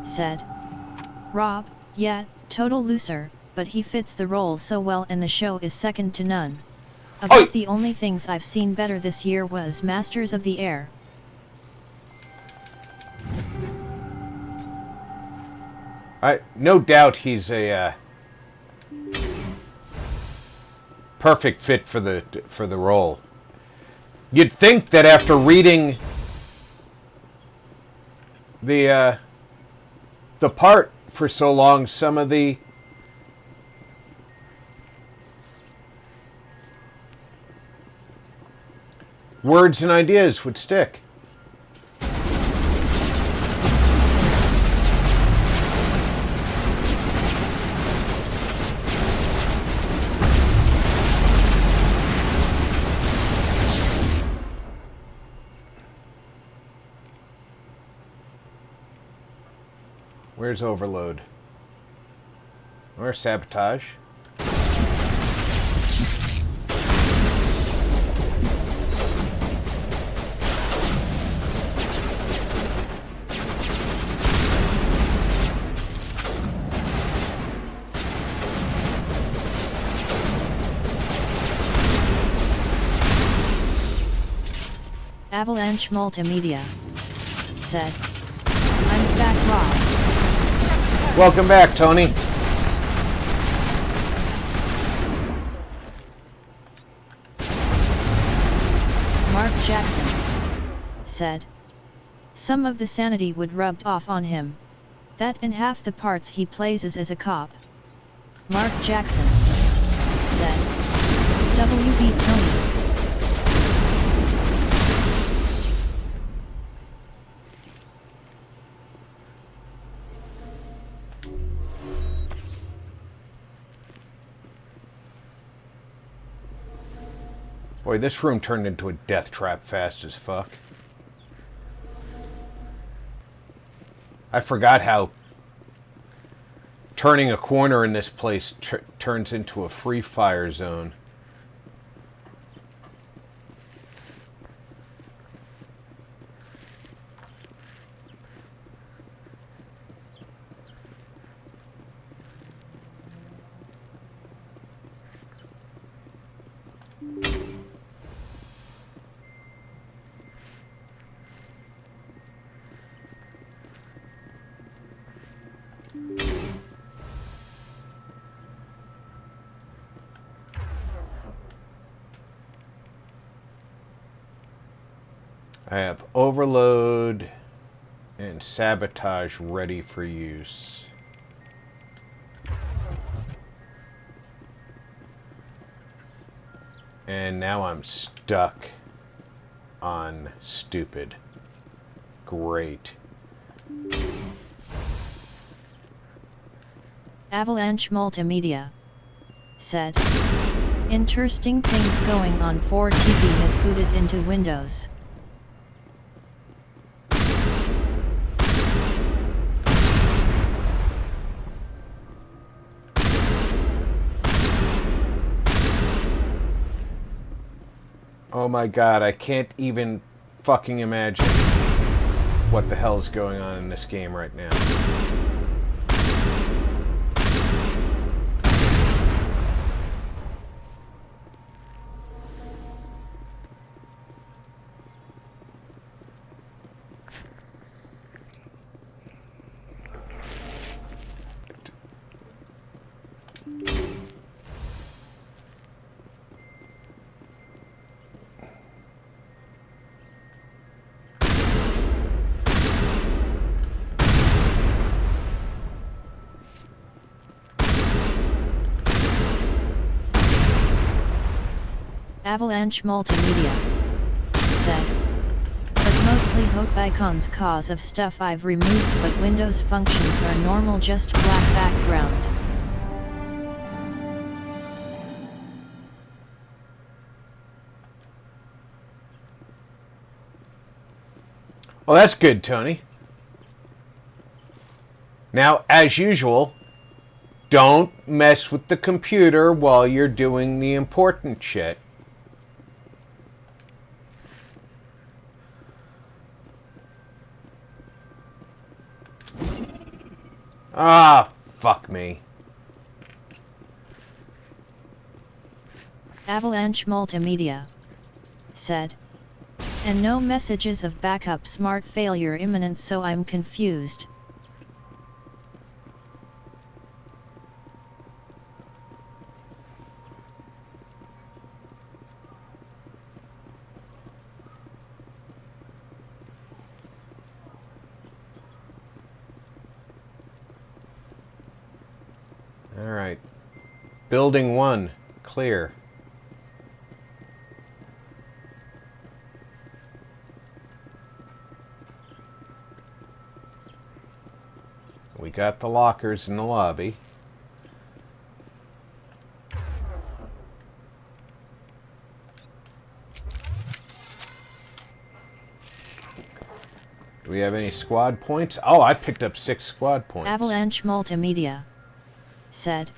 said, Rob, yeah, total loser, but he fits the role so well and the show is second to none. About the only things I've seen better this year was Masters of the Air. No doubt he's a perfect fit for the role. You'd think that after reading the part for so long, some of the words and ideas would stick. Where's Overload? Or Sabotage? Avalanche Multimedia said, I'm back, Rob. Welcome back, Tony. Mark Jackson said, some of the sanity would rubbed off on him. That and half the parts he plays as a cop. Mark Jackson said, WB Tony. Boy, this room turned into a death trap fast as fuck. I forgot how turning a corner in this place turns into a free fire zone. I have overload and sabotage ready for use. And now I'm stuck on stupid. Great. Avalanche Multimedia said, interesting things going on. 4TV has booted into Windows. Oh my god, I can't even fucking imagine what the hell is going on in this game right now. Avalanche Multimedia said, but mostly hope icons cause of stuff I've removed, but Windows functions are normal, just black background. Well, that's good, Tony. Now, as usual, don't mess with the computer while you're doing the important shit. Ah, fuck me. Avalanche Multimedia said, and no messages of backup, smart failure imminent, so I'm confused. Alright. Building 1, clear. We got the lockers in the lobby. Do we have any squad points? Oh, I picked up 6 squad points. Avalanche Multimedia said,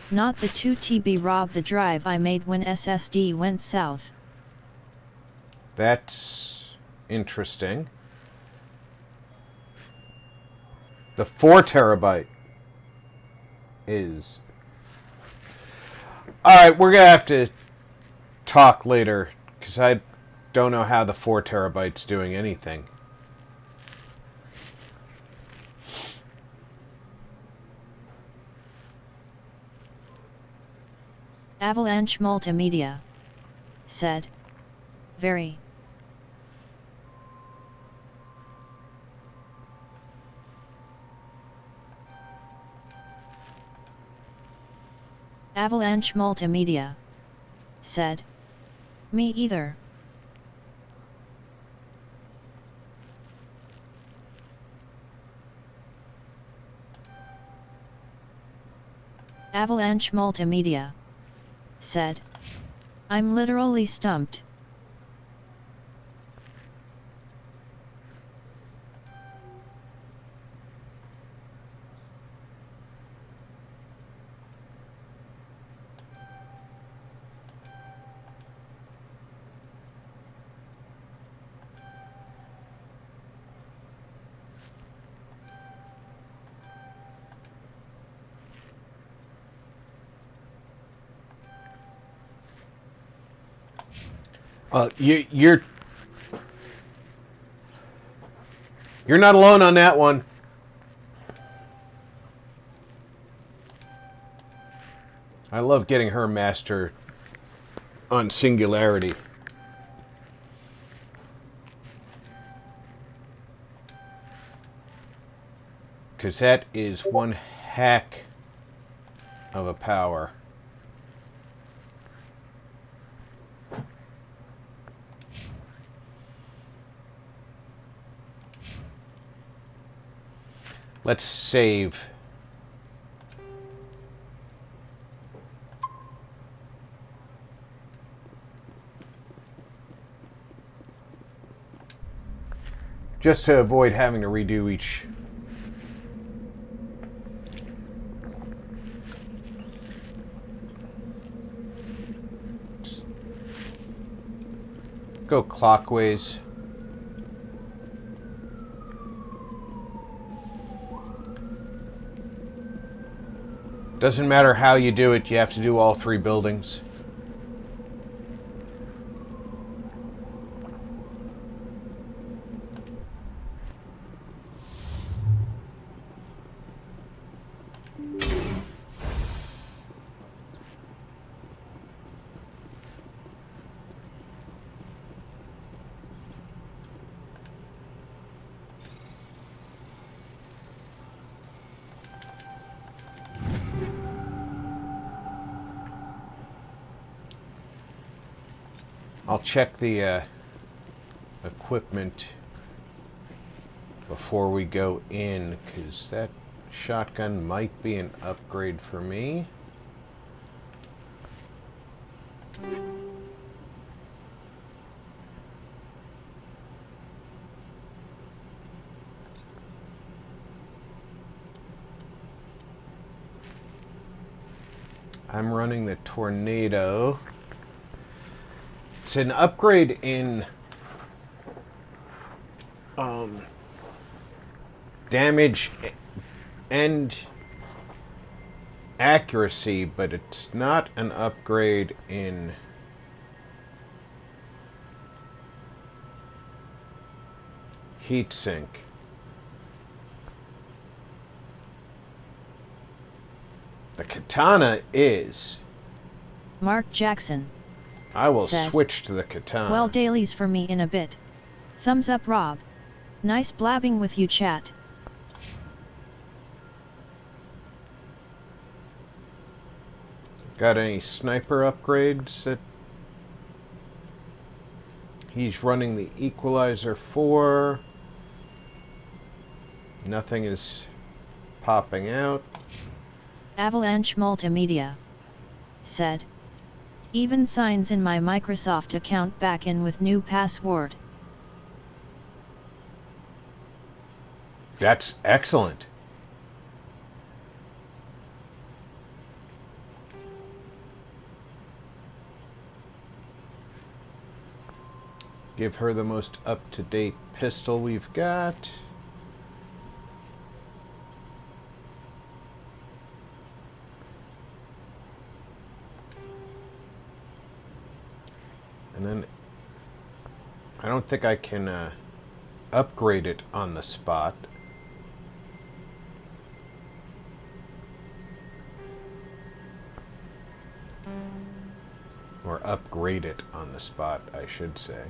not the 2TB robbed the drive I made when SSD went south. That's interesting. The 4 terabyte is... Alright, we're going to have to talk later, because I don't know how the 4 terabyte's doing anything. Avalanche Multimedia said, very. Avalanche Multimedia said, me either. Avalanche Multimedia said, I'm literally stumped. You're not alone on that one. I love getting her master on Singularity. Because that is one heck of a power. Let's save. Just to avoid having to redo each. Go clockwise. Doesn't matter how you do it, you have to do all three buildings. I'll check the equipment before we go in, because that shotgun might be an upgrade for me. I'm running the Tornado. It's an upgrade in damage and accuracy, but it's not an upgrade in heatsink. The katana is. Mark Jackson. I will said, switch to the katana. Well, dailies for me in a bit. Thumbs up, Rob. Nice blabbing with you, chat. Got any sniper upgrades that he's running the equalizer for? Nothing is popping out. Avalanche Multimedia said, even signs in my Microsoft account back in with new password. That's excellent. Give her the most up-to-date pistol we've got. And then I don't think I can upgrade it on the spot. Or upgrade it on the spot, I should say.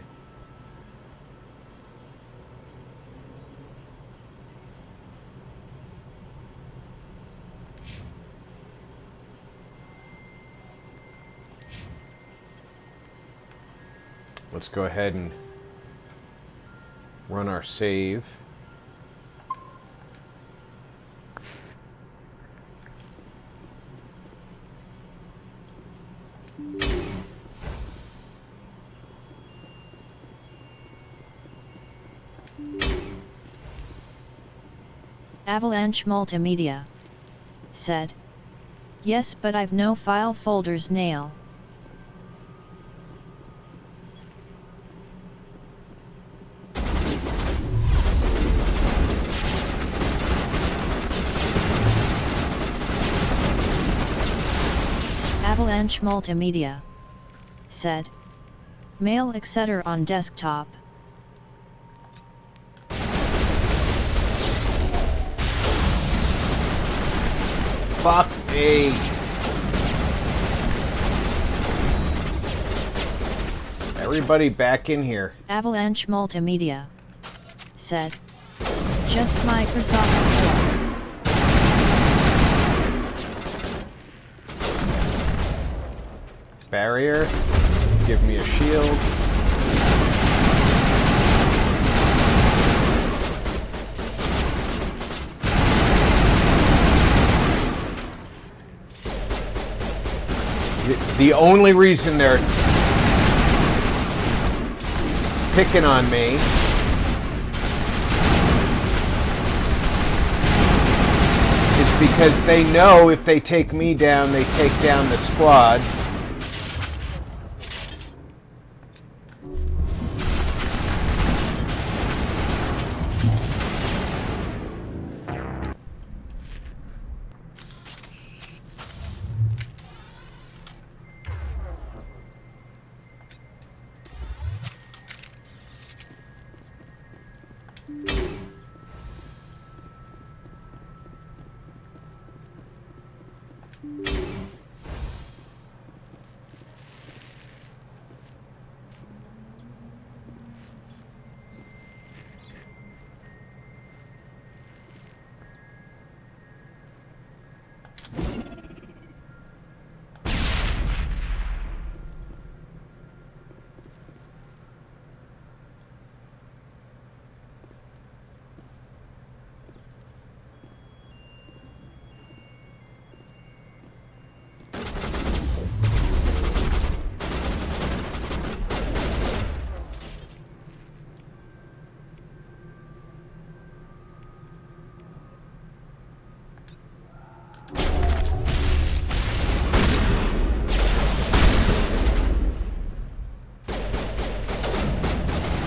Let's go ahead and run our save. Avalanche Multimedia said, "Yes, but I've no file folders nail." Avalanche Multimedia said, "Mail etc. on desktop." Fuck me. Everybody back in here. Avalanche Multimedia said, "Just Microsoft Store." Barrier. Give me a shield. The only reason they're picking on me is because they know if they take me down, they take down the squad.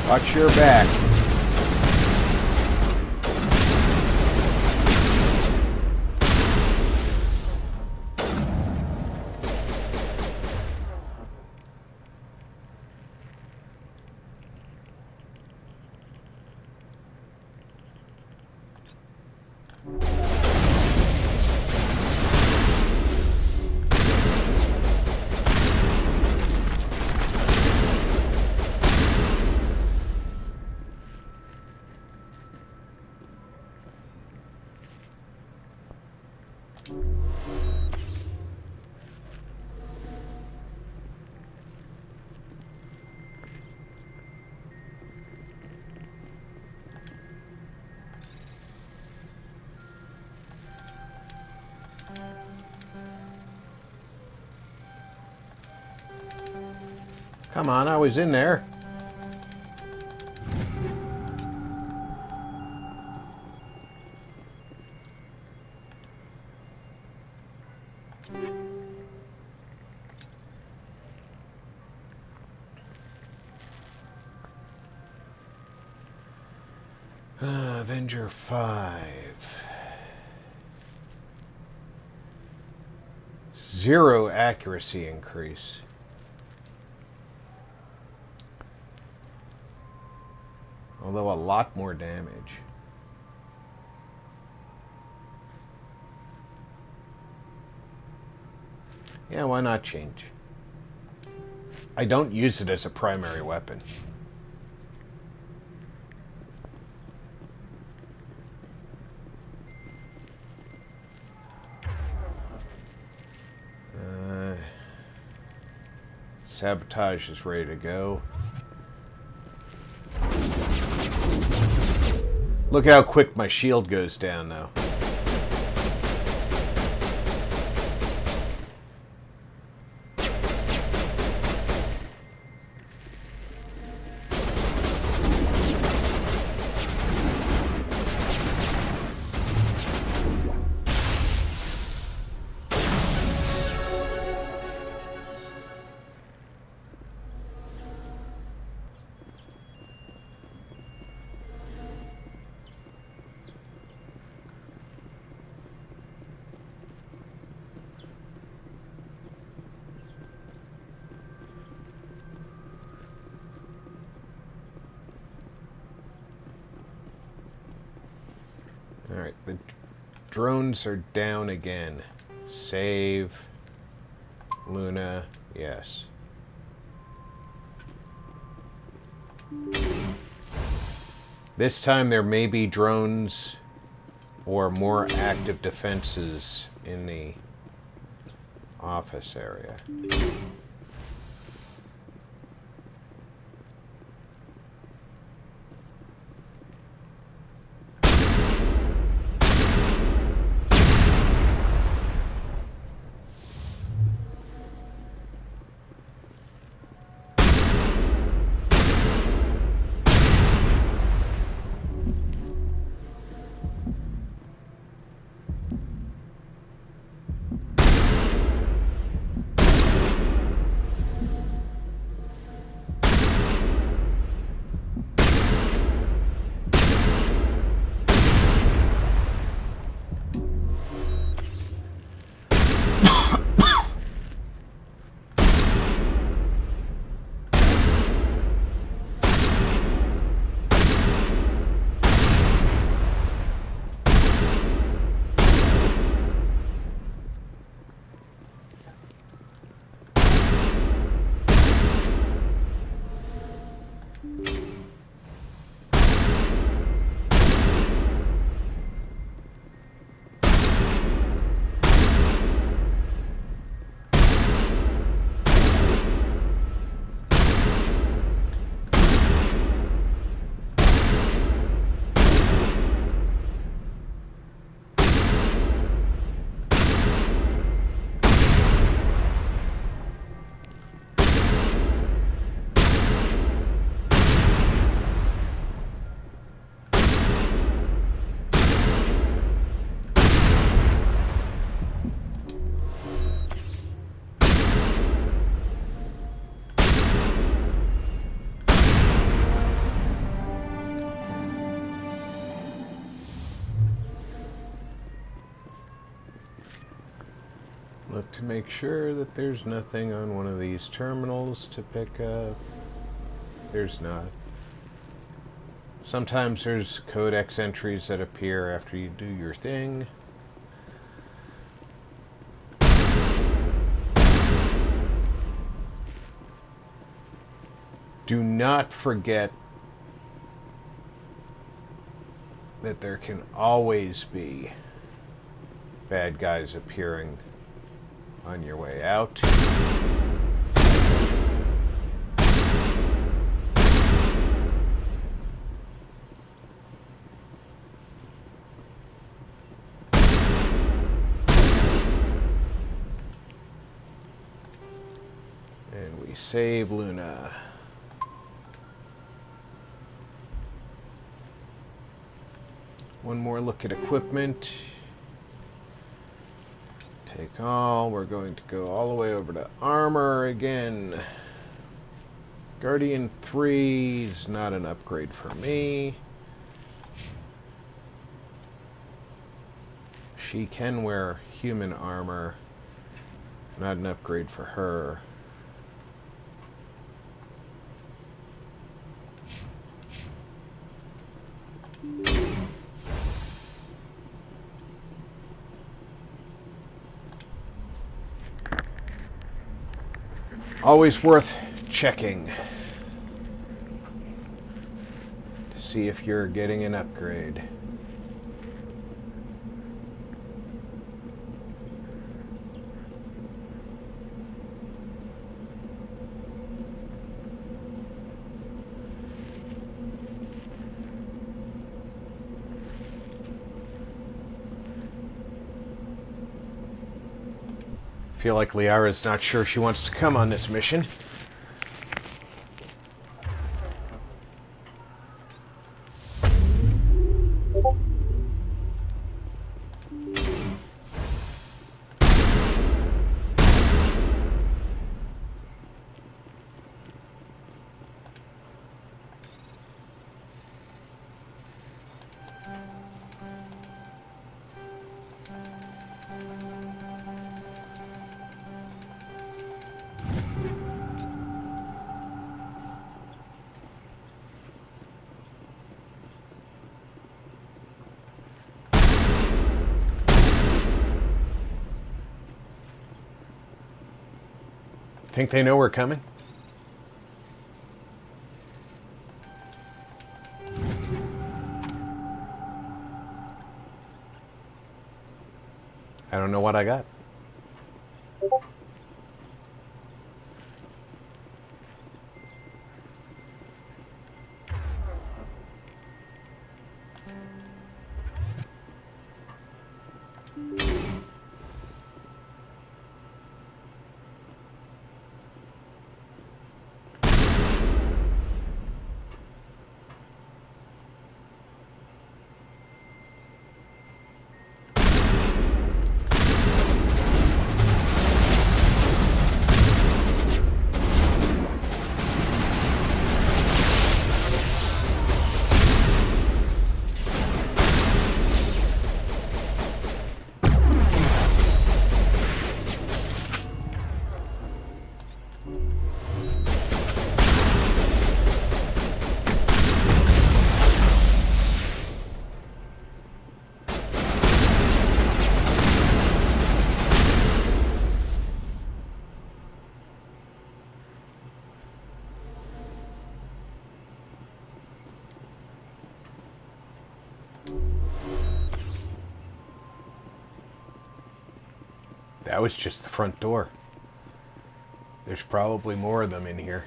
Watch your back. Come on, I was in there. Avenger 5. 0 accuracy increase. Although a lot more damage. Yeah, why not change? I don't use it as a primary weapon. Sabotage is ready to go. Look how quick my shield goes down now. Alright, the drones are down again. Save. Luna, yes. This time there may be drones or more active defenses in the office area. Look to make sure that there's nothing on one of these terminals to pick up. There's not. Sometimes there's codex entries that appear after you do your thing. Do not forget that there can always be bad guys appearing on your way out. And we save Luna. One more look at equipment. Take all. We're going to go all the way over to armor again. Guardian 3 is not an upgrade for me. She can wear human armor. Not an upgrade for her. Always worth checking to see if you're getting an upgrade. Feel like Liara's not sure she wants to come on this mission. Think they know we're coming? I don't know what I got. That was just the front door. There's probably more of them in here.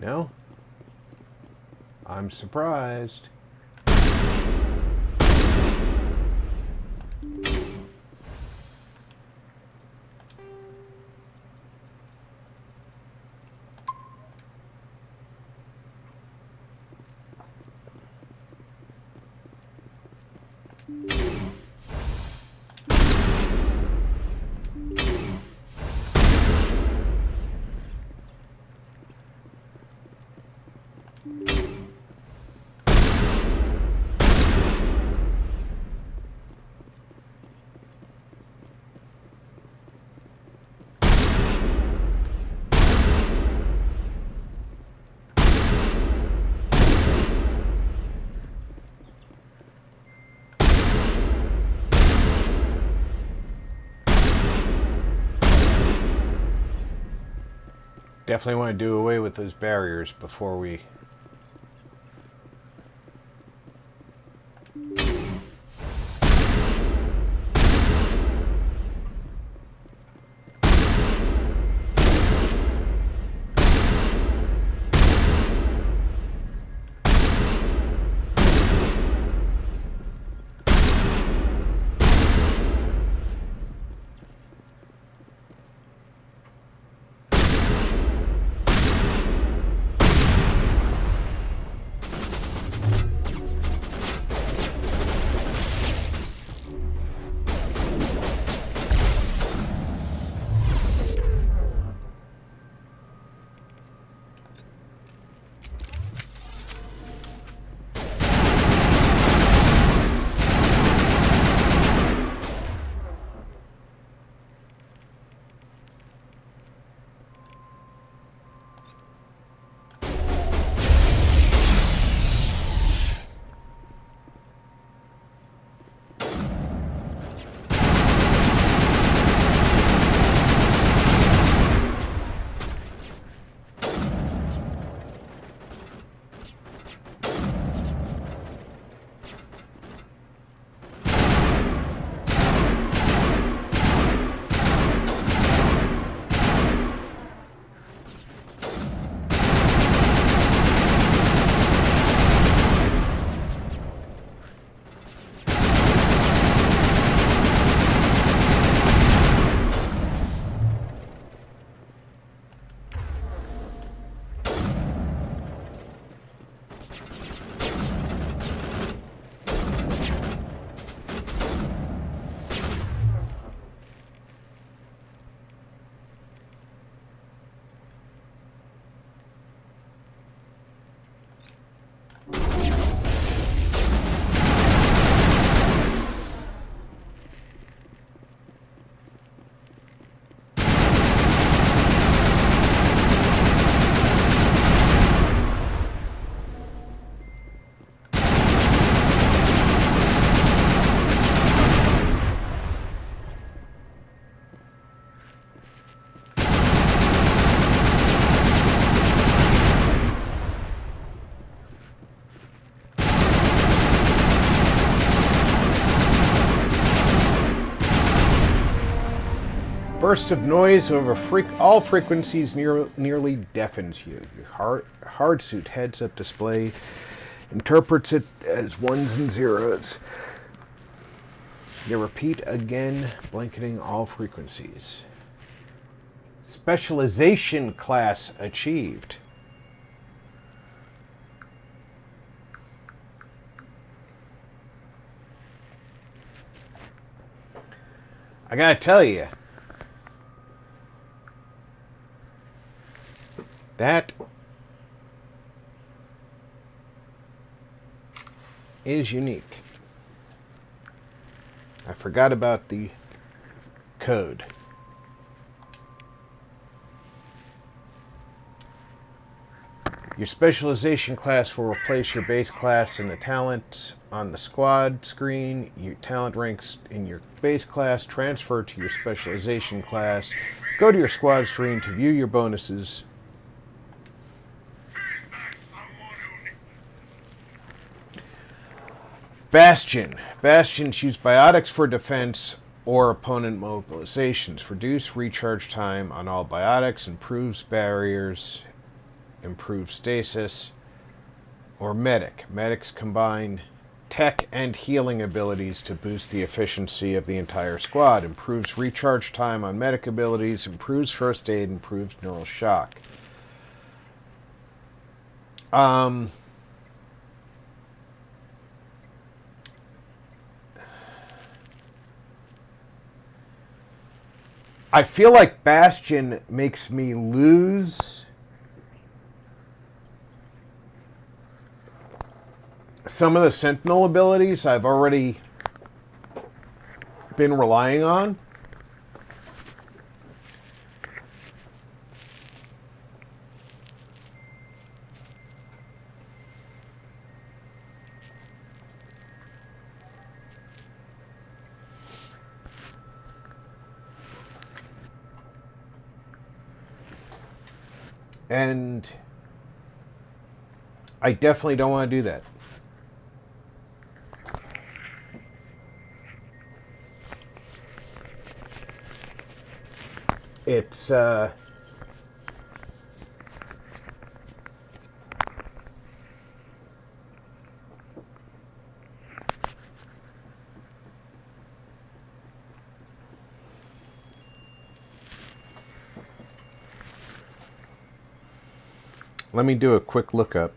No? I'm surprised. Definitely want to do away with those barriers before we... burst of noise over all frequencies nearly deafens you. Your hard suit heads-up display interprets it as ones and zeros. You repeat again, blanketing all frequencies. Specialization class achieved. I gotta tell you, that is unique. I forgot about the code. Your specialization class will replace your base class and the talents on the squad screen. Your talent ranks in your base class transfer to your specialization class. Go to your squad screen to view your bonuses. Bastion. Bastions use biotics for defense or opponent mobilizations. Reduce recharge time on all biotics, improves barriers, improves stasis, or medic. Medics combine tech and healing abilities to boost the efficiency of the entire squad. Improves recharge time on medic abilities, improves first aid, improves neural shock. I feel like Bastion makes me lose some of the Sentinel abilities I've already been relying on. And I definitely don't want to do that. It's let me do a quick lookup.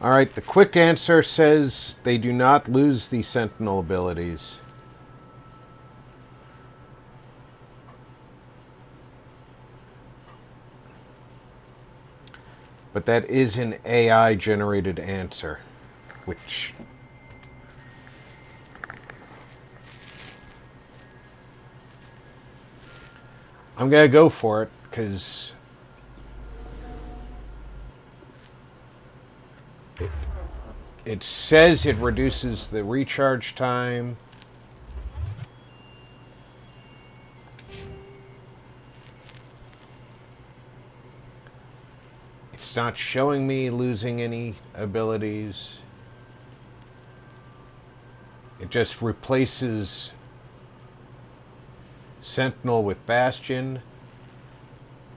All right, the quick answer says they do not lose the Sentinel abilities. But that is an AI-generated answer, which I'm going to go for it, because it says it reduces the recharge time. It's not showing me losing any abilities. It just replaces Sentinel with Bastion.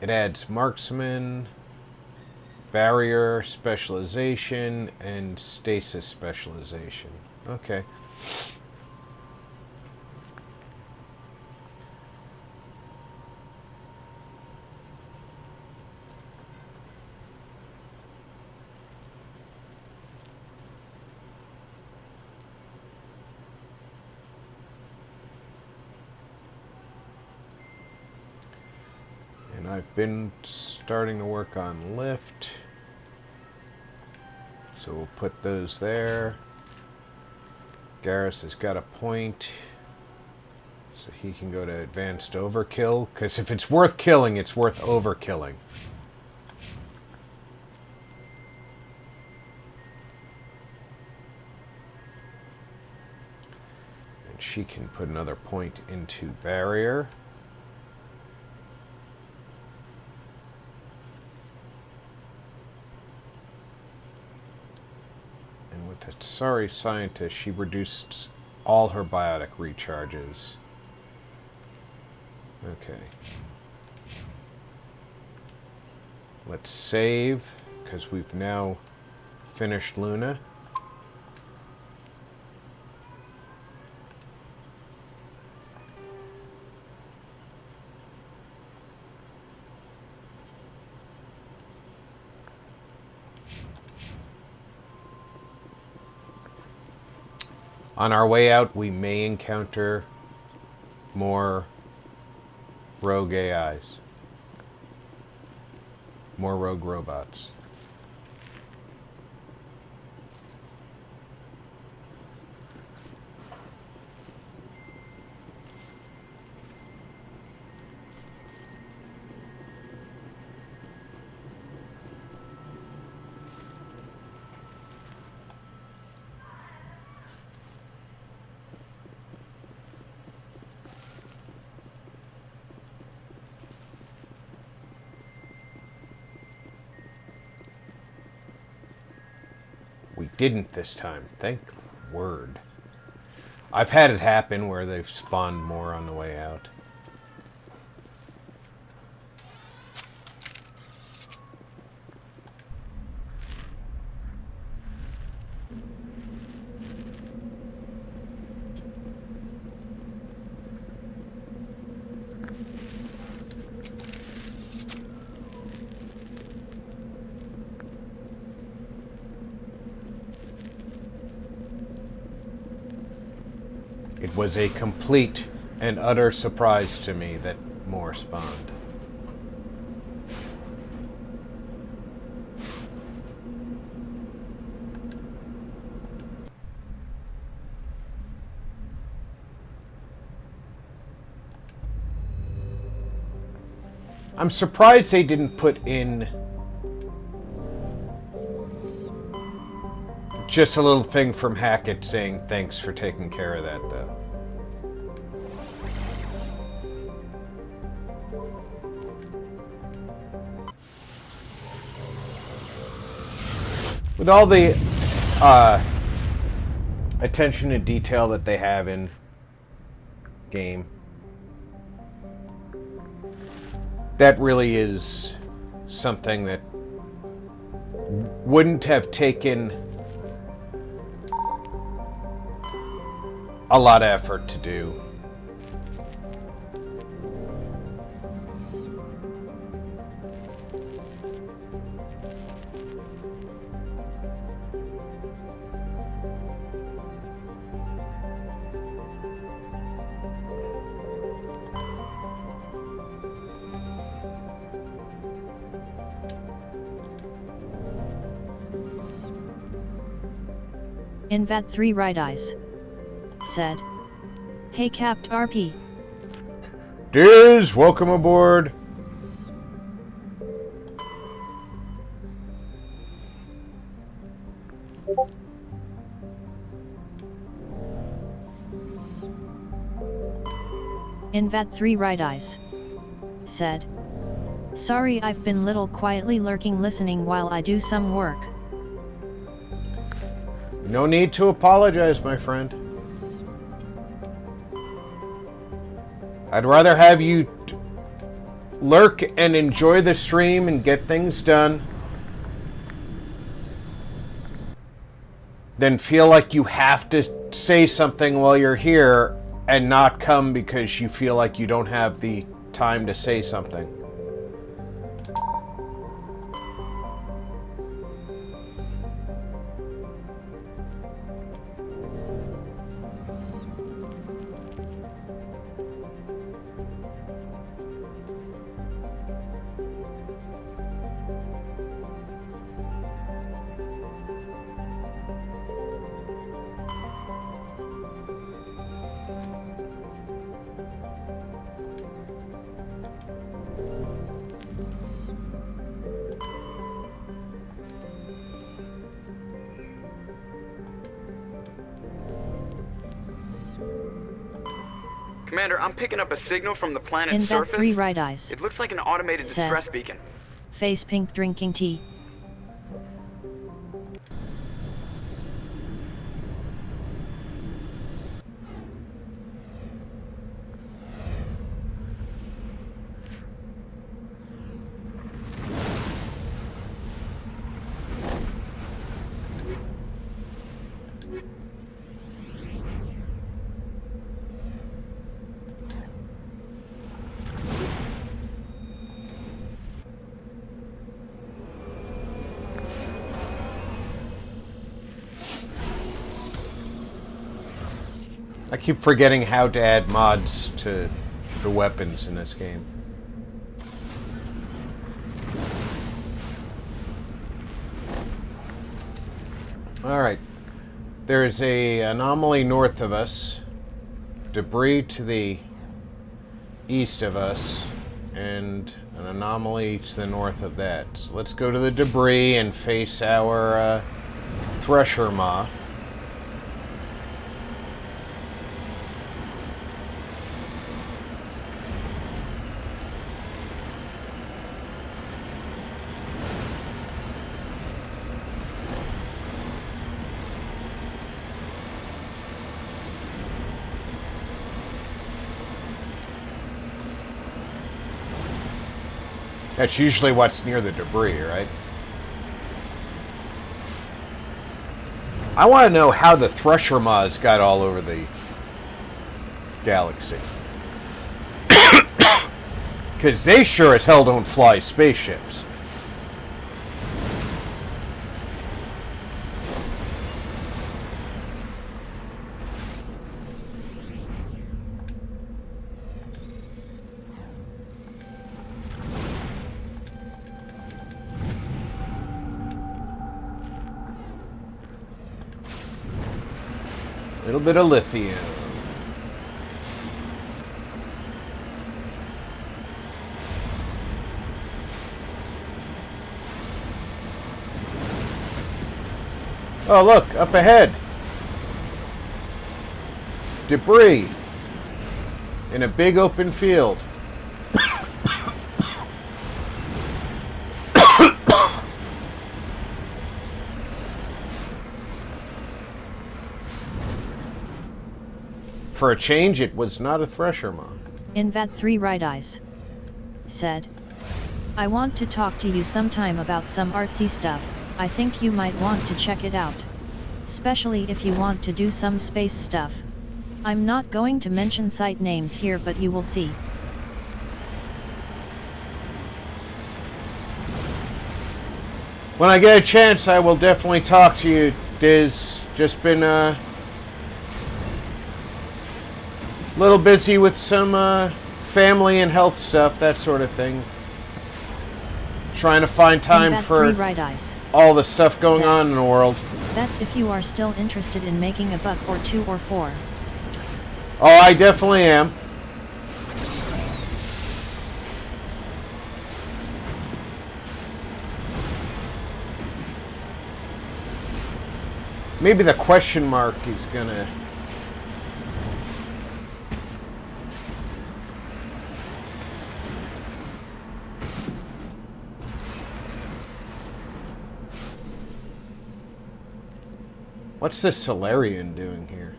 It adds Marksman, Barrier specialization, and Stasis specialization. Okay. I've been starting to work on lift. So we'll put those there. Garrus has got a point. So he can go to advanced overkill. Because if it's worth killing, it's worth overkilling. And she can put another point into barrier. With the sorry scientist, she reduced all her biotic recharges. Okay. Let's save, because we've now finished Luna. On our way out, we may encounter more rogue AIs. More rogue robots. We didn't this time, thank word. I've had it happen where they've spawned more on the way out. It was a complete and utter surprise to me that more spawned. I'm surprised they didn't put in just a little thing from Hackett saying thanks for taking care of that, though. With all the attention to detail that they have in game, that really is something that wouldn't have taken a lot of effort to do. Invat 3 Right Eyes said, "Hey Capt RP. Diz, welcome aboard." Invat 3 Right Eyes said, "Sorry, I've been little quietly lurking listening while I do some work." No need to apologize, my friend. I'd rather have you lurk and enjoy the stream and get things done than feel like you have to say something while you're here and not come because you feel like you don't have the time to say something. Commander, I'm picking up a signal from the planet's In surface. that 3 right eyes. It looks like an automated Said. distress beacon. Face pink drinking tea. I keep forgetting how to add mods to the weapons in this game. Alright. There is a anomaly north of us, debris to the east of us, and an anomaly to the north of that. So let's go to the debris and face our Thresher Maw. That's usually what's near the debris, right? I want to know how the Thresher Maws got all over the galaxy. Because they sure as hell don't fly spaceships. Little bit of lithium. Oh, look, up ahead. Debris in a big open field. For a change, it was not a Thresher Maw. Invat 3 right eyes. Said. I want to talk to you sometime about some artsy stuff. I think you might want to check it out. Especially if you want to do some space stuff. I'm not going to mention site names here, but you will see. When I get a chance, I will definitely talk to you, Diz. Just been little busy with some family and health stuff, that sort of thing. Trying to find time for all the stuff going on in the world. That's if you are still interested in making a buck or 2 or 4. Oh, I definitely am. Maybe the question mark is gonna... What's this Solarian doing here?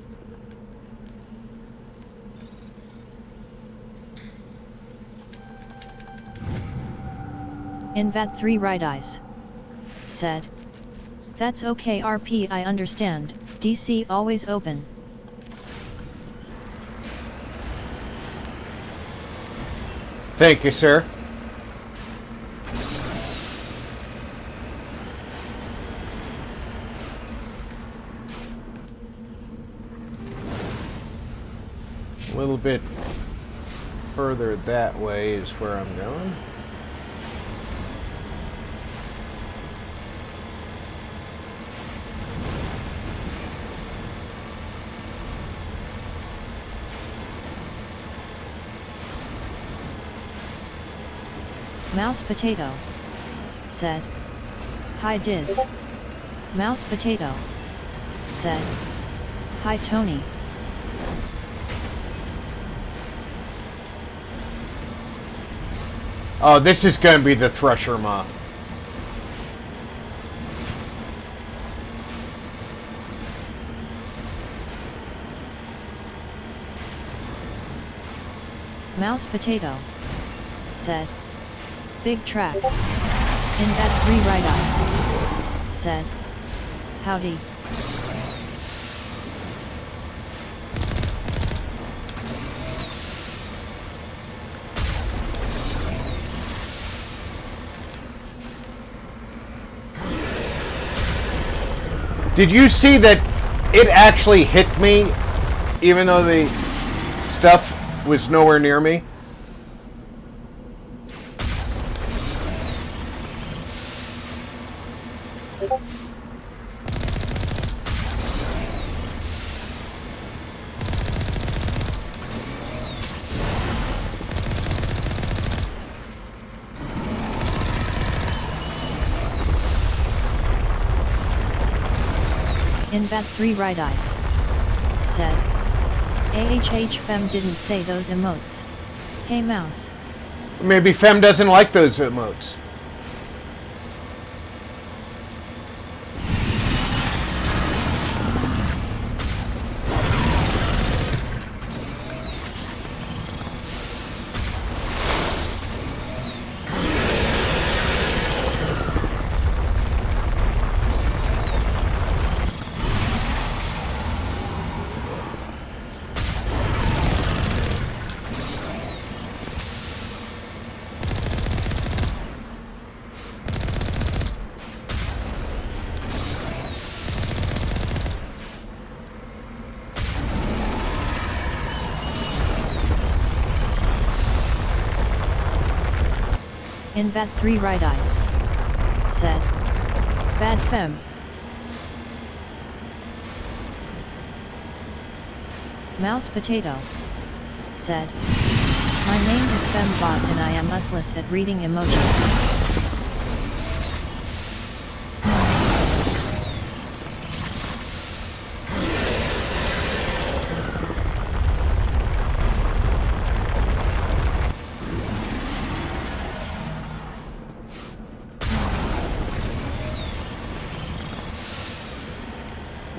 Invat 3 right eyes. Said. That's okay RP, I understand. DC always open. Thank you, sir. A little bit further that way is where I'm going. Mouse Potato. Said. Hi Diz. Mouse Potato. Said. Hi Tony. Oh, this is going to be the Thresher Maw. Mouse Potato said, "Big track." In that 3 right eyes said, "Howdy." Did you see that it actually hit me, even though the stuff was nowhere near me? In that 3 right eyes said, "AHH Fem didn't say those emotes. Hey Mouse." Maybe Fem doesn't like those emotes. In that 3 right eyes said, "Bad Fem." Mouse Potato said, "My name is Fembot and I am useless at reading emojis."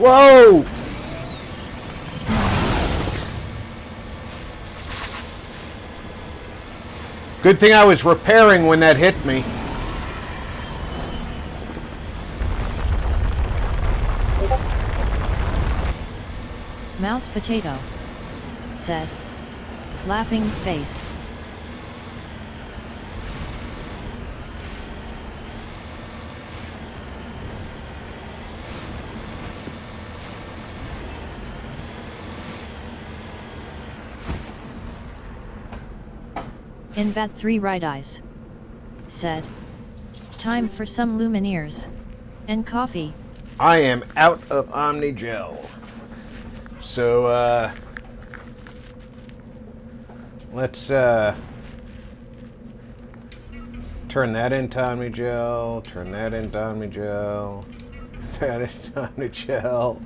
Whoa! Good thing I was repairing when that hit me. Mouse Potato said, "Laughing face." In that 3 right eyes said, "Time for some Lumineers and coffee." I am out of Omni Gel. So, let's, turn that into Omni Gel, turn that into Omni Gel, that into Omni Gel.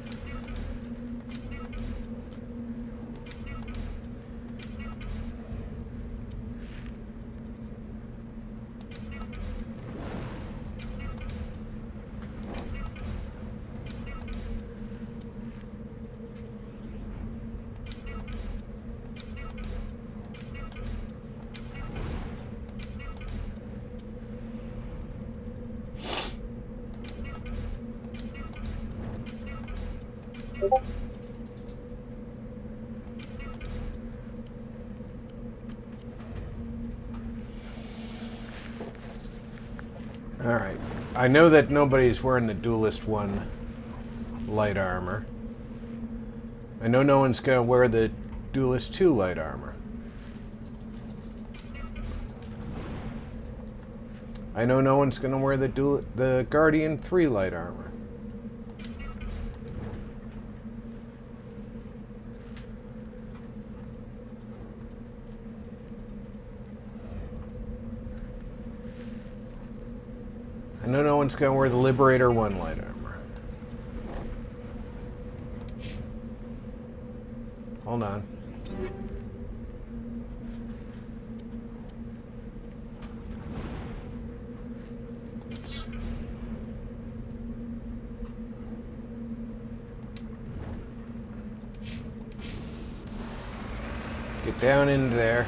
Alright. I know that nobody's wearing the Duelist 1 light armor. I know no one's going to wear the Duelist 2 light armor. I know no one's going to wear the Guardian 3 light armor. I know no one's going to wear the Liberator 1 light armor. Hold on. Get down into there.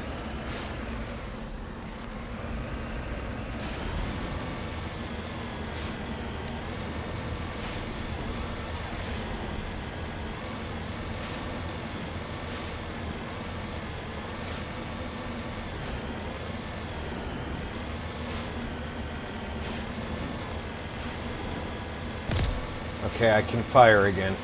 Okay, I can fire again.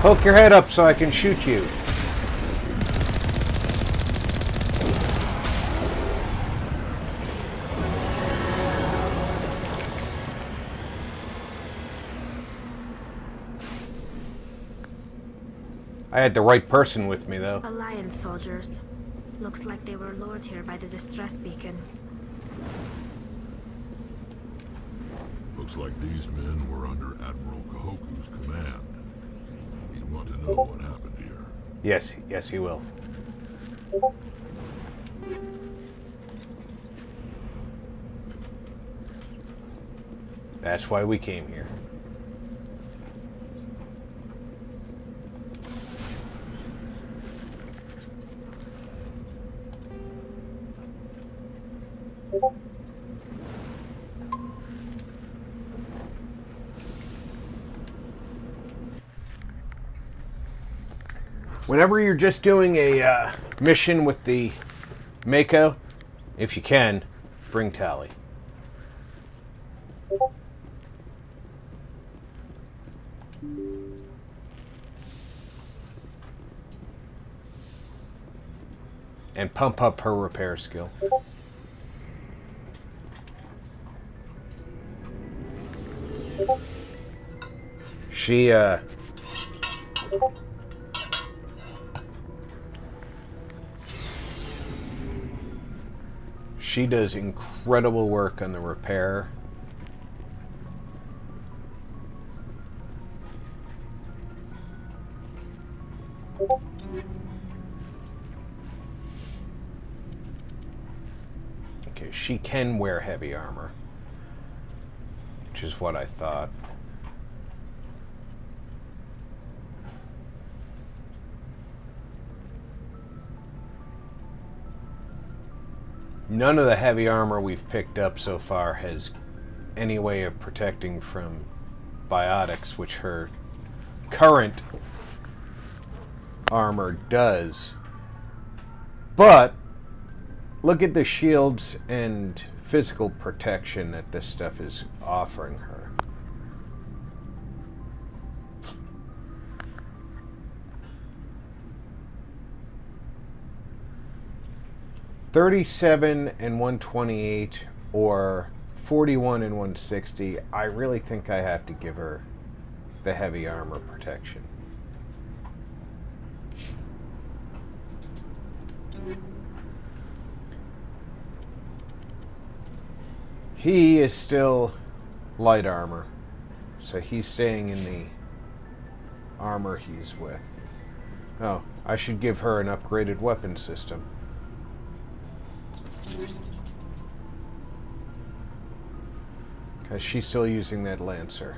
Poke your head up so I can shoot you. I had the right person with me, though. Alliance soldiers. Looks like they were lured here by the distress beacon. Looks like these men were under Admiral Kahoku's command. He'd want to know what happened here. Yes, he will. That's why we came here. Whenever you're just doing a mission with the Mako, if you can, bring Tally. And pump up her repair skill. She does incredible work on the repair. Okay, she can wear heavy armor, which is what I thought. None of the heavy armor we've picked up so far has any way of protecting from biotics, which her current armor does. But look at the shields and physical protection that this stuff is offering her. $37 and $128 or $41 and $160. I really think I have to give her the heavy armor protection. He is still light armor, so he's staying in the armor he's with. Oh, I should give her an upgraded weapon system. Because she's still using that Lancer.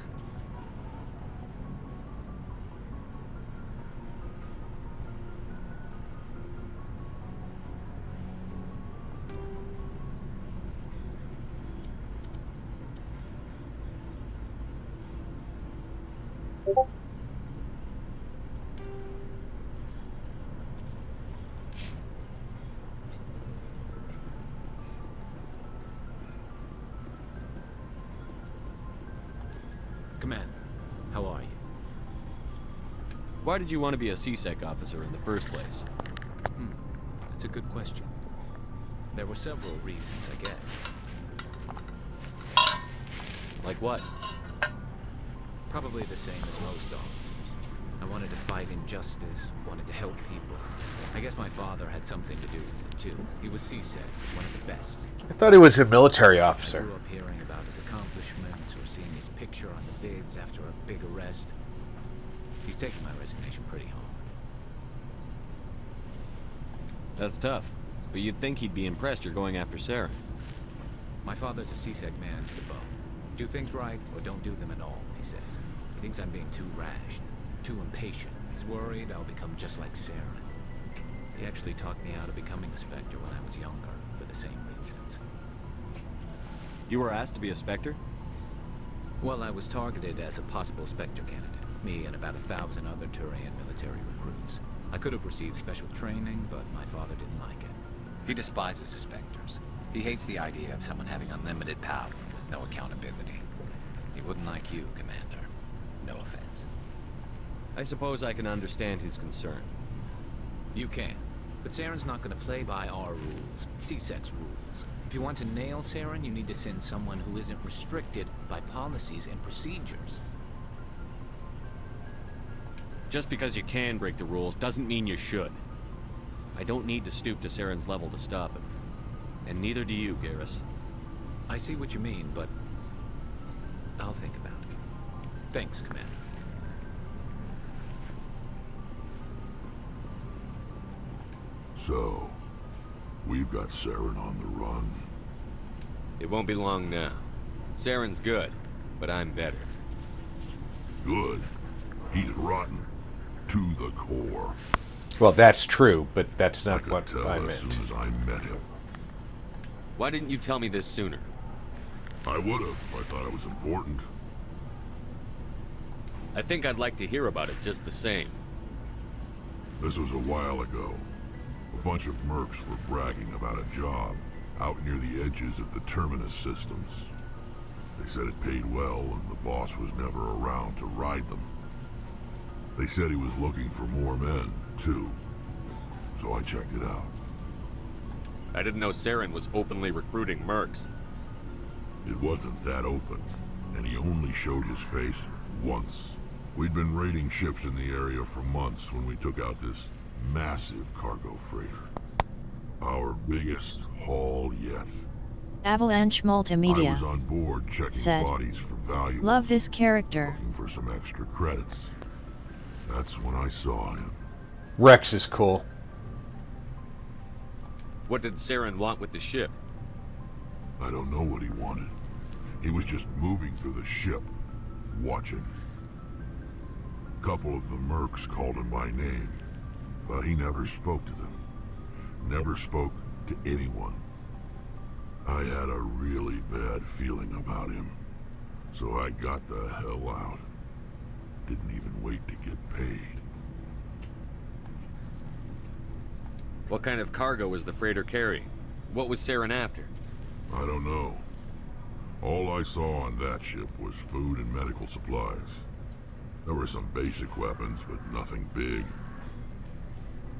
Why did you want to be a CSEC officer in the first place? That's a good question. There were several reasons, I guess. Like what? Probably the same as most officers. I wanted to fight injustice, wanted to help people. I guess my father had something to do with it, too. He was CSEC, one of the best. I thought he was a military I officer. grew up hearing about his accomplishments or seeing his picture on the vids after a big arrest. He's taken my resignation pretty hard. That's tough. But you'd think he'd be impressed you're going after Sarah. My father's a CSEC man to the bone. Do things right or don't do them at all, he says. He thinks I'm being too rash, too impatient. He's worried I'll become just like Sarah. He actually talked me out of becoming a Spectre when I was younger, for the same reasons. You were asked to be a Spectre? Well, I was targeted as a possible Spectre candidate. Me and about 1,000 other Turian military recruits. I could have received special training, but my father didn't like it. He despises the Spectres. He hates the idea of someone having unlimited power with no accountability. He wouldn't like you, Commander. No offense. I suppose I can understand his concern. You can. But Saren's not going to play by our rules, CSEC's rules. If you want to nail Saren, you need to send someone who isn't restricted by policies and procedures. Just because you can break the rules doesn't mean you should. I don't need to stoop to Saren's level to stop him. And neither do you, Garrus. I see what you mean, but I'll think about it. Thanks, Commander. So, we've got Saren on the run. It won't be long now. Saren's good, but I'm better. Good? He's rotten. To the core. Well, that's true, but that's not I what could tell I as meant. soon as I met him. Why didn't you tell me this sooner? I would have if I thought it was important. I think I'd like to hear about it just the same. This was a while ago. A bunch of mercs were bragging about a job out near the edges of the Terminus systems. They said it paid well and the boss was never around to ride them. They said he was looking for more men, too. So I checked it out. I didn't know Saren was openly recruiting mercs. It wasn't that open, and he only showed his face once. We'd been raiding ships in the area for months when we took out this massive cargo freighter. Our biggest haul yet. Avalanche Multimedia I was on board checking said, bodies for valuables. Love this character. Looking for some extra credits. That's when I saw him. Rex is cool. What did Saren want with the ship? I don't know what he wanted. He was just moving through the ship, watching. A couple of the mercs called him by name, but he never spoke to them. Never spoke to anyone. I had a really bad feeling about him, so I got the hell out. Didn't even wait to get paid. What kind of cargo was the freighter carrying? What was Saren after? I don't know. All I saw on that ship was food and medical supplies. There were some basic weapons, but nothing big.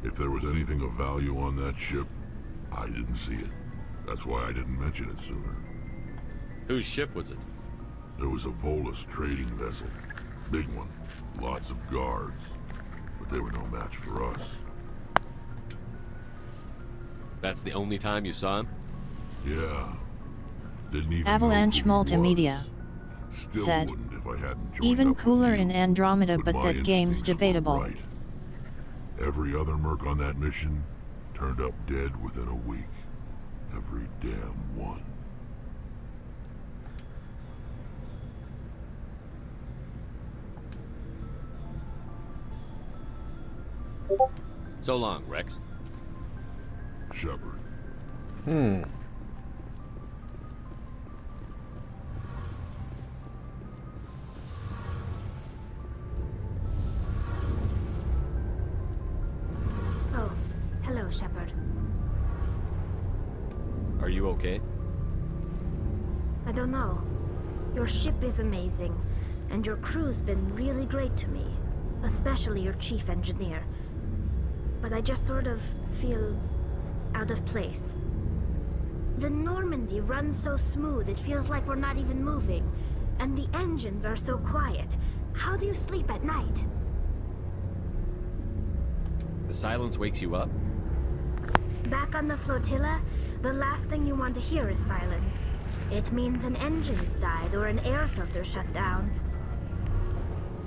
If there was anything of value on that ship, I didn't see it. That's why I didn't mention it sooner. Whose ship was it? It was a Volus trading vessel. Big one. Lots of guards. But they were no match for us. That's the only time you saw him? Yeah. Didn't even Avalanche know who he Multimedia was. Still said, wouldn't if I hadn't joined even up with cooler you. in Andromeda, but my that game's instincts were debatable. right. Every other merc on that mission turned up dead within a week. Every damn one. So long, Rex. Shepard. Oh, hello, Shepard. Are you okay? I don't know. Your ship is amazing, and your crew's been really great to me. especially your chief engineer. But I just sort of feel out of place. The Normandy runs so smooth it feels like we're not even moving, and the engines are so quiet. How do you sleep at night? The silence wakes you up? Back on the flotilla, the last thing you want to hear is silence. It means an engine's died or an air filter shut down.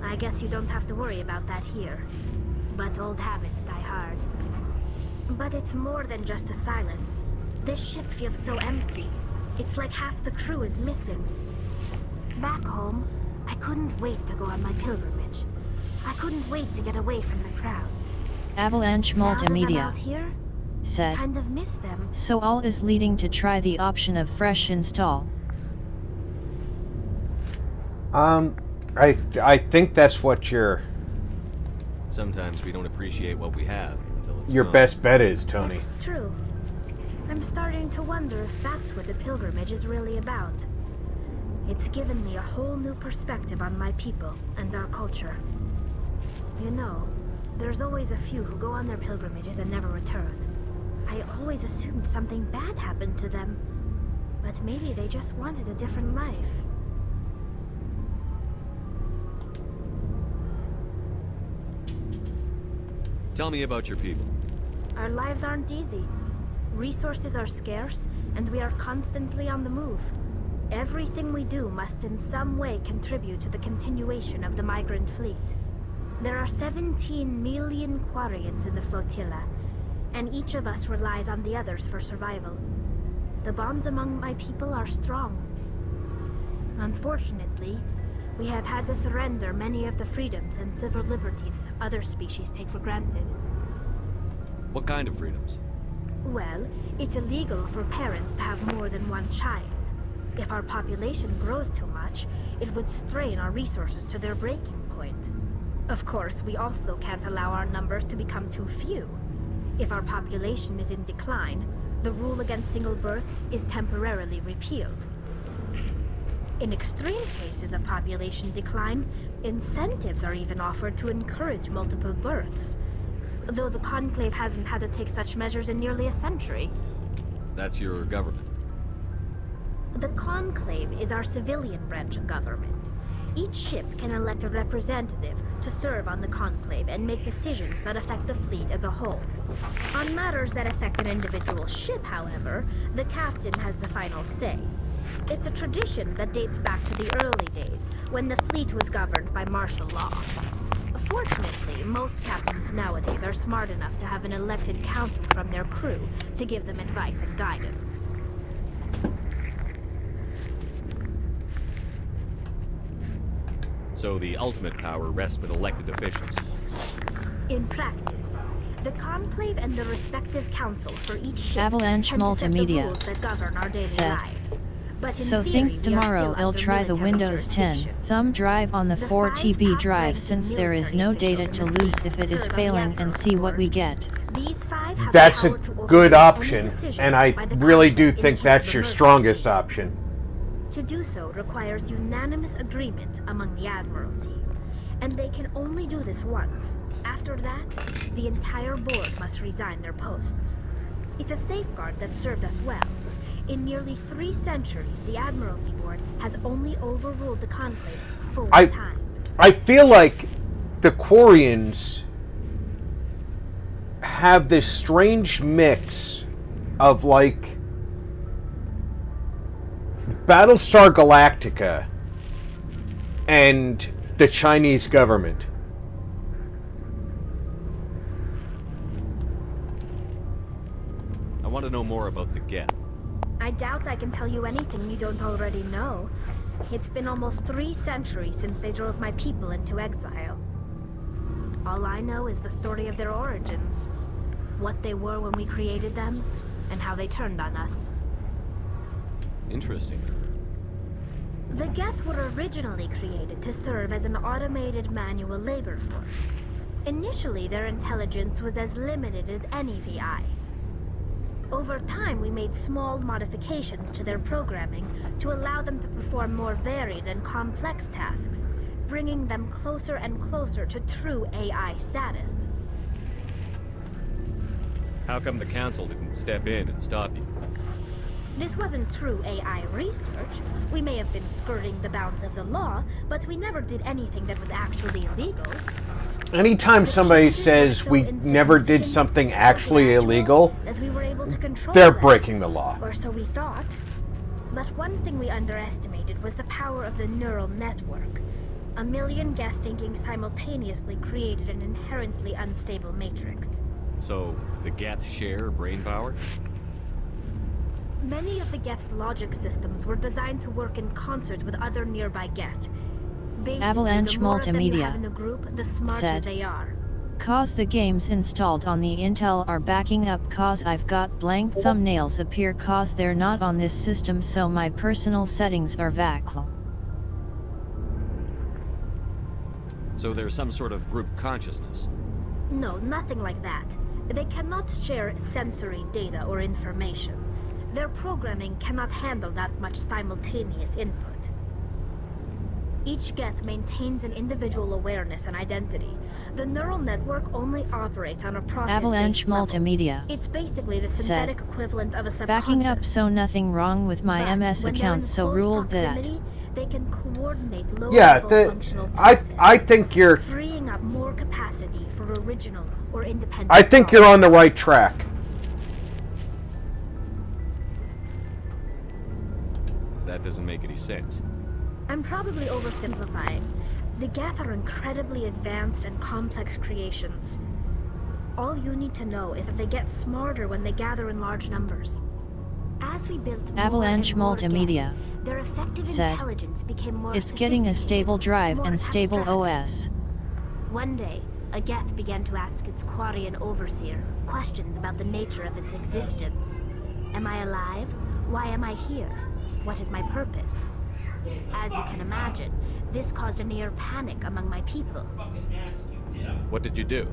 I guess you don't have to worry about that here. But old habits die hard. But it's more than just the silence. This ship feels so empty. It's like half the crew is missing. Back home, I couldn't wait to go on my pilgrimage. I couldn't wait to get away from the crowds. Avalanche Multimedia Now that I'm out here, said, kind of miss them. so all is leading to try the option of fresh install. I think that's what Sometimes we don't appreciate what we have until it's your gone. best bet is, Tony. It's true. I'm starting to wonder if that's what the pilgrimage is really about. It's given me a whole new perspective on my people and our culture. You know, there's always a few who go on their pilgrimages and never return. I always assumed something bad happened to them, but maybe they just wanted a different life. Tell me about your people. Our lives aren't easy. Resources are scarce, and we are constantly on the move. Everything we do must in some way contribute to the continuation of the migrant fleet. There are 17 million Quarians in the flotilla, and each of us relies on the others for survival. The bonds among my people are strong. Unfortunately, we have had to surrender many of the freedoms and civil liberties other species take for granted. What kind of freedoms? Well, it's illegal for parents to have more than one child. If our population grows too much, it would strain our resources to their breaking point. Of course, we also can't allow our numbers to become too few. If our population is in decline, the rule against single births is temporarily repealed. In extreme cases of population decline, incentives are even offered to encourage multiple births, though the Conclave hasn't had to take such measures in nearly a century. That's your government. The Conclave is our civilian branch of government. Each ship can elect a representative to serve on the Conclave and make decisions that affect the fleet as a whole. On matters that affect an individual ship, however, the captain has the final say. It's a tradition that dates back to the early days, when the fleet was governed by martial law. Fortunately, most captains nowadays are smart enough to have an elected council from their crew to give them advice and guidance. So the ultimate power rests with elected officials. In practice, the Conclave and the respective council for each ship Avalanche tend to set the Multimedia rules that govern our daily said, lives. But in so theory, think we are tomorrow still they'll under try the military Windows 10 jurisdiction. thumb drive on the 4 5 TB drive top-ranking since there is no military data to officials in the lose fleet if it is serve on the failing and see what we get. These 5 have That's the a power to good overrule option, any decision and I by the really Conclave do in think case that's of your emergency. strongest option. To do so requires unanimous agreement among the Admiralty. And they can only do this once. After that, the entire board must resign their posts. It's a safeguard that served us well. In nearly 3 centuries, the Admiralty Board has only overruled the Conclave 4 times. I feel like the Quarians have this strange mix of like Battlestar Galactica and the Chinese government. I want to know more about the Geth. I doubt I can tell you anything you don't already know. It's been almost 3 centuries since they drove my people into exile. All I know is the story of their origins. What they were when we created them, and how they turned on us. Interesting. The Geth were originally created to serve as an automated manual labor force. Initially, their intelligence was as limited as any VI. Over time, we made small modifications to their programming to allow them to perform more varied and complex tasks, bringing them closer and closer to true AI status. How come the Council didn't step in and stop you? This wasn't true AI research. We may have been skirting the bounds of the law, but we never did anything that was actually illegal. Anytime somebody says we never did something actually illegal, that we were able to control they're them. breaking the law. Or so we thought. But one thing we underestimated was the power of the neural network. A million Geth thinking simultaneously created an inherently unstable matrix. So, the Geth share brain power? Many of the Geth's logic systems were designed to work in concert with other nearby Geth. Basically, Avalanche the more of them you Multimedia have in a group, the smarter said, they are. Cause the games installed on the Intel are backing up cause I've got blank thumbnails appear cause they're not on this system so my personal settings are VACL. So there's some sort of group consciousness? No, nothing like that. They cannot share sensory data or information. Their programming cannot handle that much simultaneous input. Each Geth maintains an individual awareness and identity. The neural network only operates on a process-based Avalanche level. Multimedia It's basically the synthetic equivalent of a subconscious. Backing up so nothing wrong with my But MS when they're account in so close ruled that. proximity, they can coordinate Yeah, low-level functional I think you're freeing up more capacity for original or independent I think thought. you're on the right track. That doesn't make any sense. I'm probably oversimplifying. The Geth are incredibly advanced and complex creations. All you need to know is that they get smarter when they gather in large numbers. As we built more Avalanche and more Multimedia Geth, their effective said, intelligence became more it's getting a stable drive more and stable abstract. OS. One day, a Geth began to ask its Quarian overseer questions about the nature of its existence. Am I alive? Why am I here? What is my purpose? As you can imagine, this caused a near panic among my people. What did you do?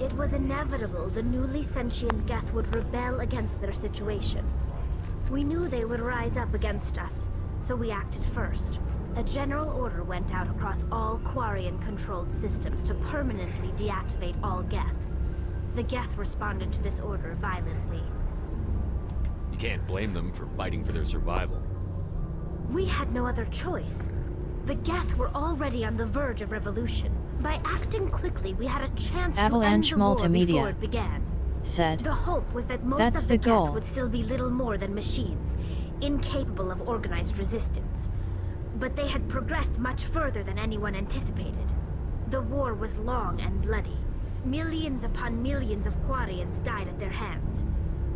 It was inevitable the newly sentient Geth would rebel against their situation. We knew they would rise up against us, so we acted first. A general order went out across all Quarian-controlled systems to permanently deactivate all Geth. The Geth responded to this order violently. You can't blame them for fighting for their survival. We had no other choice. The Geth were already on the verge of revolution. By acting quickly, we had a chance Avalanche to end the war Multimedia before it began. Said, The hope was that most that's of the the goal. Geth would still be little more than machines, incapable of organized resistance. But they had progressed much further than anyone anticipated. The war was long and bloody. Millions upon millions of Quarians died at their hands.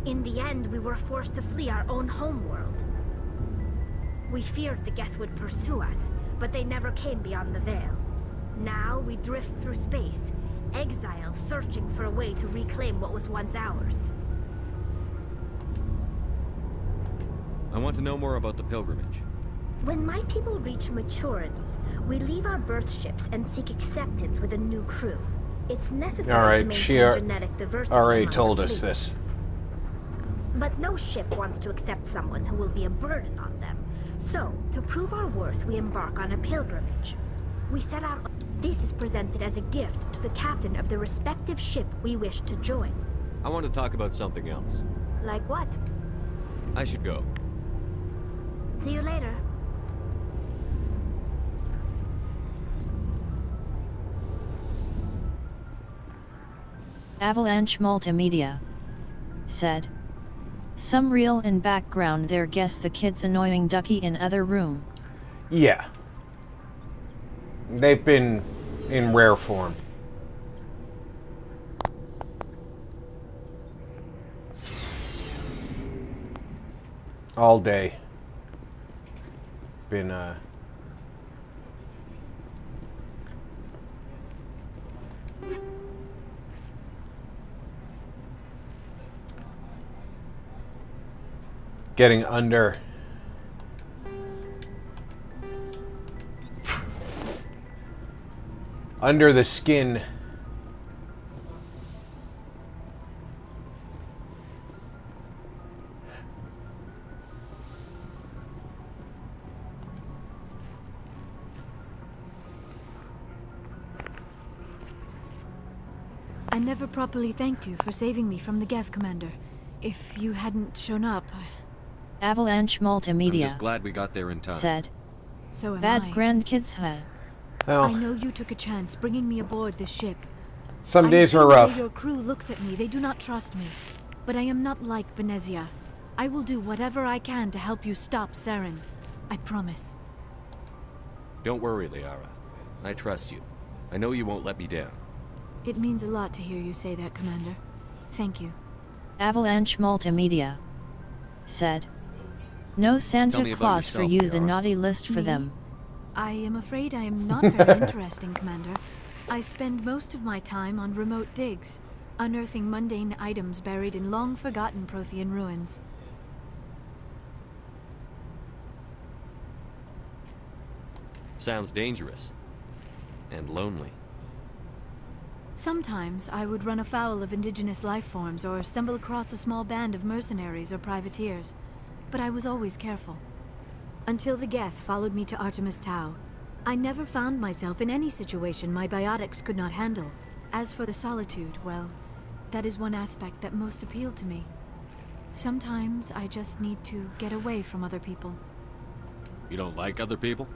In the end, we were forced to flee our own homeworld. We feared the Geth would pursue us, but they never came beyond the Veil. Now we drift through space, exile searching for a way to reclaim what was once ours. I want to know more about the pilgrimage. When my people reach maturity, we leave our birth ships and seek acceptance with a new crew. It's necessary to Alright, maintain she genetic diversity already among told the us fleet. this. But no ship wants to accept someone who will be a burden on them. So, to prove our worth, we embark on a pilgrimage. We set out. This is presented as a gift to the captain of the respective ship we wish to join. I want to talk about something else. Like what? I should go. See you later. Avalanche Multimedia said, some real in background there guess the kid's annoying ducky in other room. Yeah. They've been in rare form. All day. Been, getting under the skin I never properly thanked you for saving me from the Geth, Commander. If you hadn't shown up, Avalanche Multimedia. I'm just glad we got there in time. Said. So am Bad I. grandkids, huh? Well, I know you took a chance bringing me aboard this ship. some days I are see the way rough. Your crew looks at me. They do not trust me. But I am not like Benezia. I will do whatever I can to help you stop Saren. I promise. Don't worry, Liara. I trust you. I know you won't let me down. It means a lot to hear you say that, Commander. Thank you. Avalanche Multimedia. Said. No Tell Santa me about Claus for yourself, you, the Liara. naughty list for Me? them. I am afraid I am not very interesting, Commander. I spend most of my time on remote digs, unearthing mundane items buried in long-forgotten Prothean ruins. Sounds dangerous. And lonely. Sometimes I would run afoul of indigenous life forms or stumble across a small band of mercenaries or privateers, but I was always careful. Until the Geth followed me to Artemis Tau, I never found myself in any situation my biotics could not handle. As for the solitude, well, that is one aspect that most appealed to me. Sometimes I just need to get away from other people. You don't like other people?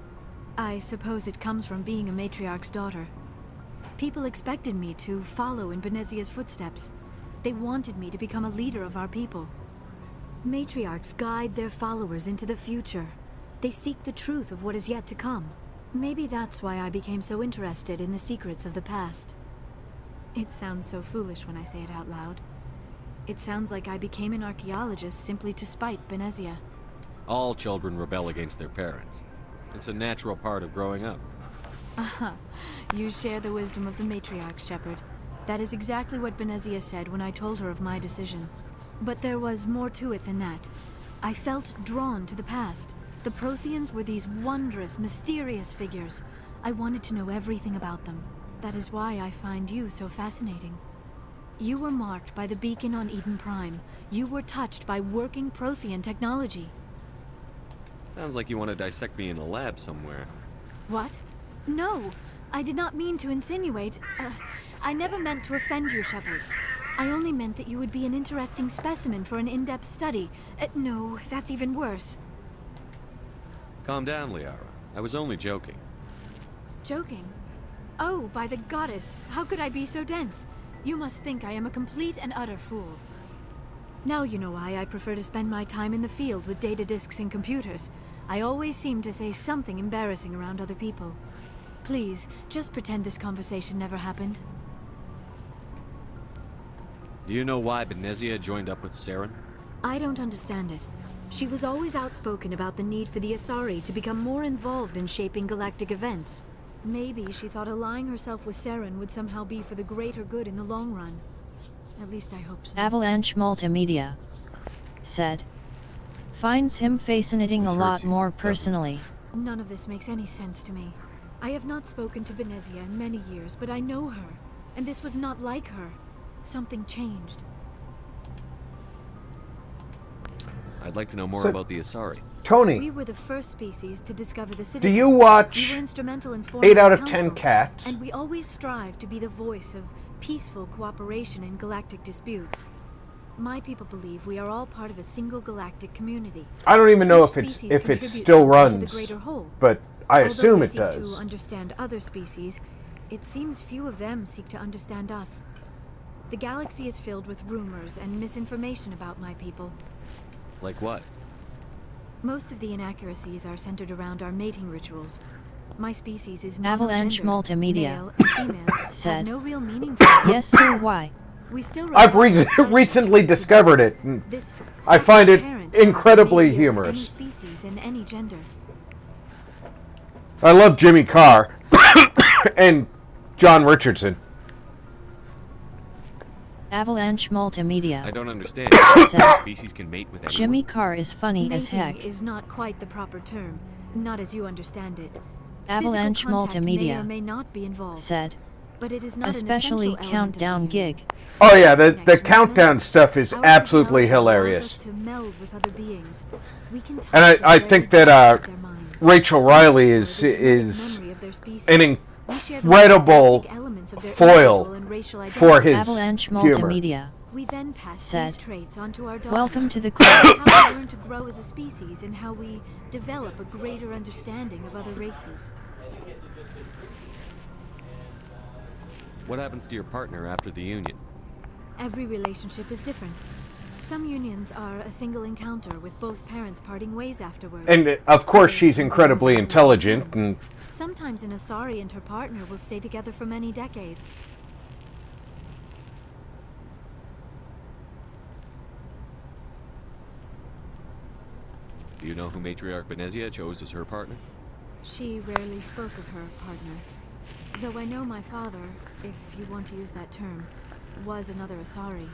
I suppose it comes from being a matriarch's daughter. People expected me to follow in Benezia's footsteps. They wanted me to become a leader of our people. Matriarchs guide their followers into the future. They seek the truth of what is yet to come. Maybe that's why I became so interested in the secrets of the past. It sounds so foolish when I say it out loud. It sounds like I became an archaeologist simply to spite Benezia. All children rebel against their parents. It's a natural part of growing up. Aha, you share the wisdom of the matriarch, Shepard. That is exactly what Benezia said when I told her of my decision. But there was more to it than that. I felt drawn to the past. The Protheans were these wondrous, mysterious figures. I wanted to know everything about them. That is why I find you so fascinating. You were marked by the beacon on Eden Prime. You were touched by working Prothean technology. Sounds like you want to dissect me in a lab somewhere. What? No, I did not mean to insinuate. I never meant to offend you, Shepard. I only meant that you would be an interesting specimen for an in-depth study. No, that's even worse. Calm down, Liara. I was only joking. Joking? Oh, by the goddess, how could I be so dense? You must think I am a complete and utter fool. Now you know why I prefer to spend my time in the field with data disks and computers. I always seem to say something embarrassing around other people. Please, just pretend this conversation never happened. Do you know why Benezia joined up with Saren? I don't understand it. She was always outspoken about the need for the Asari to become more involved in shaping galactic events. Maybe she thought allying herself with Saren would somehow be for the greater good in the long run. At least I hope so. Avalanche Multimedia. Said. Finds him fascinating a lot more personally. None of this makes any sense to me. I have not spoken to Benezia in many years, but I know her. And this was not like her. Something changed. I'd like to know more about the Asari. Tony, We were the first species to discover the city. do you watch We were instrumental in forming 8 out the of 10 council, Cats? And we always strive to be the voice of peaceful cooperation in galactic disputes. My people believe we are all part of a single galactic community. I don't even know Each if it species still contributes something to the runs, greater whole. but I Although assume we it seek does. to understand other species, it seems few of them seek to understand us. The galaxy is filled with rumors and misinformation about my people. Like what? Most of the inaccuracies are centered around our mating rituals. My species is Avalanche monogendered. Multimedia. Male and female have Said. no real meaning for us. Yes, sir, why? We still I've rely on recently discovered it. And this I find it parent incredibly may be of Any humorous. species and any gender. I love Jimmy Carr and John Richardson. Avalanche Multimedia. I don't understand. Said. Species can mate with anyone. Jimmy Carr is funny as Mating heck. is not quite the proper term, not as you understand it. Avalanche Physical contact may Multimedia. or may not be involved. Said. But it is not Especially an essential countdown gig. Oh yeah, the countdown stuff is absolutely hilarious. To meld with other beings. We can And I think that Rachel Riley is an We share the incredible basic elements of their foil individual and racial identity. for his Avalanche humor. Multimedia We then pass said, these traits onto our daughters. "Welcome to the club." How we learn to grow as a species and how we develop a greater understanding of other races. What happens to your partner after the union? Every relationship is different. Some unions are a single encounter with both parents parting ways afterwards. And of course, she's incredibly intelligent, and Sometimes an Asari and her partner will stay together for many decades. Do you know who Matriarch Benezia chose as her partner? She rarely spoke of her partner. Though I know my father, if you want to use that term, was another Asari.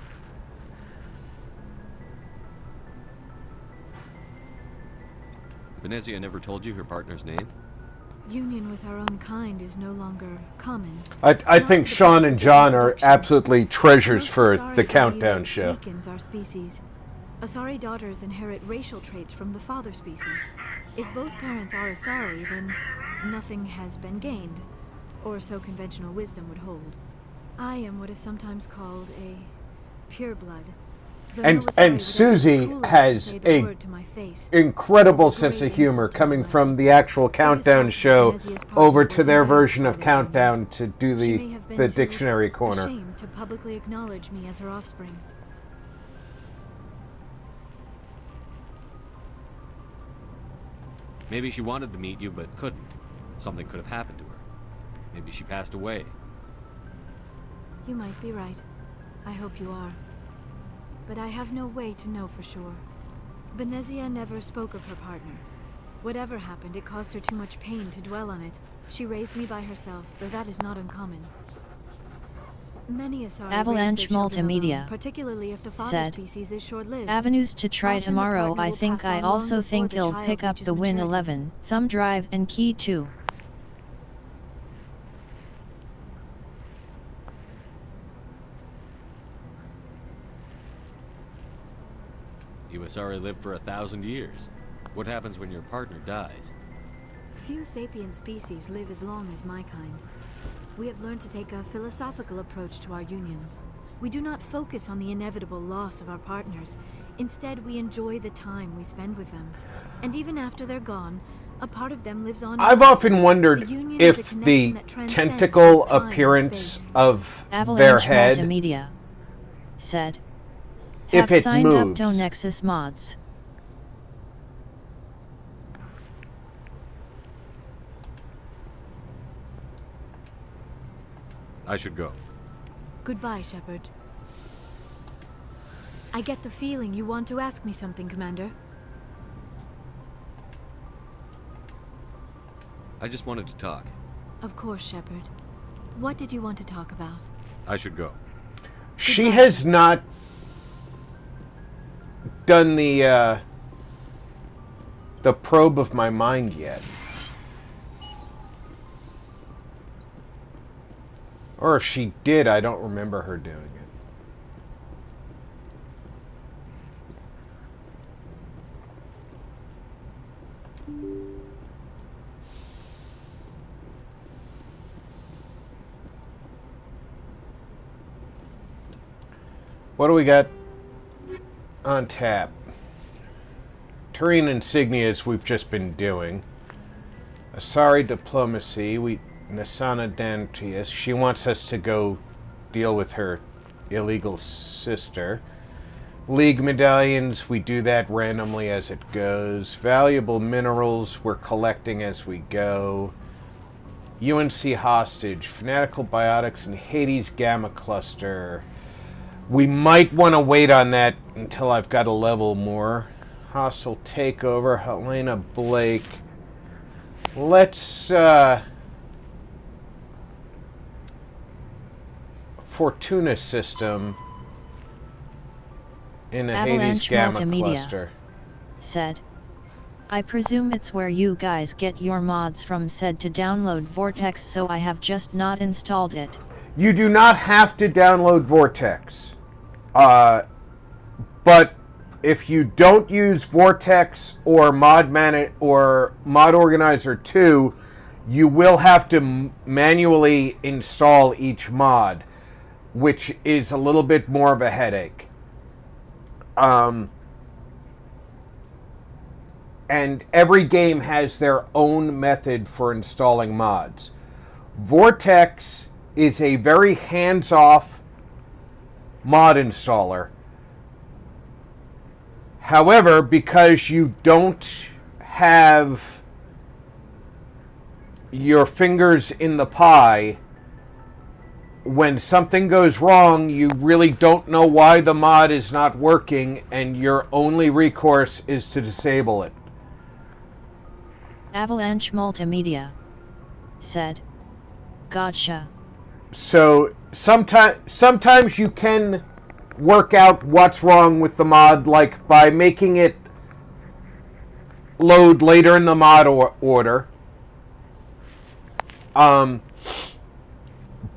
Benezia never told you her partner's name? Union with our own kind is no longer common. I think Sean and John are absolutely treasures for the Countdown show. Weakens our species. Asari daughters inherit racial traits from the father species. If both parents are Asari, then nothing has been gained, or so conventional wisdom would hold. I am what is sometimes called a pureblood. And Susie has a incredible sense of humor coming from the actual Countdown show over to their version of Countdown to do the dictionary corner. Ashamed to publicly acknowledge me as her offspring. Maybe she wanted to meet you, but couldn't. Something could have happened to her. Maybe she passed away. You might be right. I hope you are. But I have no way to know for sure. Benezia never spoke of her partner. Whatever happened, it caused her too much pain to dwell on it. She raised me by herself, though that is not uncommon. Many Asari Avalanche raise their children Multimedia alone, particularly if the father said, species is short-lived. "Avenues to try Often the tomorrow. partner I will think pass I on long also before think the he'll child pick up reaches the Win maturity. 11, thumb drive and key too." You Asari live for 1,000 years. What happens when your partner dies? Few sapient species live as long as my kind. We have learned to take a philosophical approach to our unions. We do not focus on the inevitable loss of our partners. Instead, we enjoy the time we spend with them. And even after they're gone, a part of them lives on in I've us. often wondered The union is a if connection the that transcends tentacle both time and appearance space. of their Avalanche head, Multimedia said, if "Have it signed up moves. to Nexus mods." I should go. Goodbye, Shepard. I get the feeling you want to ask me something, Commander. I just wanted to talk. Of course, Shepard. What did you want to talk about? I should go. She has not done the probe of my mind yet. Or if she did, I don't remember her doing it. What do we got on tap? Turian insignias we've just been doing. Asari diplomacy, Nasana Dantius, she wants us to go deal with her illegal sister. League medallions, we do that randomly as it goes. Valuable minerals, we're collecting as we go. UNC hostage, fanatical biotics, and Hades gamma cluster. We might want to wait on that until I've got a level more. Hostile takeover, Helena Blake. Let's, Fortuna system in a Hades Avalanche gamma Multimedia cluster. said, "I presume it's where you guys get your mods from. Said to download Vortex, so I have just not installed it." You do not have to download Vortex. But if you don't use Vortex or Mod Organizer 2, you will have to manually install each mod. which is a little bit more of a headache. And every game has their own method for installing mods. Vortex is a very hands-off mod installer. However, because you don't have your fingers in the pie, when something goes wrong, you really don't know why the mod is not working, and your only recourse is to disable it. Avalanche Multimedia said, "Gotcha." So sometimes you can work out what's wrong with the mod, like by making it load later in the mod order.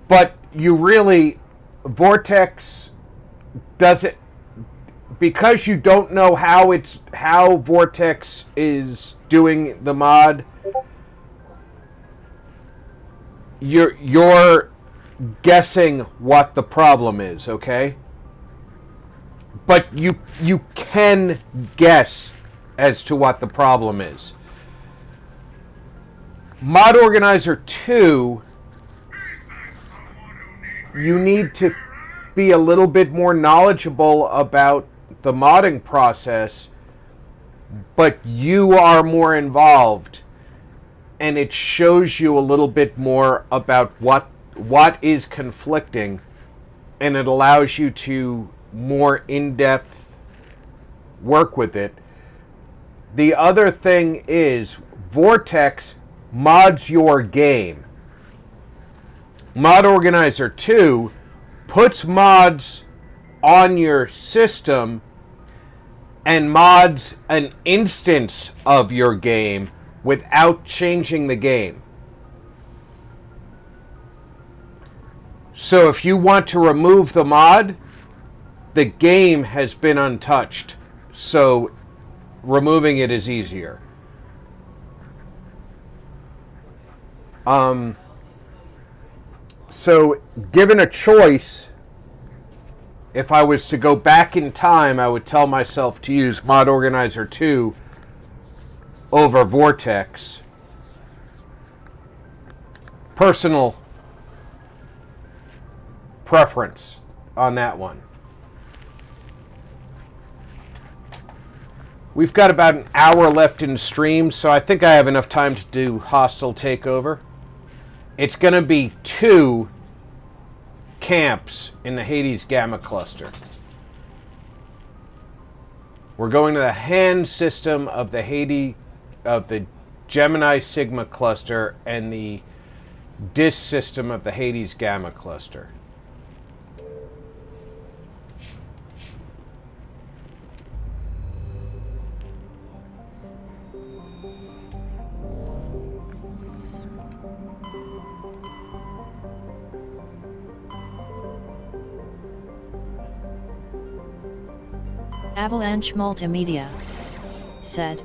But you really, Vortex does it because you don't know how Vortex is doing the mod. You're guessing what the problem is, okay? But you can guess as to what the problem is. Mod Organizer 2, you need to be a little bit more knowledgeable about the modding process, but you are more involved, and it shows you a little bit more about what is conflicting, and it allows you to more in-depth work with it. The other thing is Vortex mods your game. Mod Organizer 2 puts mods on your system and mods an instance of your game without changing the game. So if you want to remove the mod, the game has been untouched, so removing it is easier. So given a choice, if I was to go back in time, I would tell myself to use Mod Organizer 2 over Vortex. Personal preference on that one. We've got about an hour left in stream, so I think I have enough time to do Hostile Takeover. It's going to be 2 camps in the Hades Gamma Cluster. We're going to the hand system of the Gemini Sigma Cluster and the disk system of the Hades Gamma Cluster. Avalanche Multimedia said,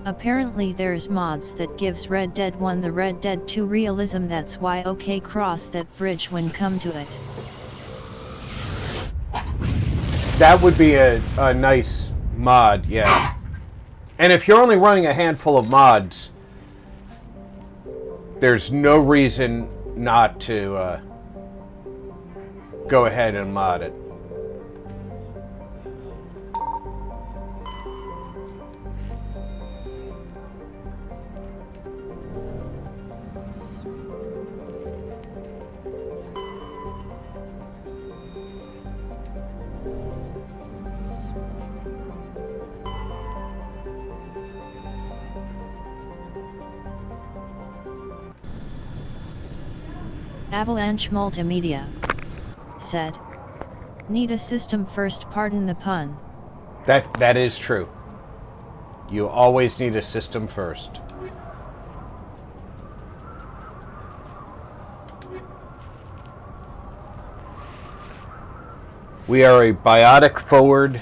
"Apparently there's mods that gives Red Dead 1 the Red Dead 2 realism, that's why okay cross that bridge when come to it." That would be a nice mod, yeah. And if you're only running a handful of mods, there's no reason not to go ahead and mod it. Avalanche Multimedia said, "Need a system first, pardon the pun." That is true. You always need a system first. We are a biotic forward,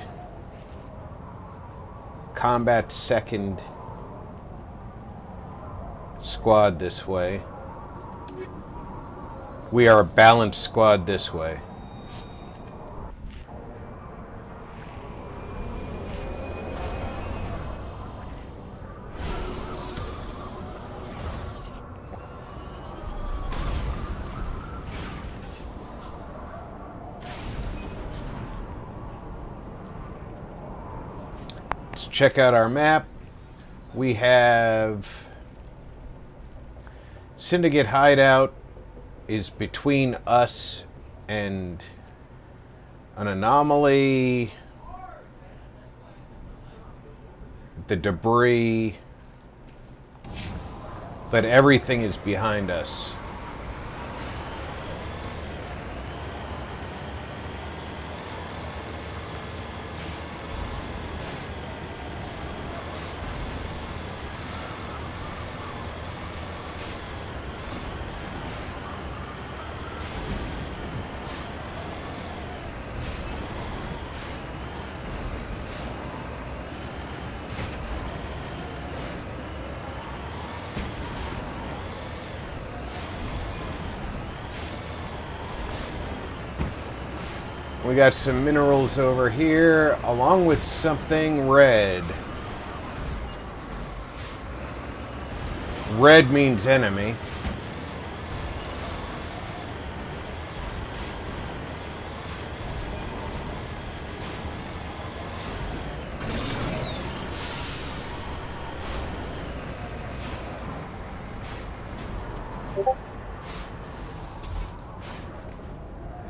combat second squad this way. We are a balanced squad this way. let's check out our map. We have Syndicate Hideout is between us and an anomaly, the debris, but everything is behind us. We got some minerals over here, along with something red. Red means enemy.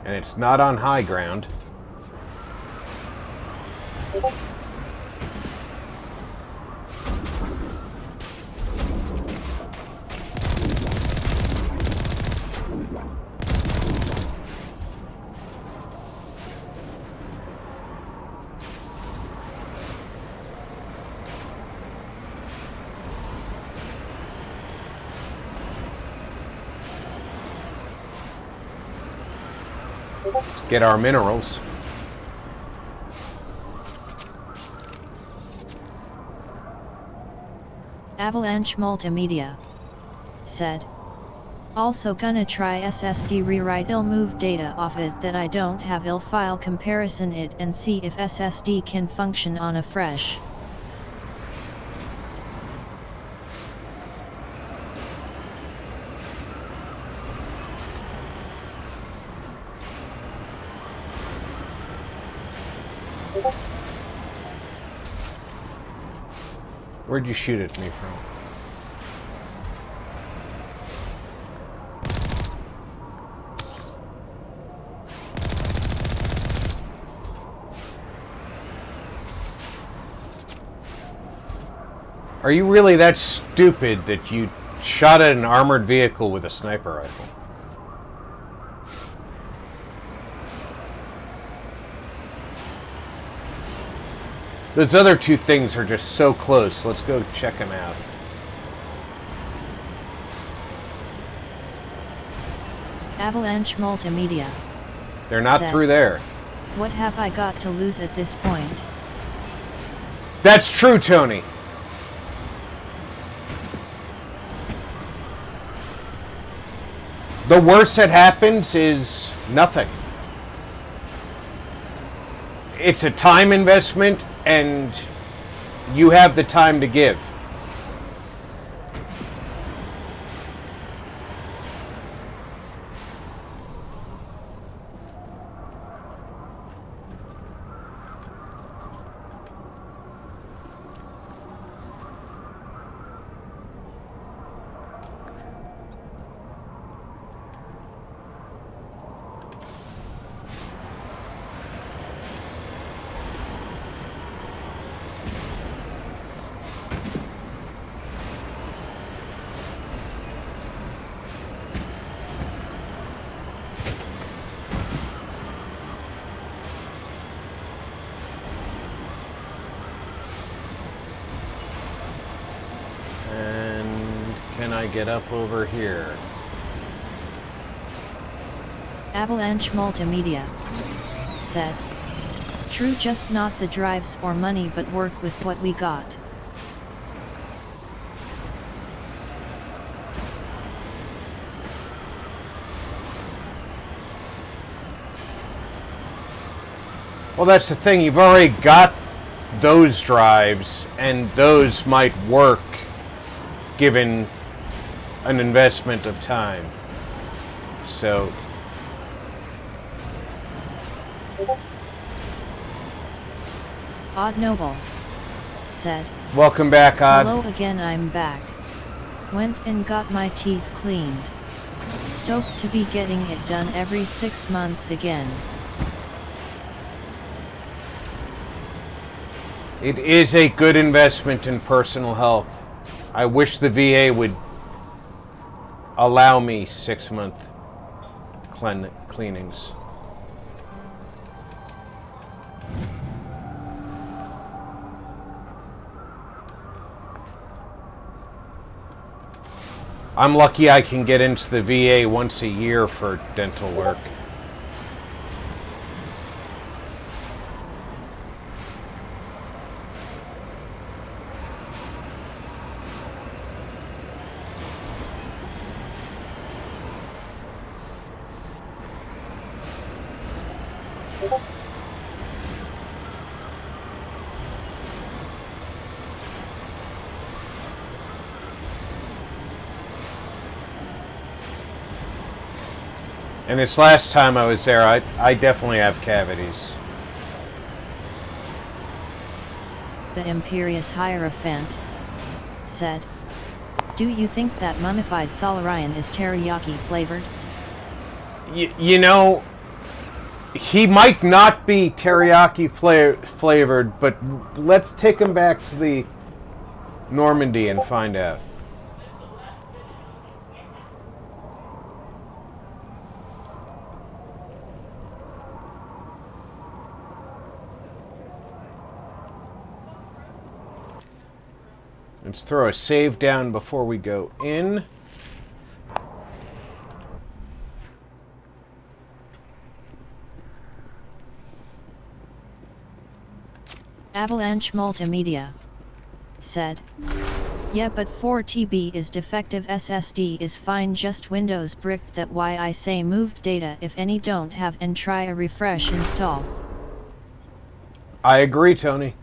And it's not on high ground. Get our minerals. Avalanche Multimedia said, also gonna try SSD rewrite. I'll move data off it that I don't have. I'll file comparison it and see if SSD can function on a fresh. Where'd you shoot at me from? Are you really that stupid that you shot at an armored vehicle with a sniper rifle? Those other two things are just so close. Let's go check them out. Avalanche Multimedia. They're not said, through there. What have I got to lose at this point? That's true, Tony. The worst that happens is nothing. It's a time investment, and you have the time to give. Can I get up over here? Avalanche Multimedia said, true, just not the drives or money, but work with what we got. Well, that's the thing. You've already got those drives, and those might work given an investment of time. So Odd Noble said. Welcome back, Odd. Hello again, I'm back. Went and got my teeth cleaned. Stoked to be getting it done every 6 months again. It is a good investment in personal health. I wish the VA would allow me 6-month cleanings. I'm lucky I can get into the VA once a year for dental work. And this last time I was there, I definitely have cavities. The Imperious Hierophant said, "Do you think that mummified Solarian is teriyaki flavored?" You know, he might not be teriyaki flavored, but let's take him back to the Normandy and find out. Let's throw a save down before we go in. Avalanche Multimedia said, "Yeah, but 4TB is defective, SSD is fine, just Windows bricked, that why I say moved data if any don't have, and try a refresh install." I agree, Tony.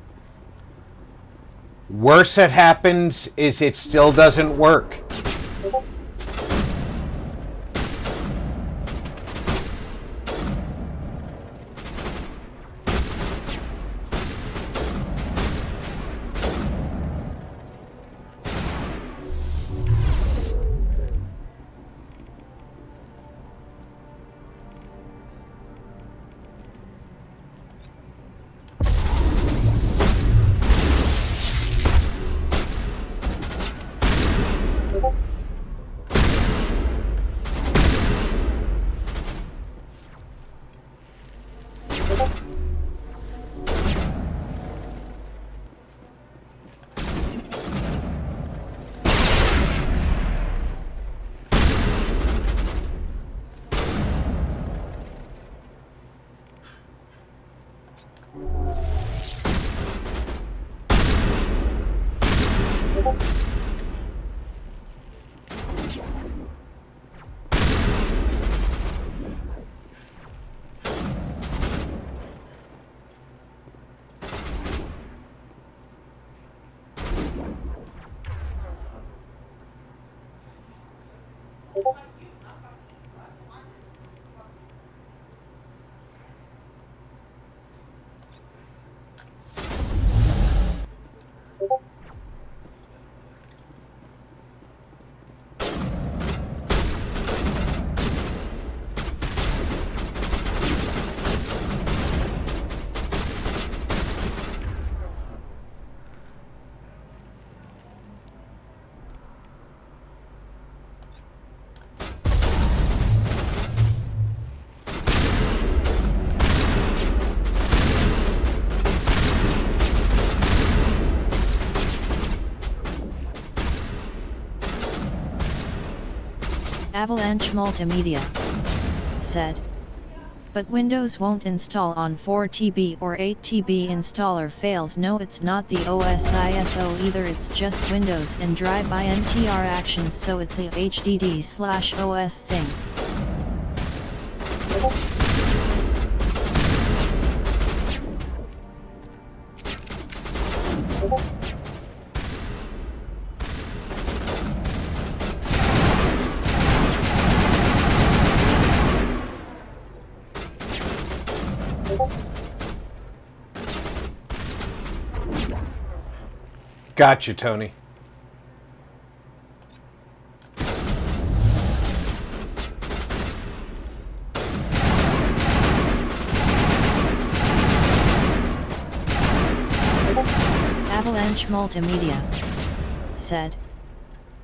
Worse that happens is it still doesn't work. Avalanche Multimedia said, "But Windows won't install on 4TB or 8TB, installer fails." No, it's not the OS ISO either, it's just Windows and drive INTR actions, so it's a HDD/OS thing. Gotcha, Tony. Avalanche Multimedia said,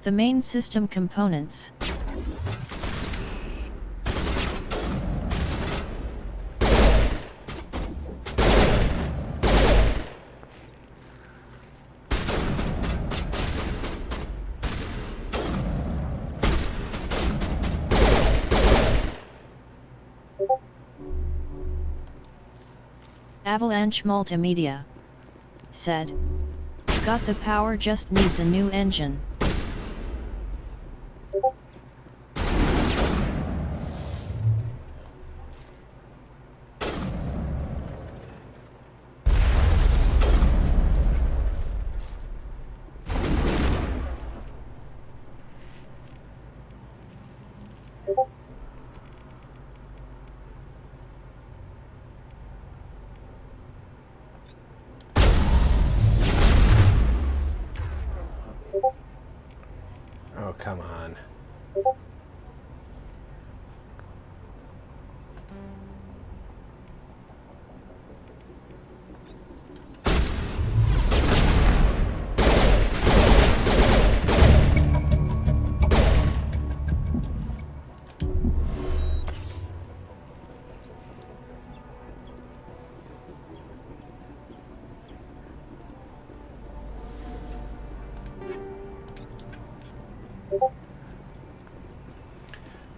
the main system components. Avalanche Multimedia said, got the power, just needs a new engine. Oh, come on.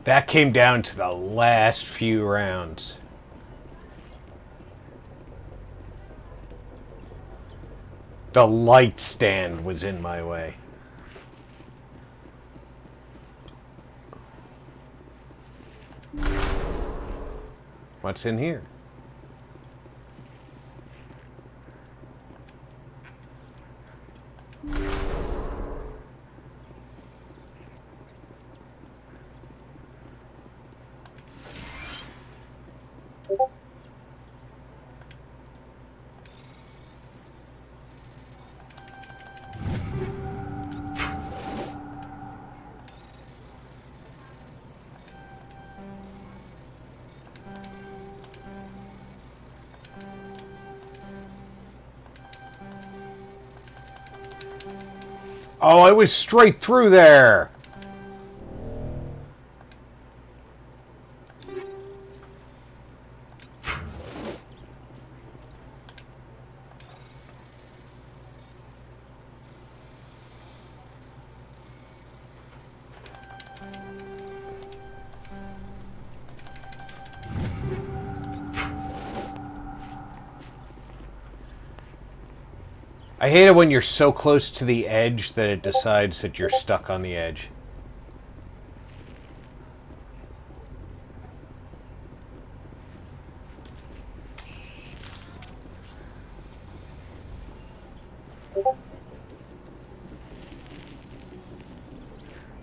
That came down to the last few rounds. The light stand was in my way. What's in here? Oh, I was straight through there. I hate it when you're so close to the edge that it decides that you're stuck on the edge.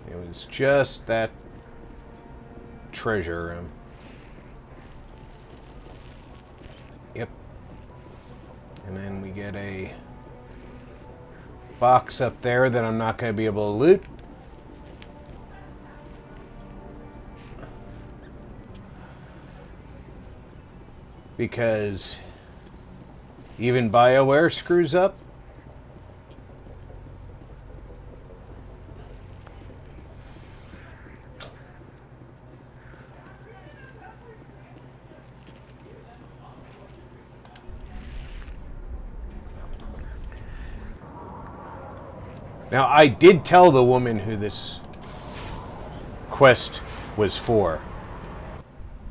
It was just that treasure room. Yep. And then we get a box up there that I'm not going to be able to loot. Because even BioWare screws up. Now, I did tell the woman who this quest was for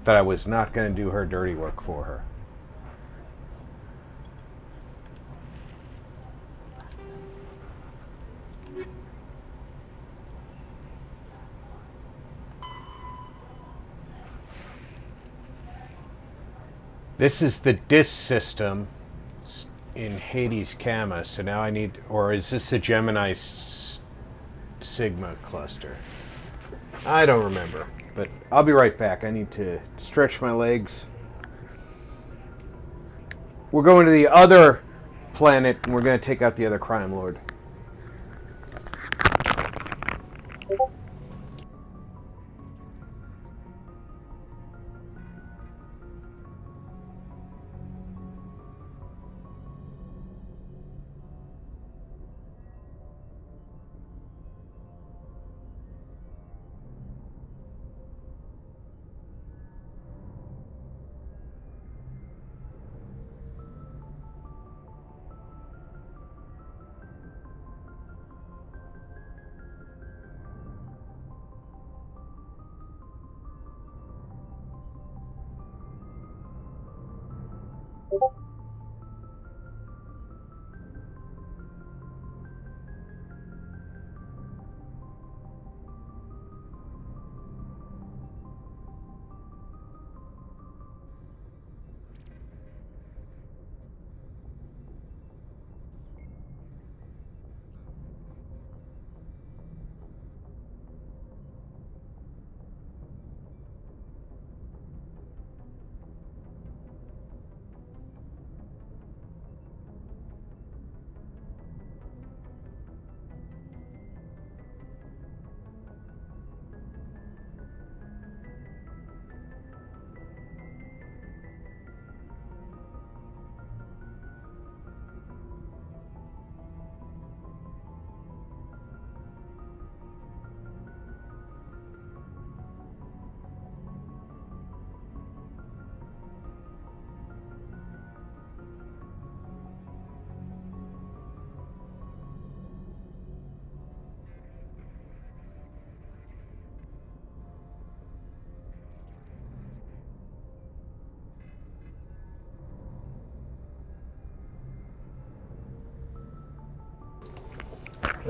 that I was not going to do her dirty work for her. This is the disc system in Hades Gamma, so now I need, or is this a Gemini Sigma cluster? I don't remember, but I'll be right back. I need to stretch my legs. We're going to the other planet, and we're going to take out the other crime lord.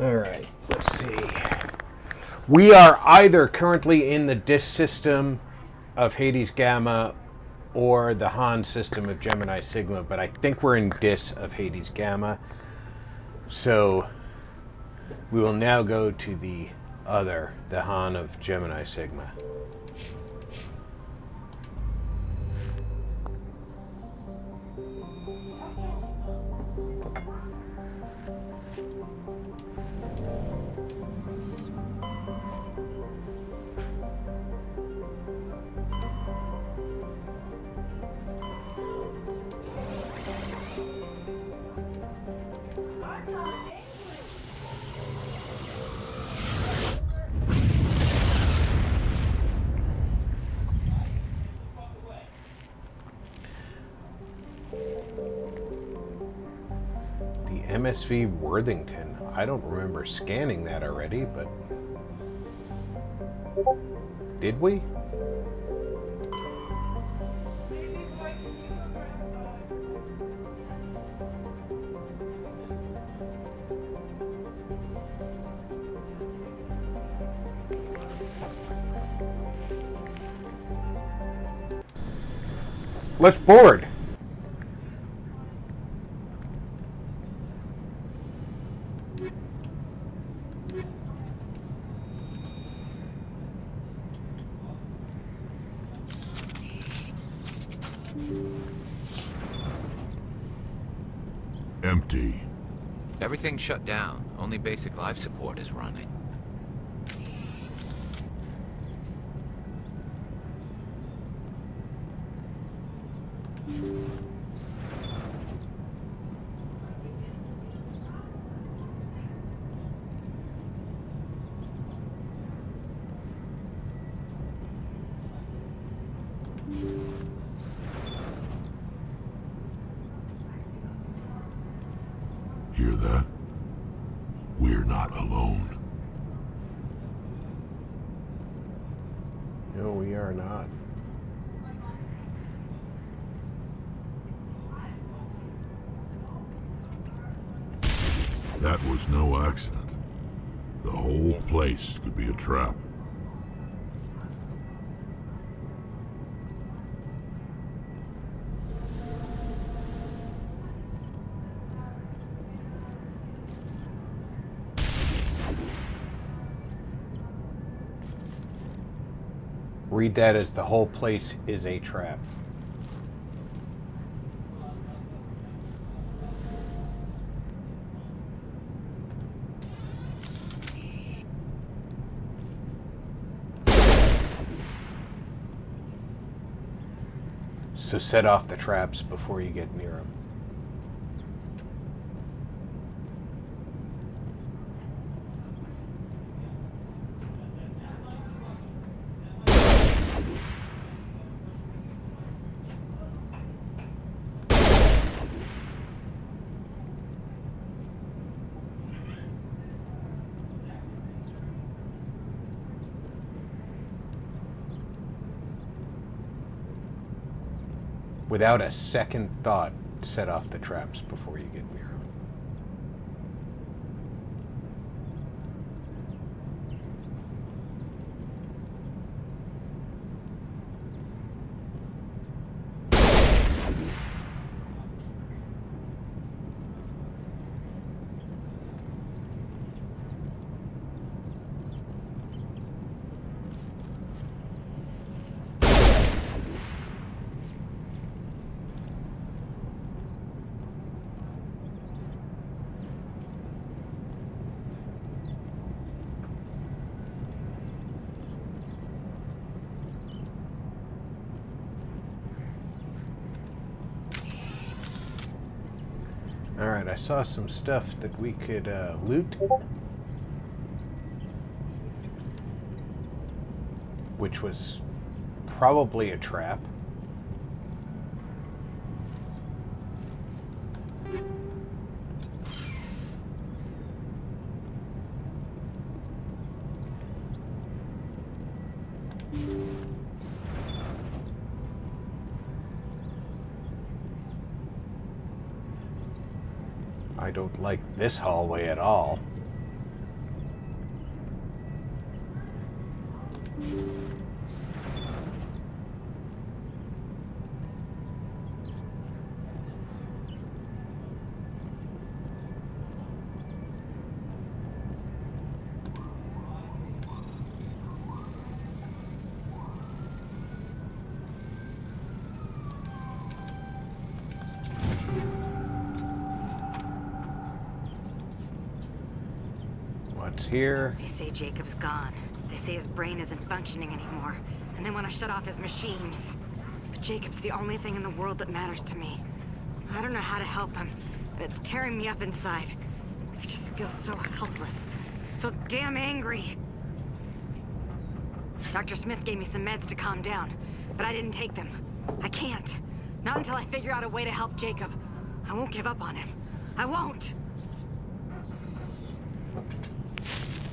All right, let's see. We are either currently in the DIS system of Hades Gamma or the Han system of Gemini Sigma, but I think we're in DIS of Hades Gamma. So we will now go to the other, the Han of Gemini Sigma. MSV Worthington. I don't remember scanning that already, but did we? Let's board. Empty. Everything's shut down. Only basic life support is running. Hear that? We're not alone. No, we are not. That was no accident. The whole place could be a trap. Read that as the whole place is a trap. So set off the traps before you get near them. without a second thought, set off the traps before you get near him. Alright, I saw some stuff that we could loot. Which was probably a trap. I don't like this hallway at all. What's here? They say Jacob's gone. They say his brain isn't functioning anymore, and they want to shut off his machines. But Jacob's the only thing in the world that matters to me. I don't know how to help him, and it's tearing me up inside. I just feel so helpless, so damn angry. Dr. Smith gave me some meds to calm down, but I didn't take them. I can't. Not until I figure out a way to help Jacob. I won't give up on him. I won't!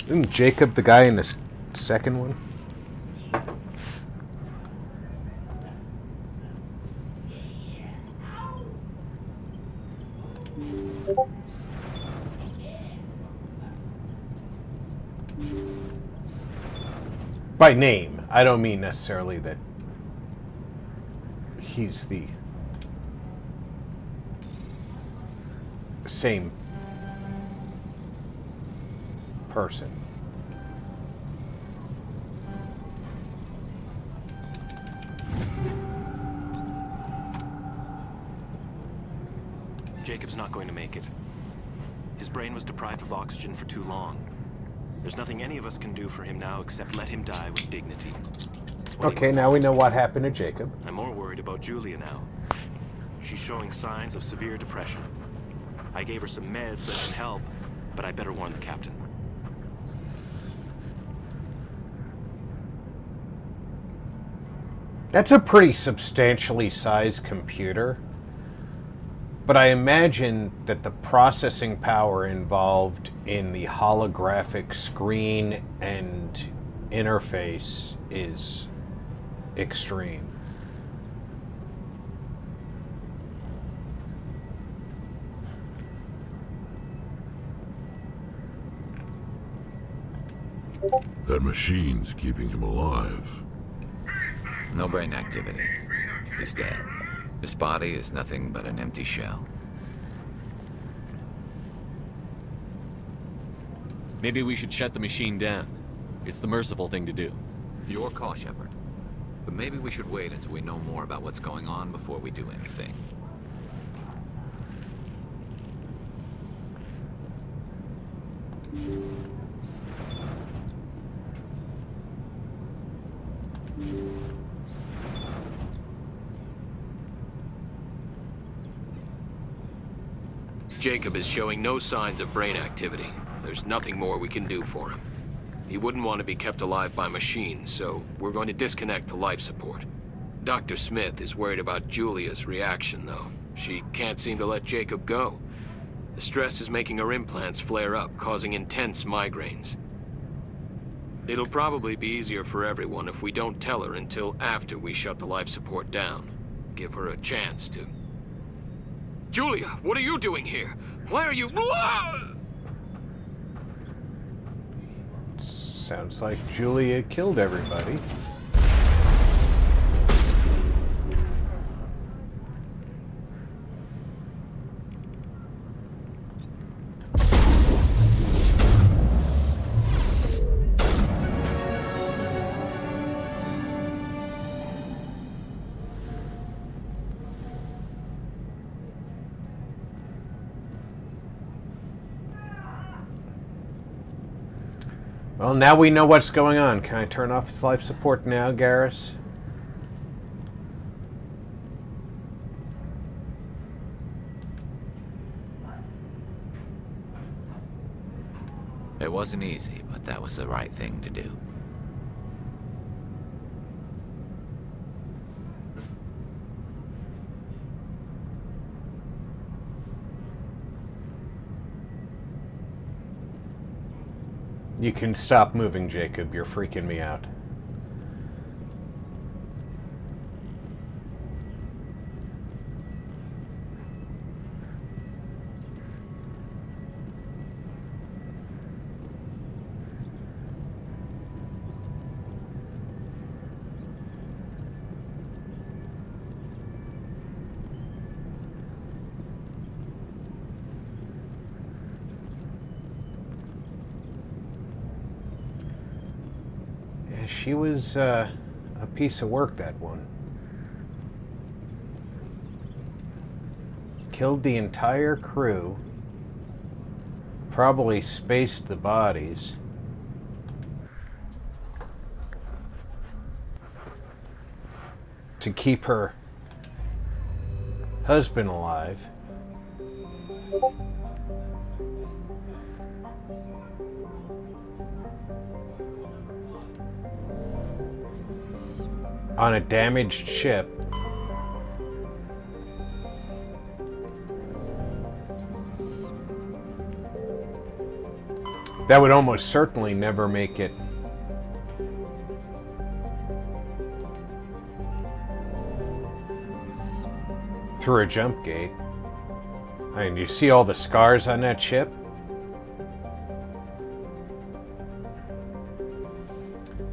Isn't Jacob the guy in the second one? By name. I don't mean necessarily that he's the same person. Jacob's not going to make it. His brain was deprived of oxygen for too long. There's nothing any of us can do for him now except let him die with dignity. Okay, now we know what happened to Jacob. I'm more worried about Julia now. She's showing signs of severe depression. I gave her some meds that can help, but I better warn the captain. That's a pretty substantially sized computer. But I imagine that the processing power involved in the holographic screen and interface is extreme. That machine's keeping him alive. No brain activity. He's dead. His body is nothing but an empty shell. Maybe we should shut the machine down. It's the merciful thing to do. Your call, Shepard. But maybe we should wait until we know more about what's going on before we do anything. Jacob is showing no signs of brain activity. There's nothing more we can do for him. He wouldn't want to be kept alive by machines, so we're going to disconnect the life support. Dr. Smith is worried about Julia's reaction, though. She can't seem to let Jacob go. The stress is making her implants flare up, causing intense migraines. It'll probably be easier for everyone if we don't tell her until after we shut the life support down. give her a chance to... Julia, what are you doing here? Why are you... Sounds like Julia killed everybody. Well, now we know what's going on. Can I turn off his life support now, Garrus? It wasn't easy, but that was the right thing to do. You can stop moving, Jacob. You're freaking me out. She was a piece of work, that one. Killed the entire crew. Probably spaced the bodies. To keep her husband alive. On a damaged ship. That would almost certainly never make it through a jump gate. I mean, you see all the scars on that ship?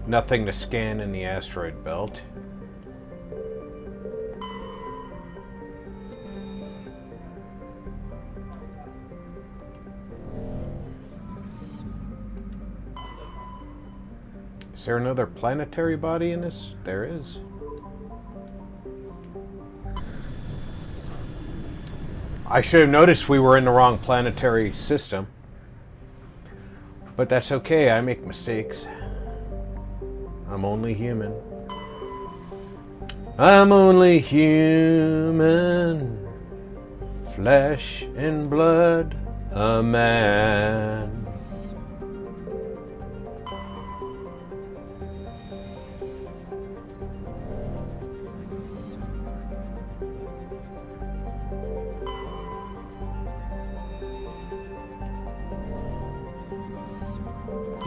Nothing to scan in the asteroid belt. Is there another planetary body in this? There is. I should have noticed we were in the wrong planetary system. But that's okay, I make mistakes. I'm only human. I'm only human. Flesh and blood, a man.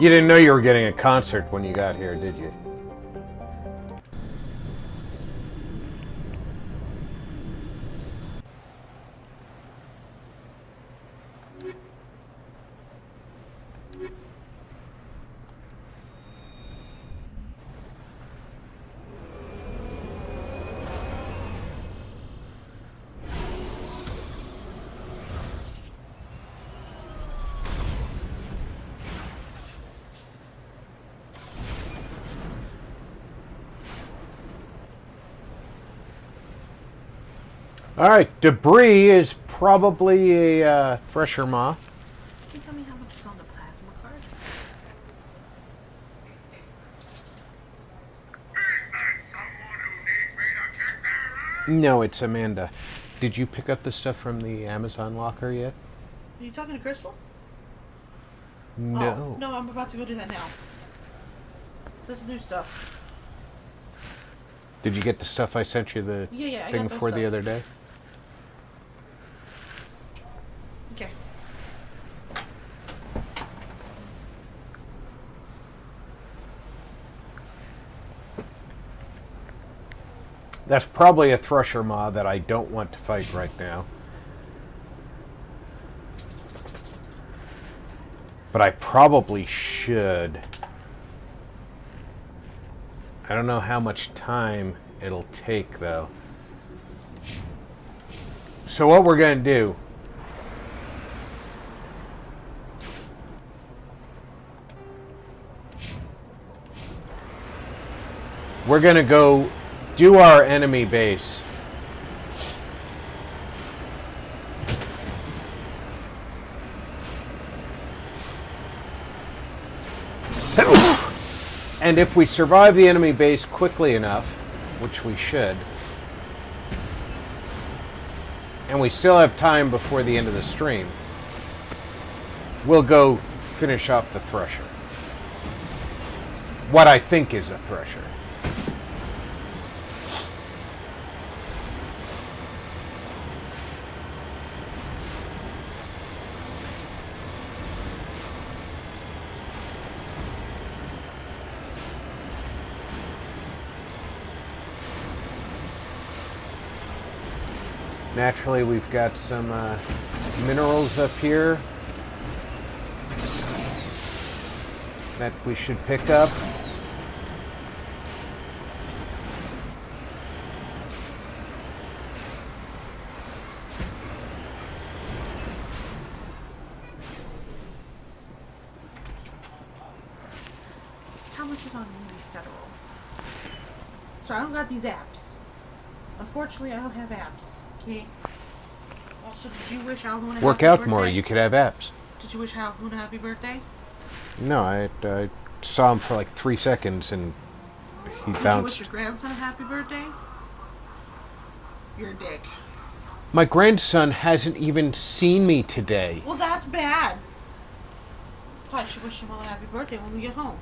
You didn't know you were getting a concert when you got here, did you? Alright, debris is probably a thresher moth. Can you tell me how much is on the plasma card? Is that someone who needs me to kick their ass? No, it's Amanda. Did you pick up the stuff from the Amazon locker yet? Are you talking to Crystal? No. Oh, no, I'm about to go do that now. This is new stuff. Did you get the stuff I sent you the Yeah, I thing got that for the stuff. other day? Okay. That's probably a Thresher Maw that I don't want to fight right now. But I probably should. I don't know how much time it'll take, though. So what we're going to do... we're going to go do our enemy base. And if we survive the enemy base quickly enough, which we should, and we still have time before the end of the stream, we'll go finish off the Thresher. What I think is a Thresher. Naturally, we've got some minerals up here that we should pick up. How much is on Movie Federal? So I don't got these apps. Unfortunately, I don't have apps. Okay. Also, did you wish Alvin a happy Work out birthday? more, you could have apps. Did you wish Alvin a happy birthday? No, I saw him for like 3 seconds and he Did bounced. you wish your grandson a happy birthday? You're a dick. My grandson hasn't even seen me today. Well, that's bad. Probably should wish him a happy birthday when we get home.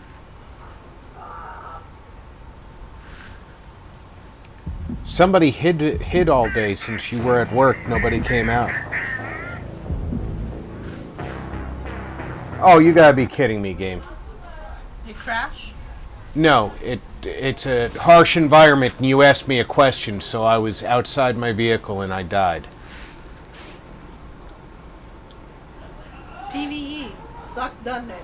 Somebody hid all day since you were at work. Nobody came out. Oh, you gotta be kidding me, game. Hey, Crash? No, it's a harsh environment and you asked me a question, so I was outside my vehicle and I died. PvE. Suck, doesn't it?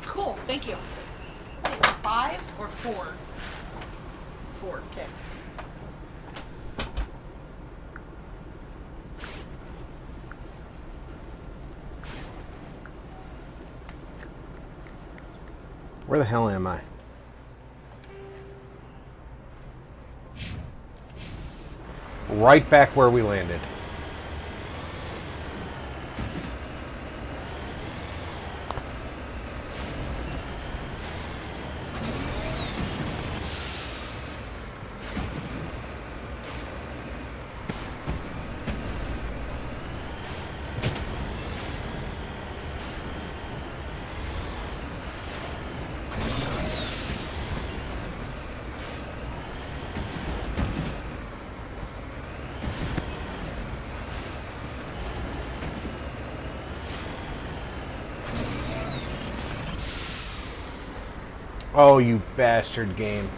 Cool, thank you. 5 or 4? 4, okay. Where the hell am I? Right back where we landed. Oh, you bastard game.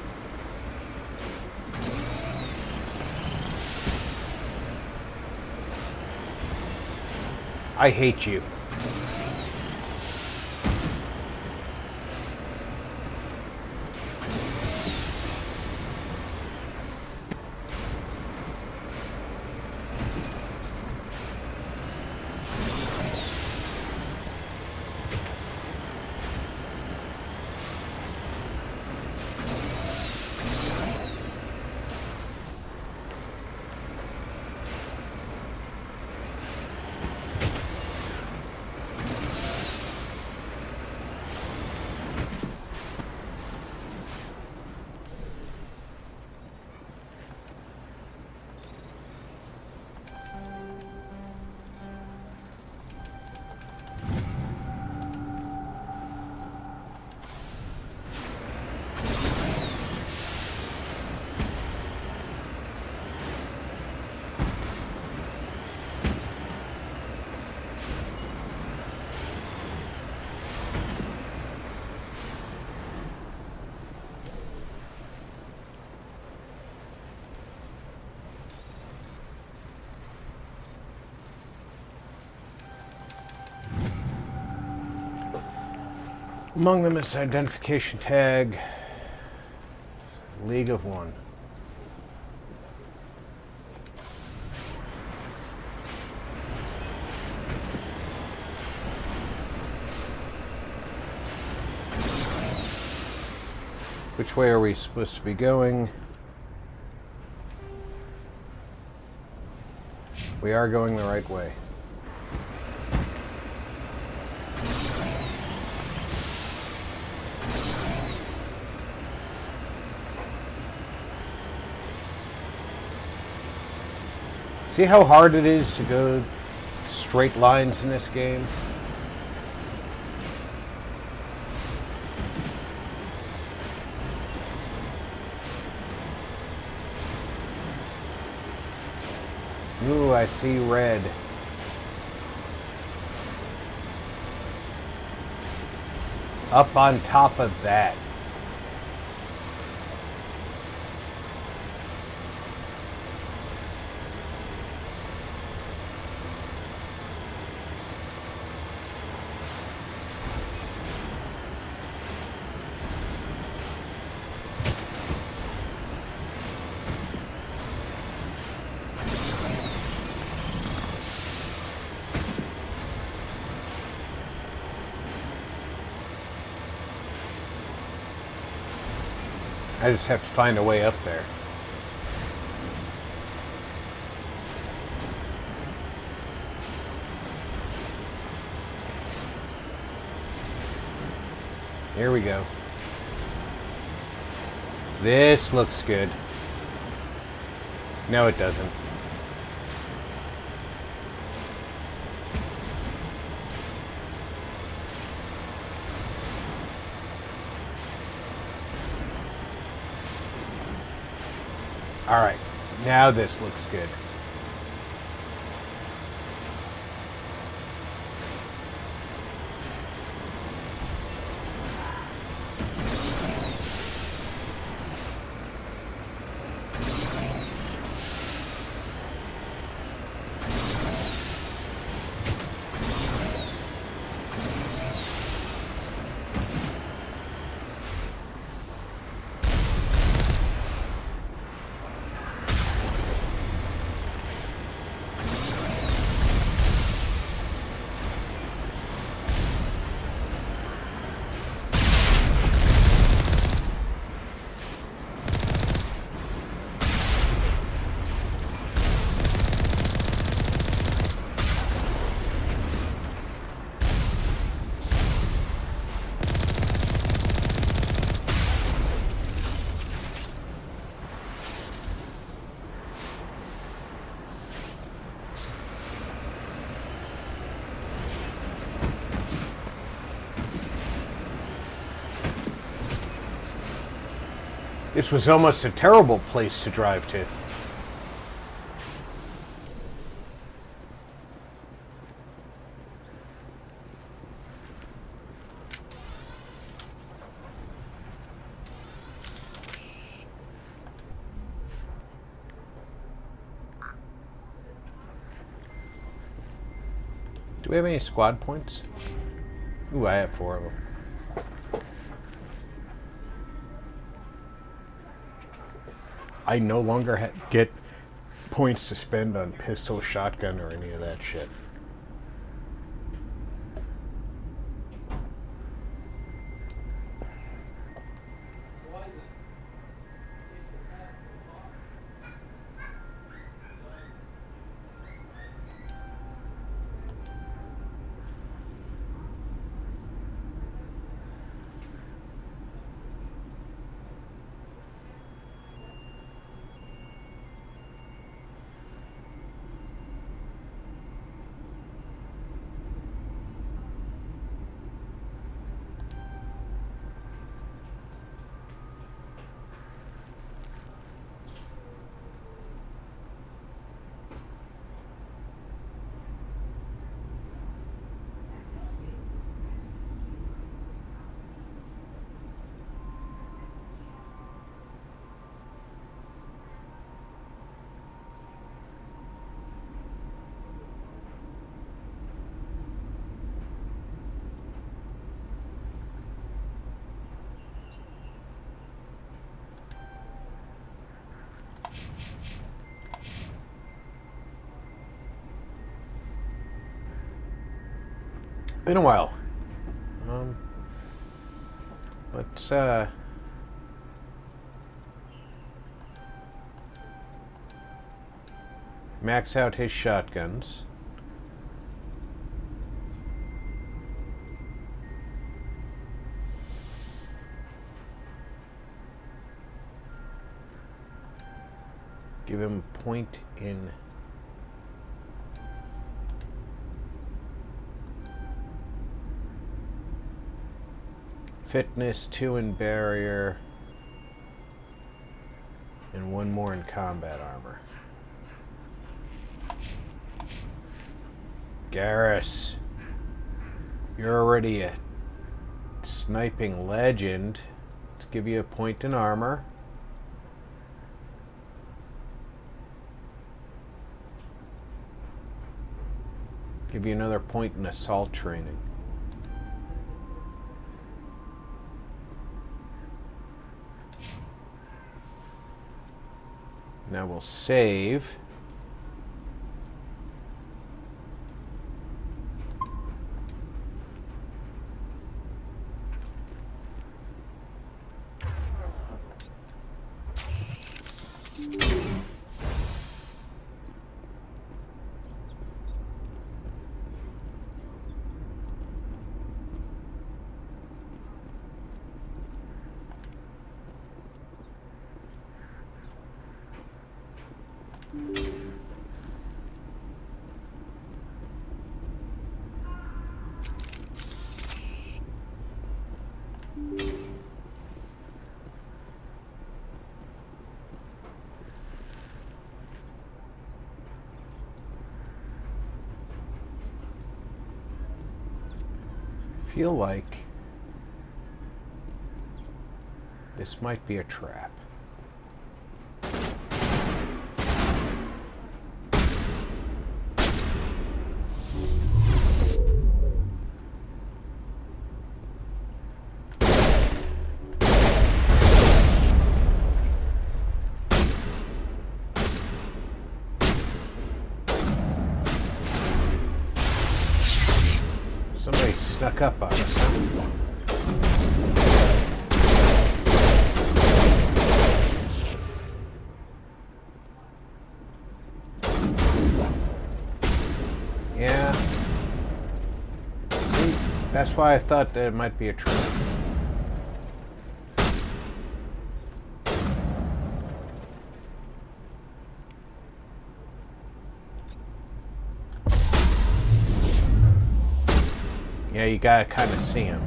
I hate you. Among them is identification tag, League of One. Which way are we supposed to be going? We are going the right way. See how hard it is to go straight lines in this game? Ooh, I see red. Up on top of that. I just have to find a way up there. Here we go. This looks good. No, it doesn't. All right, now this looks good. This was almost a terrible place to drive to. Do we have any squad points? Ooh, I have 4 of them. I no longer get points to spend on pistol, shotgun, or any of that shit. Been a while. Let's max out his shotguns. Give him a point in fitness, 2 in barrier, and 1 more in combat armor. Garrus, you're already a sniping legend. Let's give you a point in armor. Give you another point in assault training. Now we'll save. Feel like this might be a trap. Somebody snuck up on us. Yeah. See, that's why I thought that it might be a trap. Yeah, you gotta kind of see him.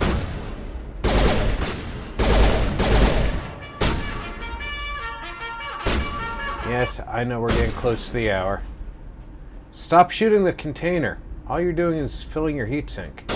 Yes, I know we're getting close to the hour. Stop shooting the container. All you're doing is filling your heatsink.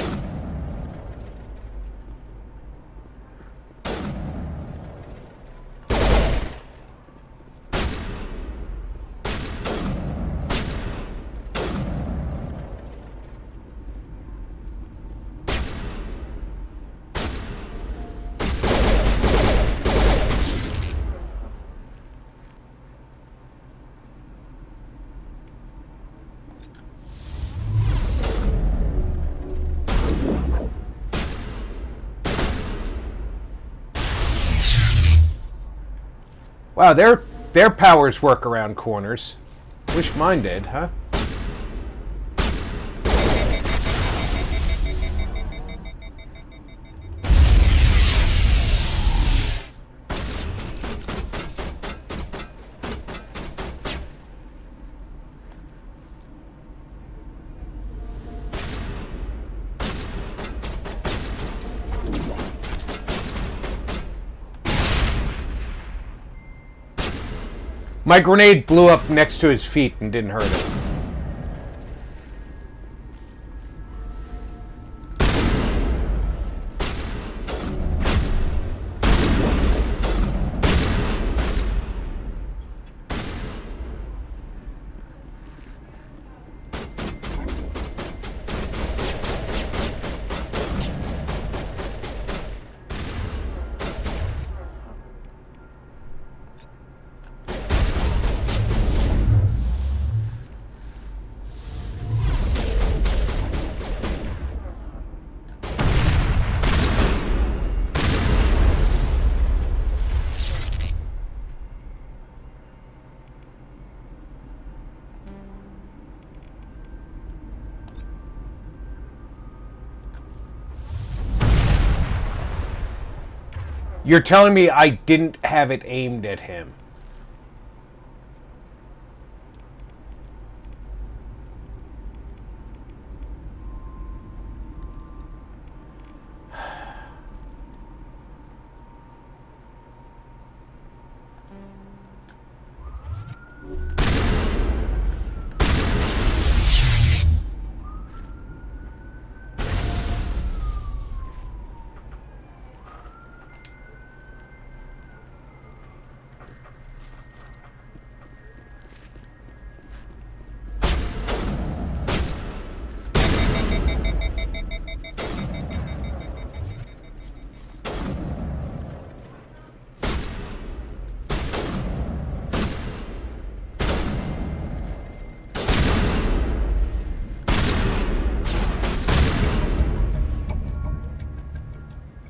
Wow, their powers work around corners. Wish mine did, huh? My grenade blew up next to his feet and didn't hurt him. You're telling me I didn't have it aimed at him?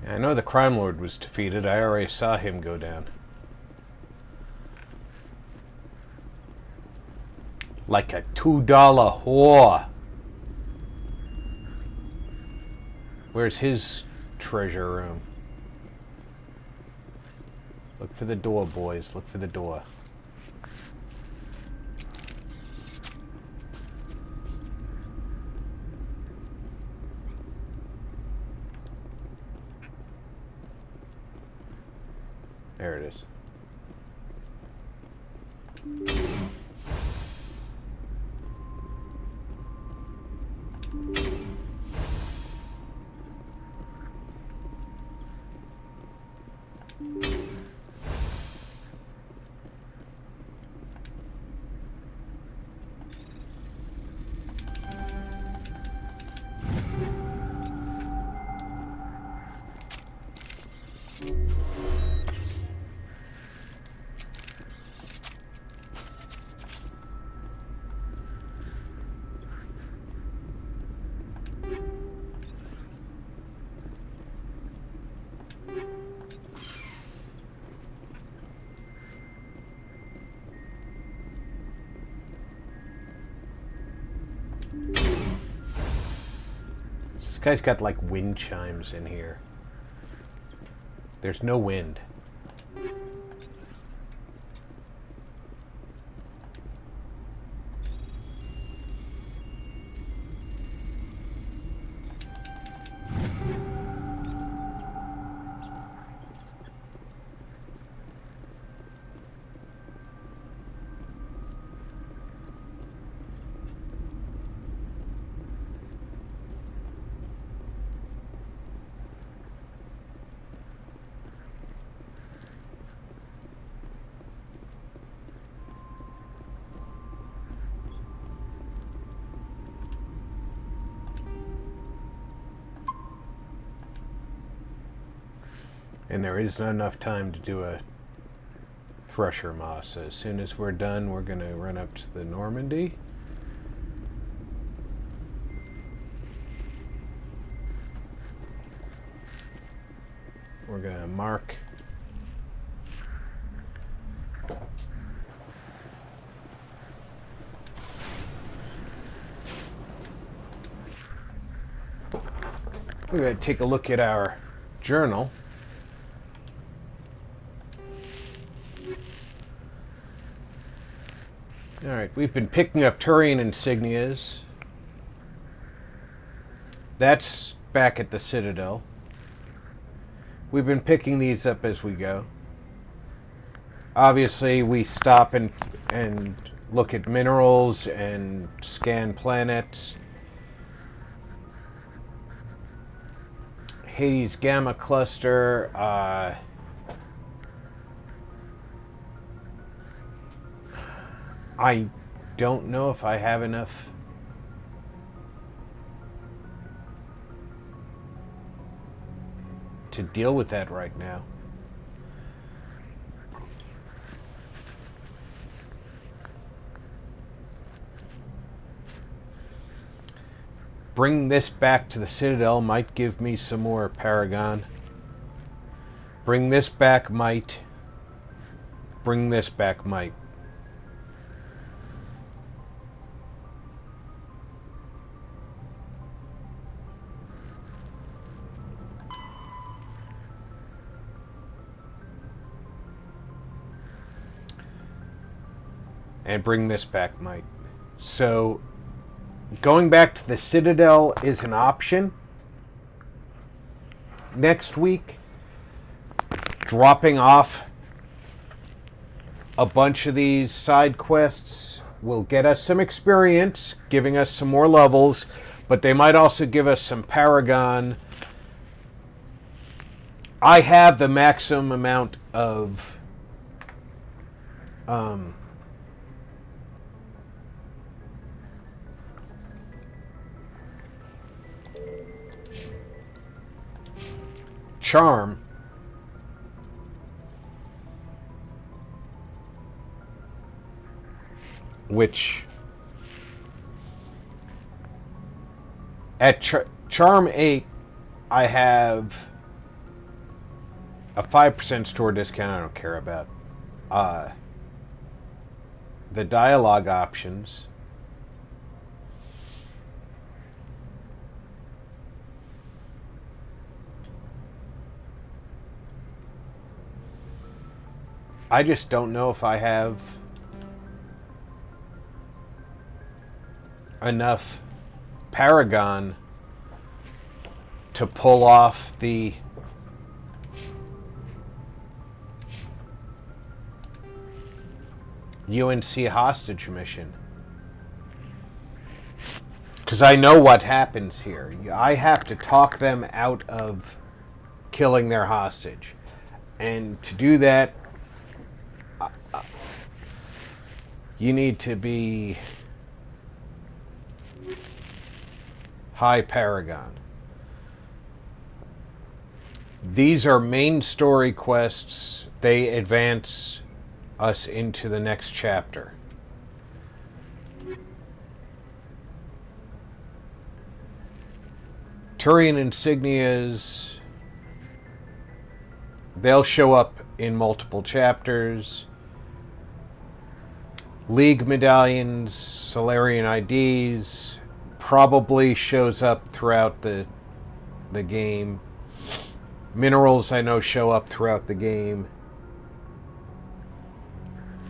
I know the crime lord was defeated. I already saw him go down. Like a $2 whore. Where's his treasure room? Look for the door, boys. Look for the door. There it is. This guy's got like wind chimes in here. There's no wind. And there isn't enough time to do a thresher moss. So as soon as we're done, we're going to run up to the Normandy. We're going to mark we're going to take a look at our journal. Alright, we've been picking up Turian insignias. That's back at the Citadel. We've been picking these up as we go. Obviously, we stop and look at minerals and scan planets. Hades Gamma Cluster. I don't know if I have enough to deal with that right now. Bring this back to the Citadel might give me some more Paragon. Bring this back might. Bring this back might. and bring this back might. So, going back to the Citadel is an option. Next week, dropping off a bunch of these side quests will get us some experience, giving us some more levels, but they might also give us some Paragon. I have the maximum amount of charm, which at Charm 8 I have a 5% store discount. I don't care about the dialogue options. I just don't know if I have enough Paragon to pull off the UNC hostage mission. Because I know what happens here. I have to talk them out of killing their hostage. And to do that, you need to be high Paragon. These are main story quests. They advance us into the next chapter. Turian insignias, they'll show up in multiple chapters. League medallions, Solarian IDs, probably shows up throughout the game. Minerals I know show up throughout the game.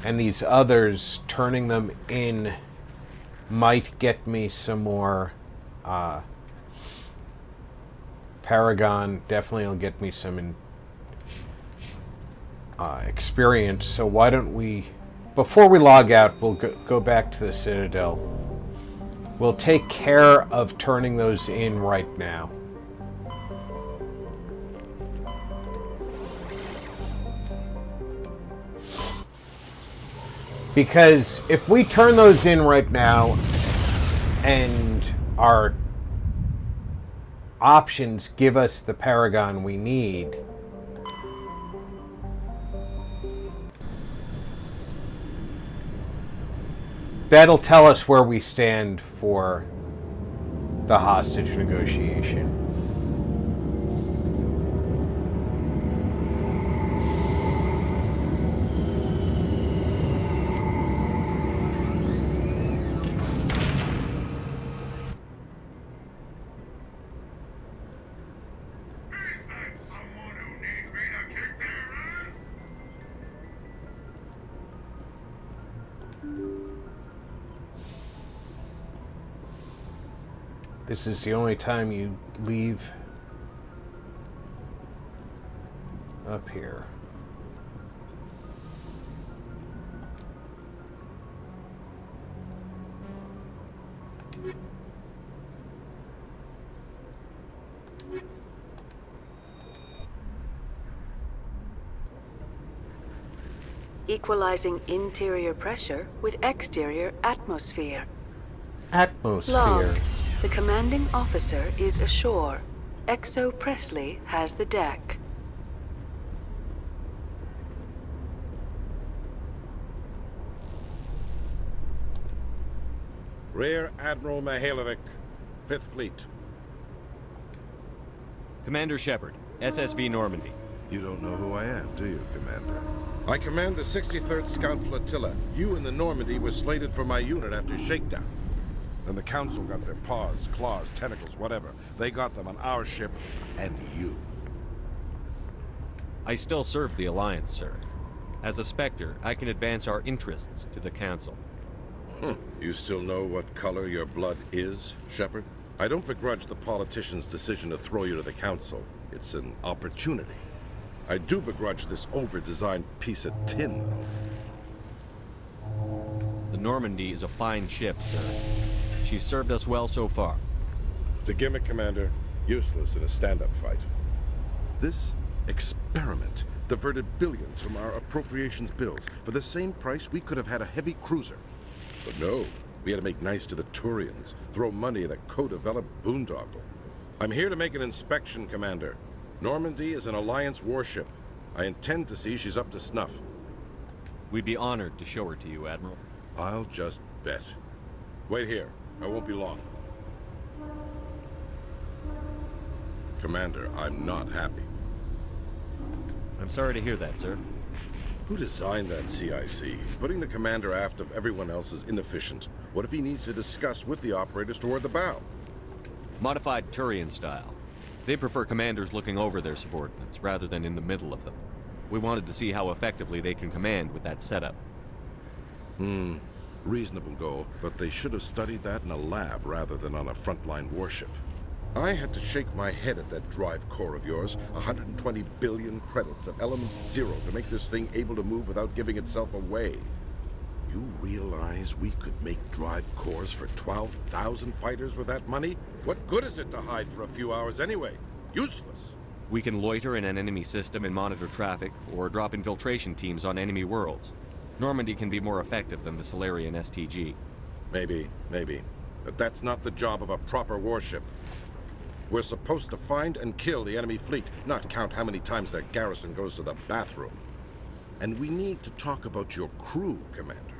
And these others, turning them in might get me some more Paragon. Definitely will get me some experience. So why don't we, before we log out, we'll go back to the Citadel. We'll take care of turning those in right now. Because if we turn those in right now and our options give us the Paragon we need, that'll tell us where we stand for the hostage negotiation. This is the only time you leave up here. Equalizing interior pressure with exterior atmosphere. Atmosphere. Log. The commanding officer is ashore. Exo Presley has the deck. Rear Admiral Mihailovic, 5th Fleet. Commander Shepard, SSV Normandy. You don't know who I am, do you, Commander? I command the 63rd Scout Flotilla. You and the Normandy were slated for my unit after shakedown. Then the Council got their paws, claws, tentacles, whatever. They got them on our ship and you. I still serve the Alliance, sir. As a Spectre, I can advance our interests to the Council. You still know what color your blood is, Shepard? I don't begrudge the politician's decision to throw you to the Council. It's an opportunity. I do begrudge this over-designed piece of tin, though. The Normandy is a fine ship, sir. She's served us well so far. It's a gimmick, Commander. Useless in a stand-up fight. This experiment diverted billions from our appropriations bills. For the same price, we could have had a heavy cruiser. But no, we had to make nice to the Turians, throw money at a co-developed boondoggle. I'm here to make an inspection, Commander. Normandy is an Alliance warship. I intend to see she's up to snuff. We'd be honored to show her to you, Admiral. I'll just bet. Wait here. I won't be long. Commander, I'm not happy. I'm sorry to hear that, sir. Who designed that CIC? Putting the commander aft of everyone else is inefficient. What if he needs to discuss with the operators toward the bow? Modified Turian style. They prefer commanders looking over their subordinates rather than in the middle of them. We wanted to see how effectively they can command with that setup. Reasonable goal, but they should have studied that in a lab rather than on a frontline warship. I had to shake my head at that drive core of yours. 120 billion credits of element 0 to make this thing able to move without giving itself away. You realize we could make drive cores for 12,000 fighters with that money? What good is it to hide for a few hours anyway? Useless. We can loiter in an enemy system and monitor traffic, or drop infiltration teams on enemy worlds. Normandy can be more effective than the Solarian STG. Maybe. But that's not the job of a proper warship. We're supposed to find and kill the enemy fleet, not count how many times their garrison goes to the bathroom. And we need to talk about your crew, Commander.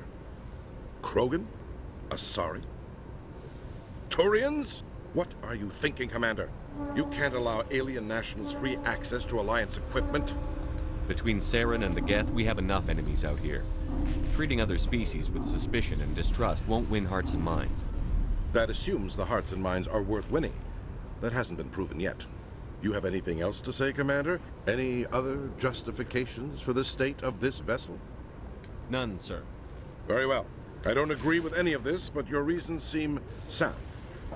Krogan? Asari? Turians? What are you thinking, Commander? You can't allow alien nationals free access to Alliance equipment. Between Saren and the Geth, we have enough enemies out here. Treating other species with suspicion and distrust won't win hearts and minds. That assumes the hearts and minds are worth winning. That hasn't been proven yet. You have anything else to say, Commander? Any other justifications for the state of this vessel? None, sir. Very well. I don't agree with any of this, but your reasons seem sound.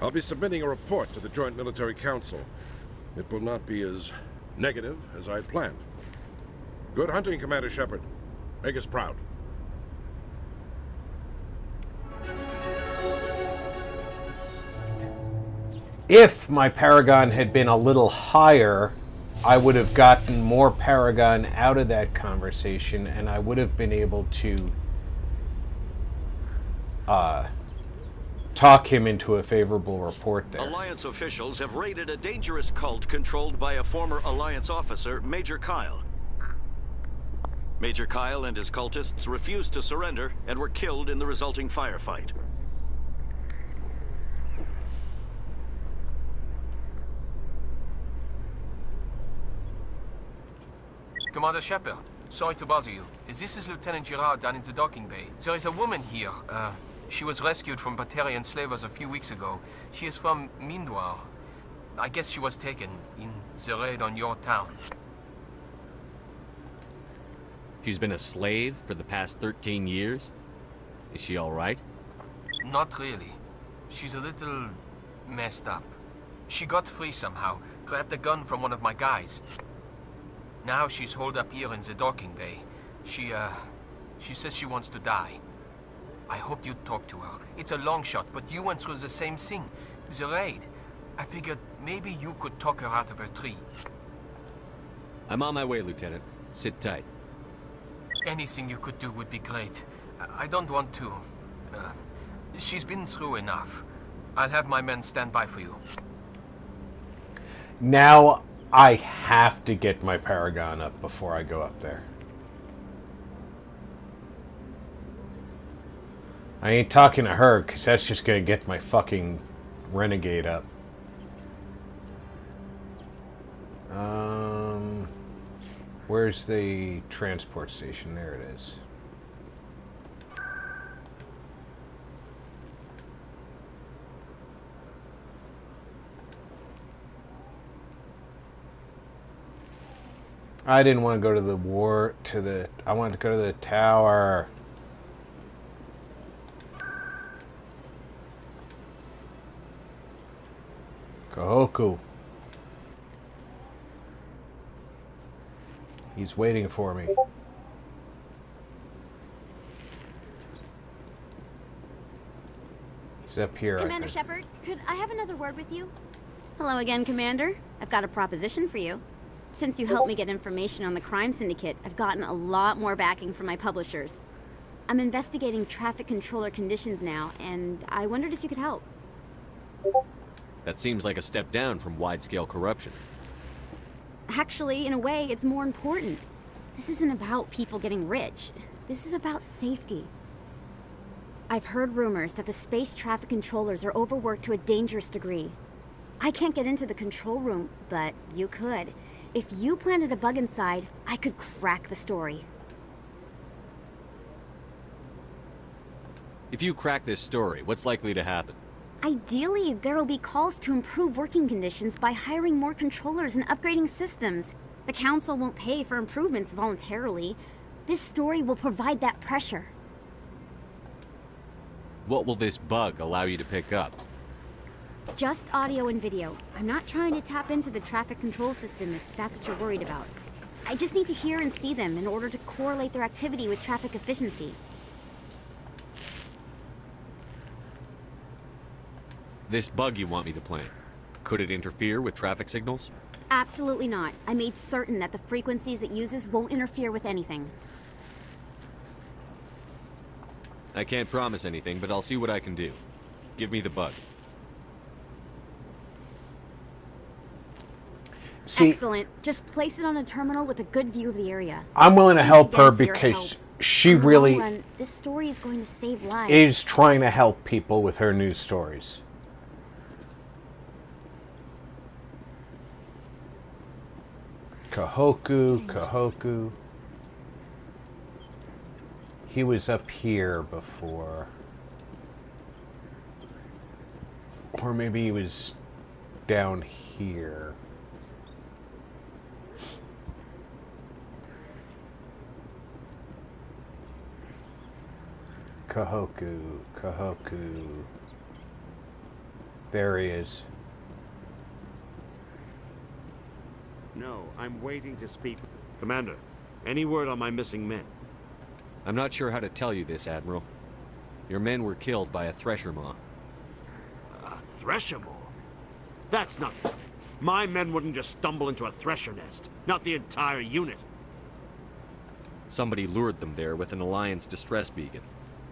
I'll be submitting a report to the Joint Military Council. It will not be as negative as I planned. Good hunting, Commander Shepard. Make us proud. If my Paragon had been a little higher, I would have gotten more Paragon out of that conversation, and I would have been able to talk him into a favorable report there. Alliance officials have raided a dangerous cult controlled by a former Alliance officer, Major Kyle. Major Kyle and his cultists refused to surrender and were killed in the resulting firefight. Commander Shepard, sorry to bother you. This is Lieutenant Girard down in the docking bay. There is a woman here. She was rescued from Batarian slavers a few weeks ago. She is from Mindoir. I guess she was taken in the raid on your town. She's been a slave for the past 13 years? Is she all right? Not really. She's a little messed up. She got free somehow, grabbed a gun from one of my guys. Now she's holed up here in the docking bay. She says she wants to die. I hope you'd talk to her. It's a long shot, but you went through the same thing. The raid. I figured maybe you could talk her out of her tree. I'm on my way, Lieutenant. Sit tight. Anything you could do would be great. I don't want to. She's been through enough. I'll have my men stand by for you. Now I have to get my Paragon up before I go up there. I ain't talking to her, because that's just going to get my fucking Renegade up. Where's the transport station? There it is. I didn't want to go to the I wanted to go to the tower. Kahoku. He's waiting for me. He's up here. Commander Shepard, could I have another word with you? Hello again, Commander. I've got a proposition for you. Since you helped me get information on the crime syndicate, I've gotten a lot more backing from my publishers. I'm investigating traffic controller conditions now, and I wondered if you could help. That seems like a step down from wide-scale corruption. Actually, in a way, it's more important. This isn't about people getting rich. This is about safety. I've heard rumors that the space traffic controllers are overworked to a dangerous degree. I can't get into the control room, but you could. If you planted a bug inside, I could crack the story. If you crack this story, what's likely to happen? Ideally, there will be calls to improve working conditions by hiring more controllers and upgrading systems. The Council won't pay for improvements voluntarily. This story will provide that pressure. What will this bug allow you to pick up? Just audio and video. I'm not trying to tap into the traffic control system if that's what you're worried about. I just need to hear and see them in order to correlate their activity with traffic efficiency. This bug you want me to plant, could it interfere with traffic signals? Absolutely not. I made certain that the frequencies it uses won't interfere with anything. I can't promise anything, but I'll see what I can do. Give me the bug. See, excellent. Just place it on a terminal with a good view of the area. I'm willing to Thanks help again her for your because help. she In the really long run, this story is going to save lives. is trying to help people with her news stories. Kahoku. He was up here before. Or maybe he was down here. Kahoku. There he is. No, I'm waiting to speak. Commander, any word on my missing men? I'm not sure how to tell you this, Admiral. Your men were killed by a thresher maw. A thresher maw? That's not... My men wouldn't just stumble into a thresher nest. Not the entire unit. Somebody lured them there with an Alliance distress beacon.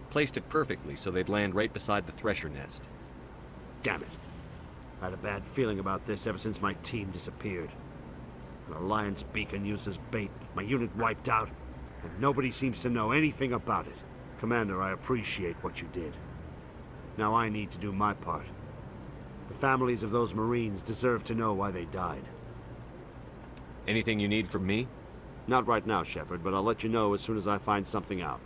Placed it perfectly so they'd land right beside the thresher nest. Damn it. I had a bad feeling about this ever since my team disappeared. An Alliance beacon used as bait, my unit wiped out, and nobody seems to know anything about it. Commander, I appreciate what you did. Now I need to do my part. The families of those Marines deserve to know why they died. Anything you need from me? Not right now, Shepard, but I'll let you know as soon as I find something out.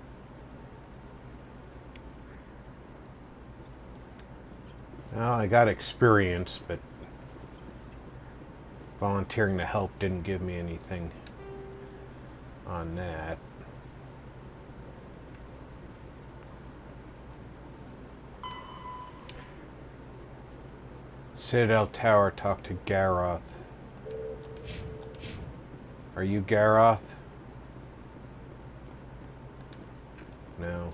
Well, I got experience, but volunteering to help didn't give me anything on that. Citadel Tower, talk to Garoth. Are you Garoth? No.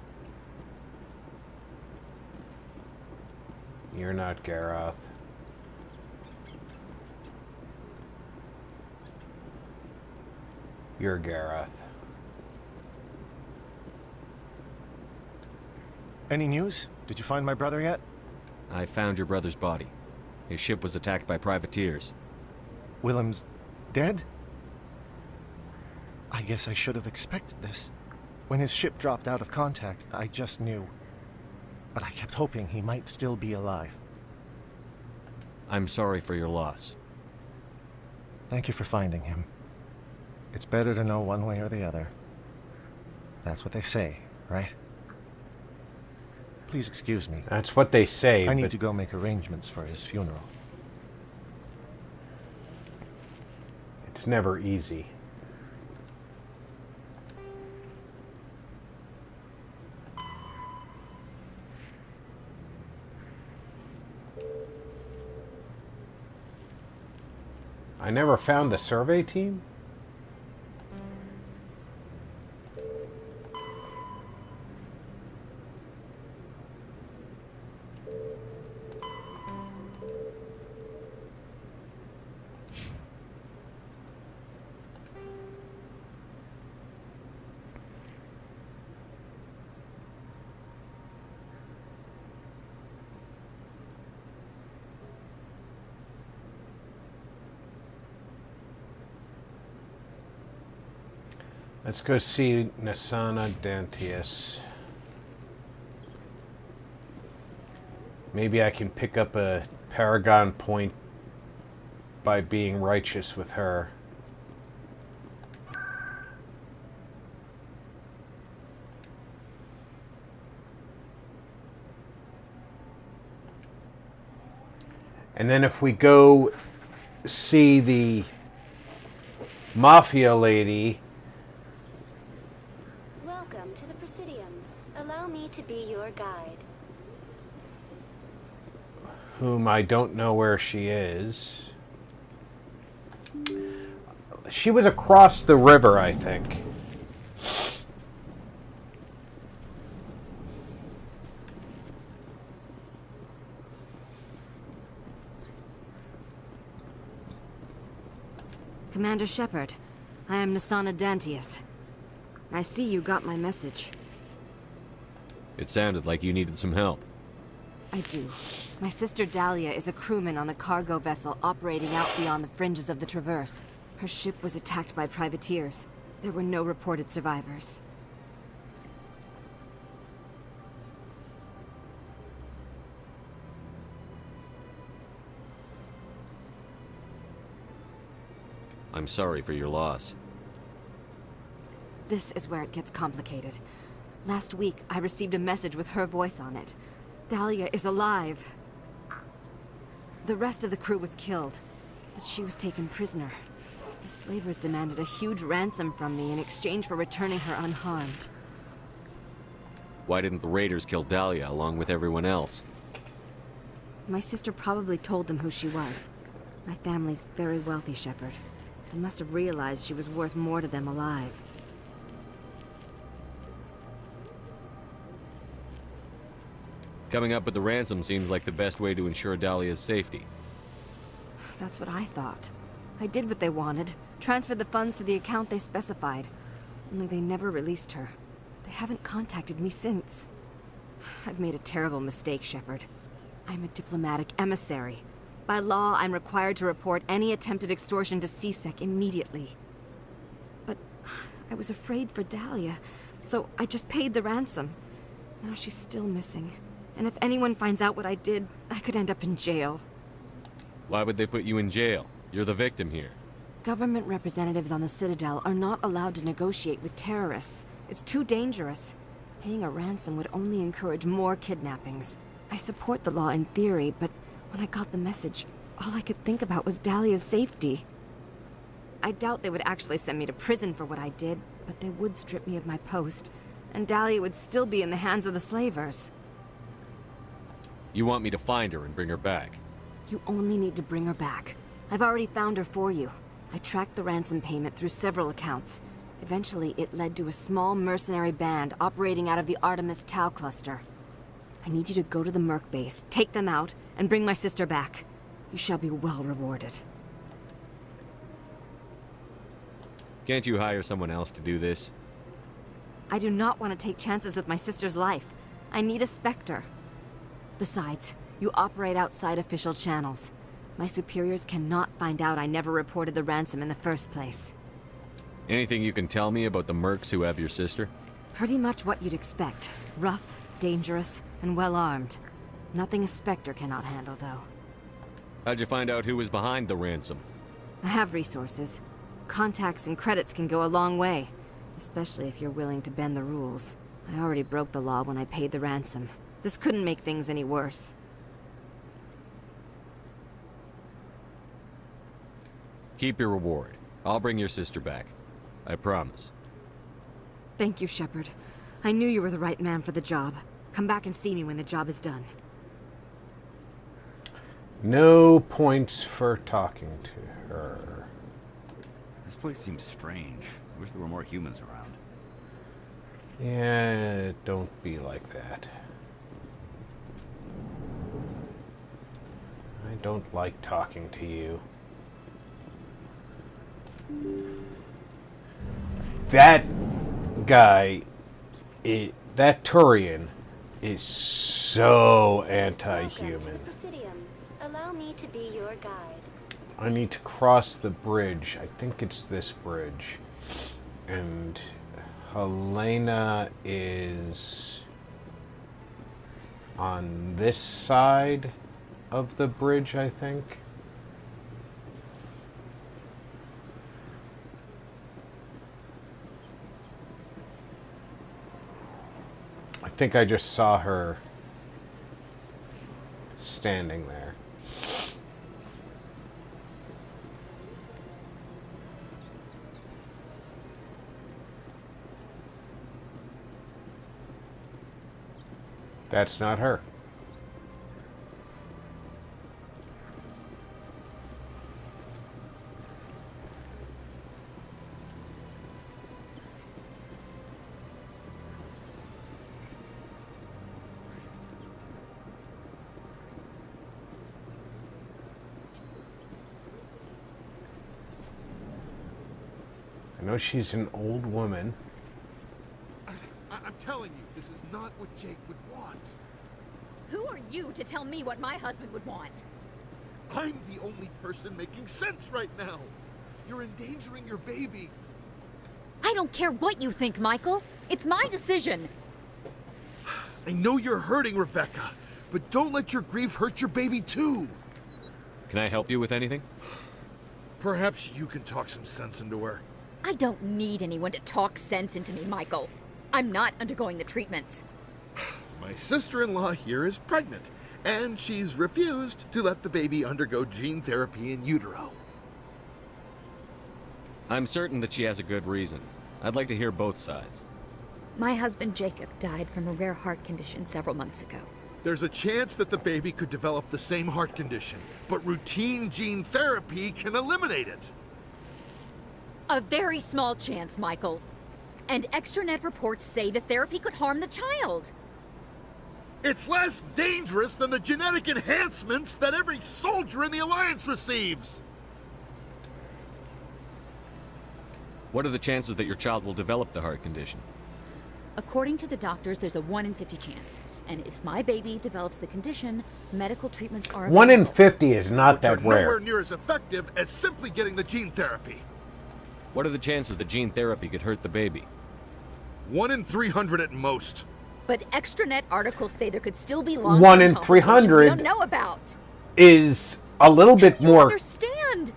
You're not Garoth. You're Garoth. Any news? Did you find my brother yet? I found your brother's body. His ship was attacked by privateers. Willem's dead? I guess I should have expected this. When his ship dropped out of contact, I just knew. But I kept hoping he might still be alive. I'm sorry for your loss. Thank you for finding him. It's better to know one way or the other. That's what they say, right? Please excuse me. That's what they say. I need to go make arrangements for his funeral. It's never easy. I never found the survey team? Let's go see Nasana Dantius. Maybe I can pick up a Paragon point by being righteous with her. And then if we go see the Mafia lady... Welcome to the Presidium. Allow me to be your guide. whom I don't know where she is. She was across the river, I think. Commander Shepard, I am Nasana Dantius. I see you got my message. It sounded like you needed some help. I do. My sister Dahlia is a crewman on the cargo vessel operating out beyond the fringes of the Traverse. Her ship was attacked by privateers. There were no reported survivors. I'm sorry for your loss. This is where it gets complicated. Last week, I received a message with her voice on it. Dahlia is alive. The rest of the crew was killed, but she was taken prisoner. The slavers demanded a huge ransom from me in exchange for returning her unharmed. Why didn't the raiders kill Dahlia along with everyone else? My sister probably told them who she was. My family's very wealthy, Shepard. They must have realized she was worth more to them alive. Coming up with the ransom seems like the best way to ensure Dahlia's safety. That's what I thought. I did what they wanted, transferred the funds to the account they specified. Only they never released her. They haven't contacted me since. I've made a terrible mistake, Shepard. I'm a diplomatic emissary. By law, I'm required to report any attempted extortion to CSEC immediately. But I was afraid for Dahlia, so I just paid the ransom. Now she's still missing. And if anyone finds out what I did, I could end up in jail. Why would they put you in jail? You're the victim here. Government representatives on the Citadel are not allowed to negotiate with terrorists. It's too dangerous. Paying a ransom would only encourage more kidnappings. I support the law in theory, but when I got the message, all I could think about was Dahlia's safety. I doubt they would actually send me to prison for what I did, but they would strip me of my post, and Dahlia would still be in the hands of the slavers. You want me to find her and bring her back? You only need to bring her back. I've already found her for you. I tracked the ransom payment through several accounts. Eventually, it led to a small mercenary band operating out of the Artemis Tau cluster. I need you to go to the Merc base, take them out, and bring my sister back. You shall be well rewarded. Can't you hire someone else to do this? I do not want to take chances with my sister's life. I need a SPECTRE. Besides, you operate outside official channels. My superiors cannot find out I never reported the ransom in the first place. Anything you can tell me about the mercs who have your sister? Pretty much what you'd expect. Rough, dangerous, and well-armed. Nothing a SPECTRE cannot handle, though. How'd you find out who was behind the ransom? I have resources. Contacts and credits can go a long way. Especially if you're willing to bend the rules. I already broke the law when I paid the ransom. This couldn't make things any worse. Keep your reward. I'll bring your sister back. I promise. Thank you, Shepard. I knew you were the right man for the job. Come back and see me when the job is done. No points for talking to her. This place seems strange. I wish there were more humans around. Yeah, don't be like that. I don't like talking to you. That guy, that Turian, is so anti-human. Welcome to the Presidium. Allow me to be your guide. I need to cross the bridge. I think it's this bridge. And Helena is on this side of the bridge, I think. I think I just saw her standing there. That's not her. I know she's an old woman. I'm telling you, this is not what Jake would want. Who are you to tell me what my husband would want? I'm the only person making sense right now. You're endangering your baby. I don't care what you think, Michael. It's my decision. I know you're hurting, Rebecca, but don't let your grief hurt your baby too. Can I help you with anything? Perhaps you can talk some sense into her. I don't need anyone to talk sense into me, Michael. I'm not undergoing the treatments. My sister-in-law here is pregnant, and she's refused to let the baby undergo gene therapy in utero. I'm certain that she has a good reason. I'd like to hear both sides. My husband Jacob died from a rare heart condition several months ago. There's a chance that the baby could develop the same heart condition, but routine gene therapy can eliminate it. A very small chance, Michael. And extranet reports say the therapy could harm the child. It's less dangerous than the genetic enhancements that every soldier in the Alliance receives. What are the chances that your child will develop the heart condition? According to the doctors, there's a 1 in 50 chance. And if my baby develops the condition, medical treatments are available. 1 in 50 is not Which that are nowhere rare. near as effective as simply getting the gene therapy. What are the chances that gene therapy could hurt the baby? 1 in 300 at most. But extranet articles say there could still be long-term 1 in complications 300 we don't know about. is a little bit You more understand?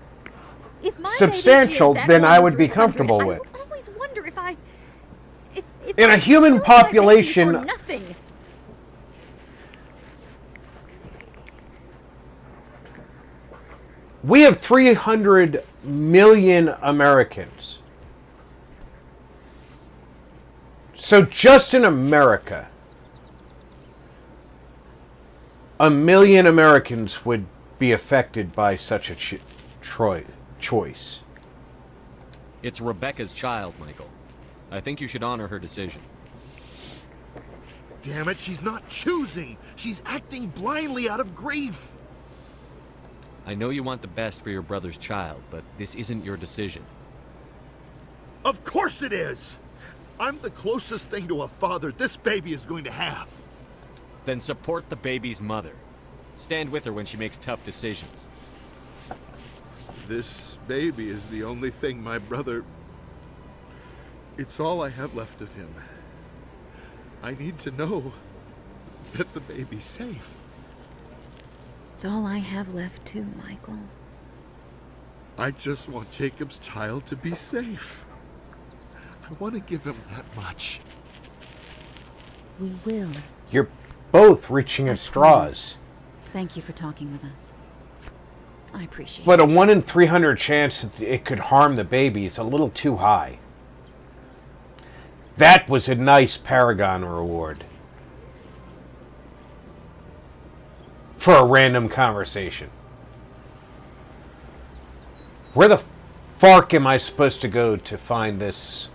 If my substantial baby is than that I 1 in would be 300, comfortable I with. will always wonder if I... If In a I human killed my baby population, for nothing. we have 300 million Americans. So just in America, 1 million Americans would be affected by such a choice. It's Rebecca's child, Michael. I think you should honor her decision. Damn it, she's not choosing. She's acting blindly out of grief. I know you want the best for your brother's child, but this isn't your decision. Of course it is. I'm the closest thing to a father this baby is going to have. Then support the baby's mother. Stand with her when she makes tough decisions. This baby is the only thing my brother... It's all I have left of him. I need to know that the baby's safe. It's all I have left too, Michael. I just want Jacob's child to be safe. I want to give him that much. We will. You're both reaching at straws. Thank you for talking with us. I appreciate But it. a 1 in 300 chance that it could harm the baby is a little too high. That was a nice Paragon reward. For a random conversation. Where the fark am I supposed to go to find this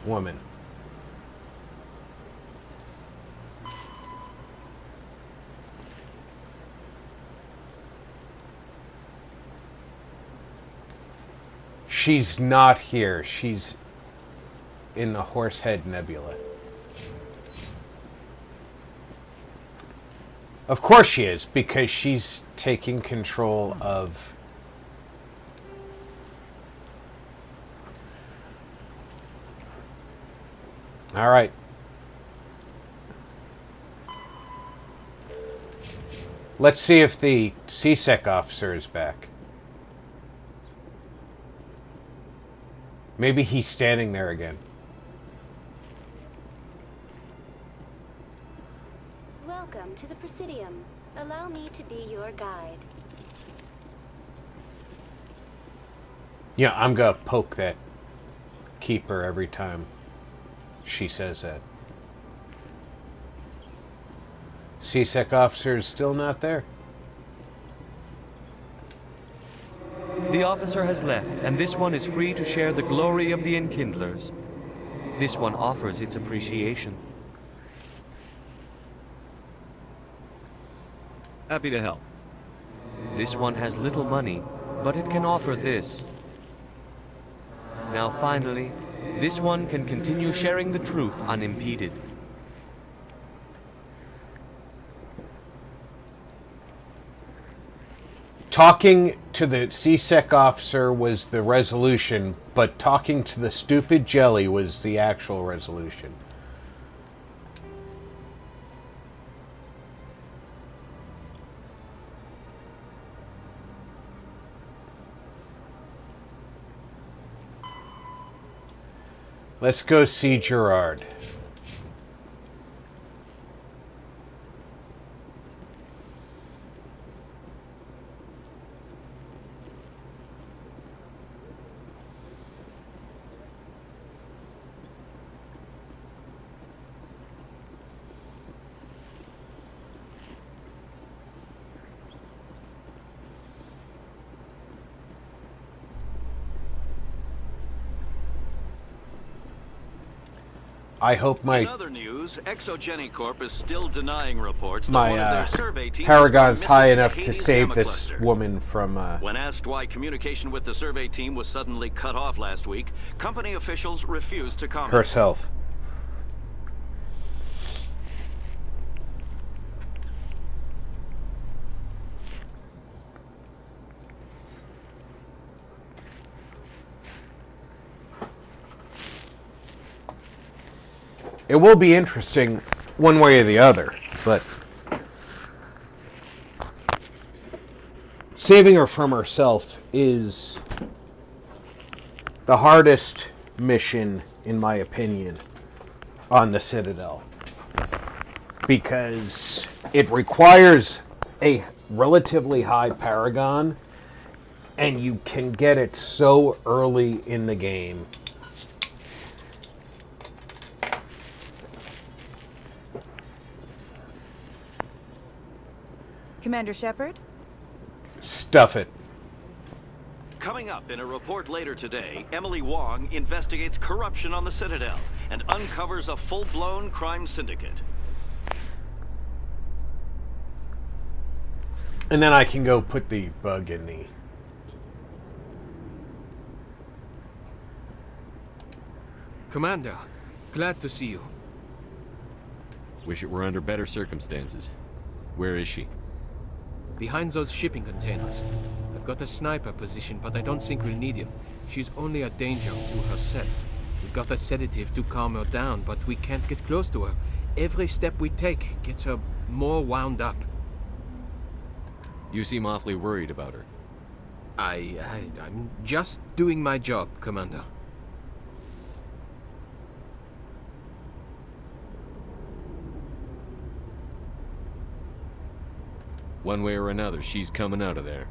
woman? She's not here. She's in the Horsehead Nebula. Of course she is, because she's taking control of... All right. Let's see if the CSEC officer is back. Maybe he's standing there again. Welcome to the Presidium. Allow me to be your guide. Yeah, I'm gonna poke that keeper every time she says that. CSEC officer is still not there. The officer has left, and this one is free to share the glory of the Enkindlers. This one offers its appreciation. Happy to help. This one has little money, but it can offer this. Now finally, this one can continue sharing the truth unimpeded. Talking to the CSEC officer was the resolution, but talking to the stupid jelly was the actual resolution. Let's go see Gerard. I hope my... In other news, Exogeny Corp is still denying reports that my one of their survey teams Paragon's has gone high missing in the enough to Hades save gamma this cluster. woman from... When asked why communication with the survey team was suddenly cut off last week, company officials refused to comment. herself. It will be interesting one way or the other, but saving her from herself is the hardest mission, in my opinion, on the Citadel. Because it requires a relatively high Paragon, and you can get it so early in the game. Commander Shepard? Stuff it. Coming up in a report later today, Emily Wong investigates corruption on the Citadel and uncovers a full-blown crime syndicate. And then I can go put the bug in the... Commander, glad to see you. Wish it were under better circumstances. Where is she? Behind those shipping containers. I've got a sniper position, but I don't think we'll need him. She's only a danger to herself. We've got a sedative to calm her down, but we can't get close to her. Every step we take gets her more wound up. You seem awfully worried about her. I'm just doing my job, Commander. One way or another, she's coming out of there.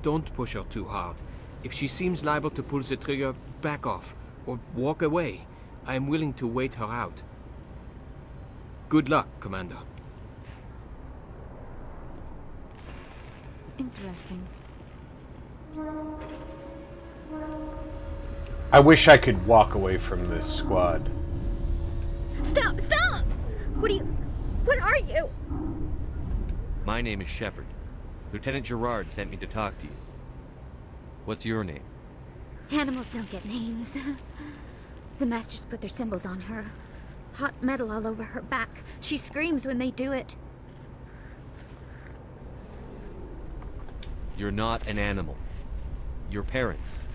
Don't push her too hard. If she seems liable to pull the trigger, back off, or walk away. I am willing to wait her out. Good luck, Commander. Interesting. I wish I could walk away from this squad. Stop! Stop! What are you? My name is Shepard. Lieutenant Gerard sent me to talk to you. What's your name? Animals don't get names. The Masters put their symbols on her. Hot metal all over her back. She screams when they do it. You're not an animal. Your parents.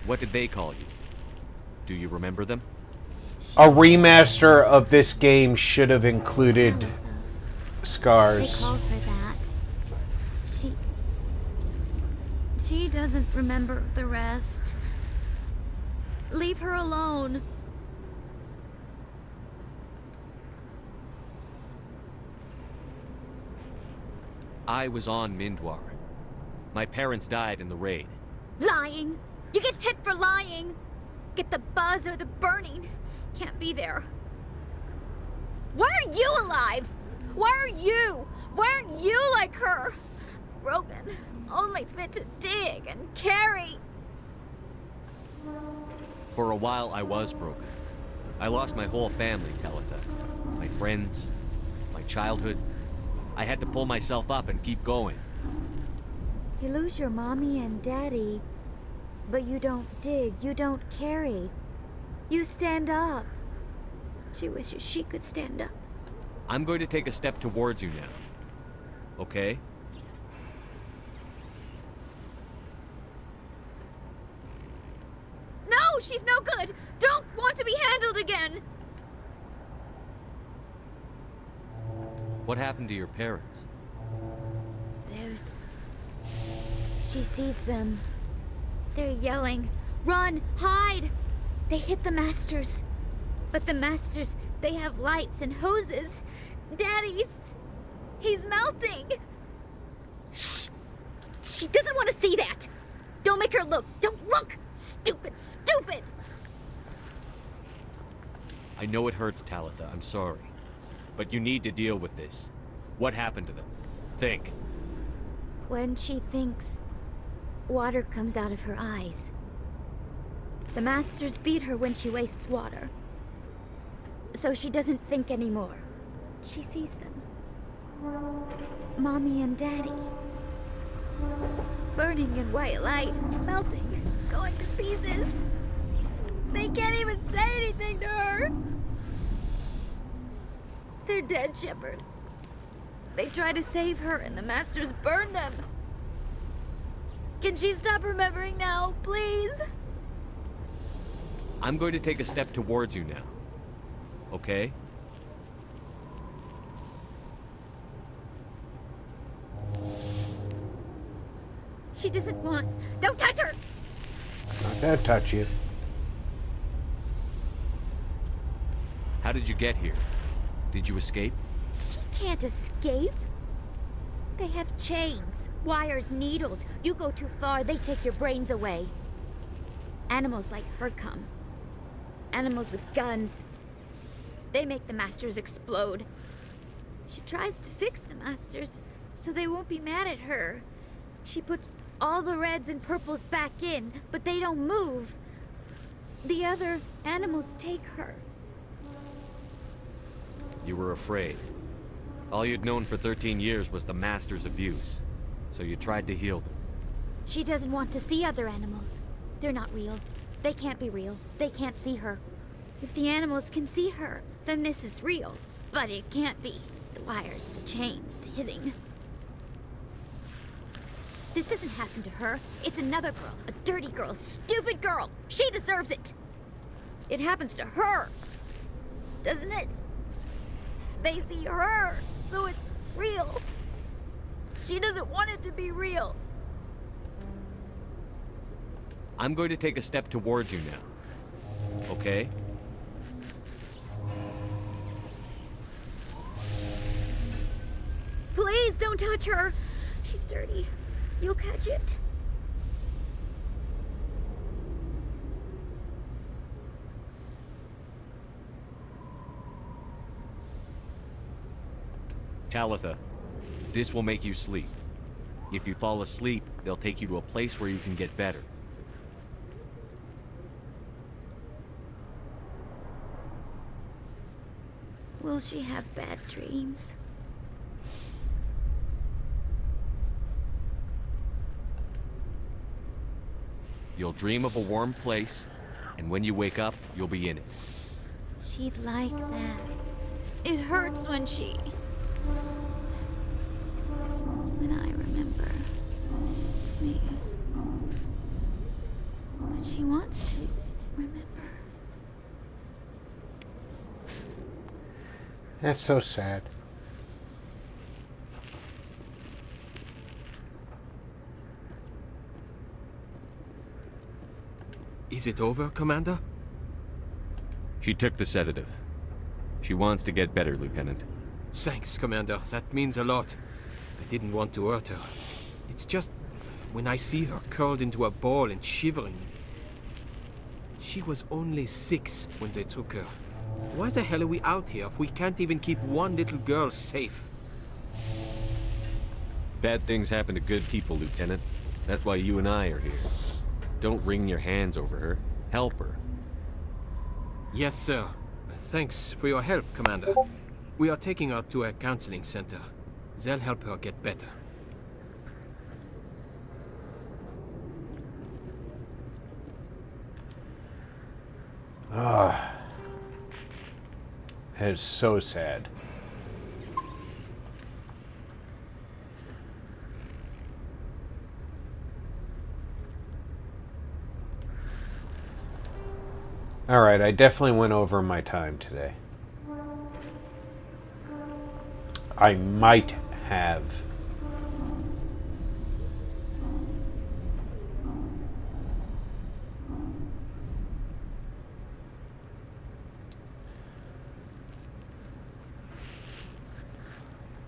What did they call you? Do you remember them? A remaster of this game should have included They scars. called her that. She doesn't remember the rest. Leave her alone. I was on Mindwar. My parents died in the raid. Lying! You get hit for lying! Get the buzz or the burning. Can't be there. Why are you alive? Why are you? Why aren't you like her? Broken. Only fit to dig and carry. For a while, I was broken. I lost my whole family, Teleta. My friends, my childhood. I had to pull myself up and keep going. You lose your mommy and daddy, but you don't dig, you don't carry. You stand up. She wishes she could stand up. I'm going to take a step towards you now. Okay? No, she's no good! Don't want to be handled again! What happened to your parents? She sees them. They're yelling, "Run! Hide!" They hit the Masters. But the Masters, they have lights and hoses. Daddy's... he's melting! Shh! She doesn't want to see that! Don't make her look! Don't look! Stupid, stupid! I know it hurts, Talitha. I'm sorry. But you need to deal with this. What happened to them? Think. When she thinks, water comes out of her eyes. The Masters beat her when she wastes water. So she doesn't think anymore. She sees them. Mommy and Daddy. Burning in white light, melting, going to pieces. They can't even say anything to her. They're dead, Shepard. They try to save her and the Masters burn them. Can she stop remembering now, please? I'm going to take a step towards you now. Okay? She doesn't want... Don't touch her! Not gonna touch you. How did you get here? Did you escape? She can't escape. They have chains, wires, needles. You go too far, they take your brains away. Animals like her come. Animals with guns. They make the Masters explode. She tries to fix the Masters so they won't be mad at her. She puts all the reds and purples back in, but they don't move. The other animals take her. You were afraid. All you'd known for 13 years was the Master's abuse. So you tried to heal them. She doesn't want to see other animals. They're not real. They can't be real. They can't see her. If the animals can see her, then this is real. But it can't be. The wires, the chains, the hitting. This doesn't happen to her. It's another girl. A dirty girl. Stupid girl. She deserves it. It happens to her. Doesn't it? They see her, so it's real. She doesn't want it to be real. I'm going to take a step towards you now. Okay? Please don't touch her. She's dirty. You'll catch it. Talitha, this will make you sleep. If you fall asleep, they'll take you to a place where you can get better. Will she have bad dreams? You'll dream of a warm place, and when you wake up, you'll be in it. She'd like that. It hurts when I remember me. But she wants to remember. That's so sad. Is it over, Commander? She took the sedative. She wants to get better, Lieutenant. Thanks, Commander. That means a lot. I didn't want to hurt her. It's just when I see her curled into a ball and shivering. She was only 6 when they took her. Why the hell are we out here if we can't even keep one little girl safe? Bad things happen to good people, Lieutenant. That's why you and I are here. Don't wring your hands over her. Help her. Yes, sir. Thanks for your help, Commander. We are taking her to a counseling center. They'll help her get better. Ah. That is so sad. Alright, I definitely went over my time today. I might have.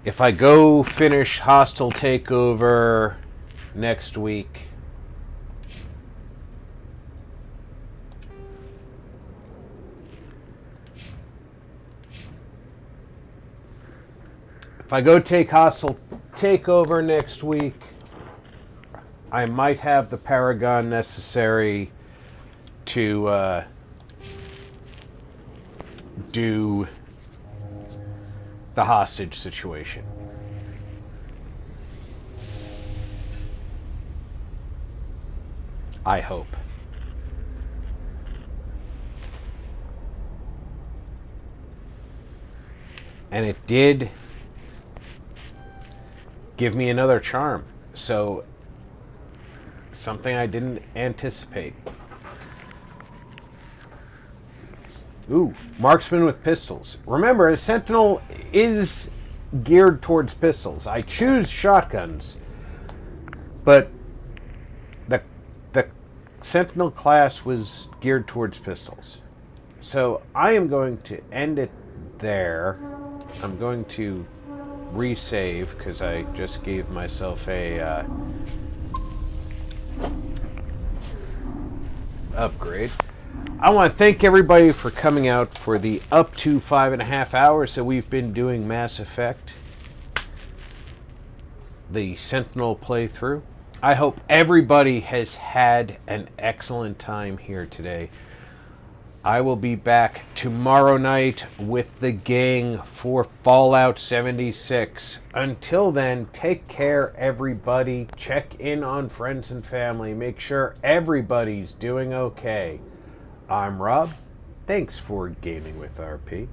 If I go finish Hostile Takeover next week, take Hostile Takeover next week, I might have the Paragon necessary to do the hostage situation. I hope. And it did give me another charm. So, something I didn't anticipate. Ooh, marksman with pistols. Remember, a sentinel is geared towards pistols. I choose shotguns, but the sentinel class was geared towards pistols. So I am going to end it there. I'm going to resave because I just gave myself a upgrade. I want to thank everybody for coming out for the up to 5.5 hours that we've been doing Mass Effect, the Sentinel playthrough. I hope everybody has had an excellent time here today. I will be back tomorrow night with the gang for Fallout 76. Until then, take care, everybody. Check in on friends and family. Make sure everybody's doing okay. I'm Rob. Thanks for gaming with RP.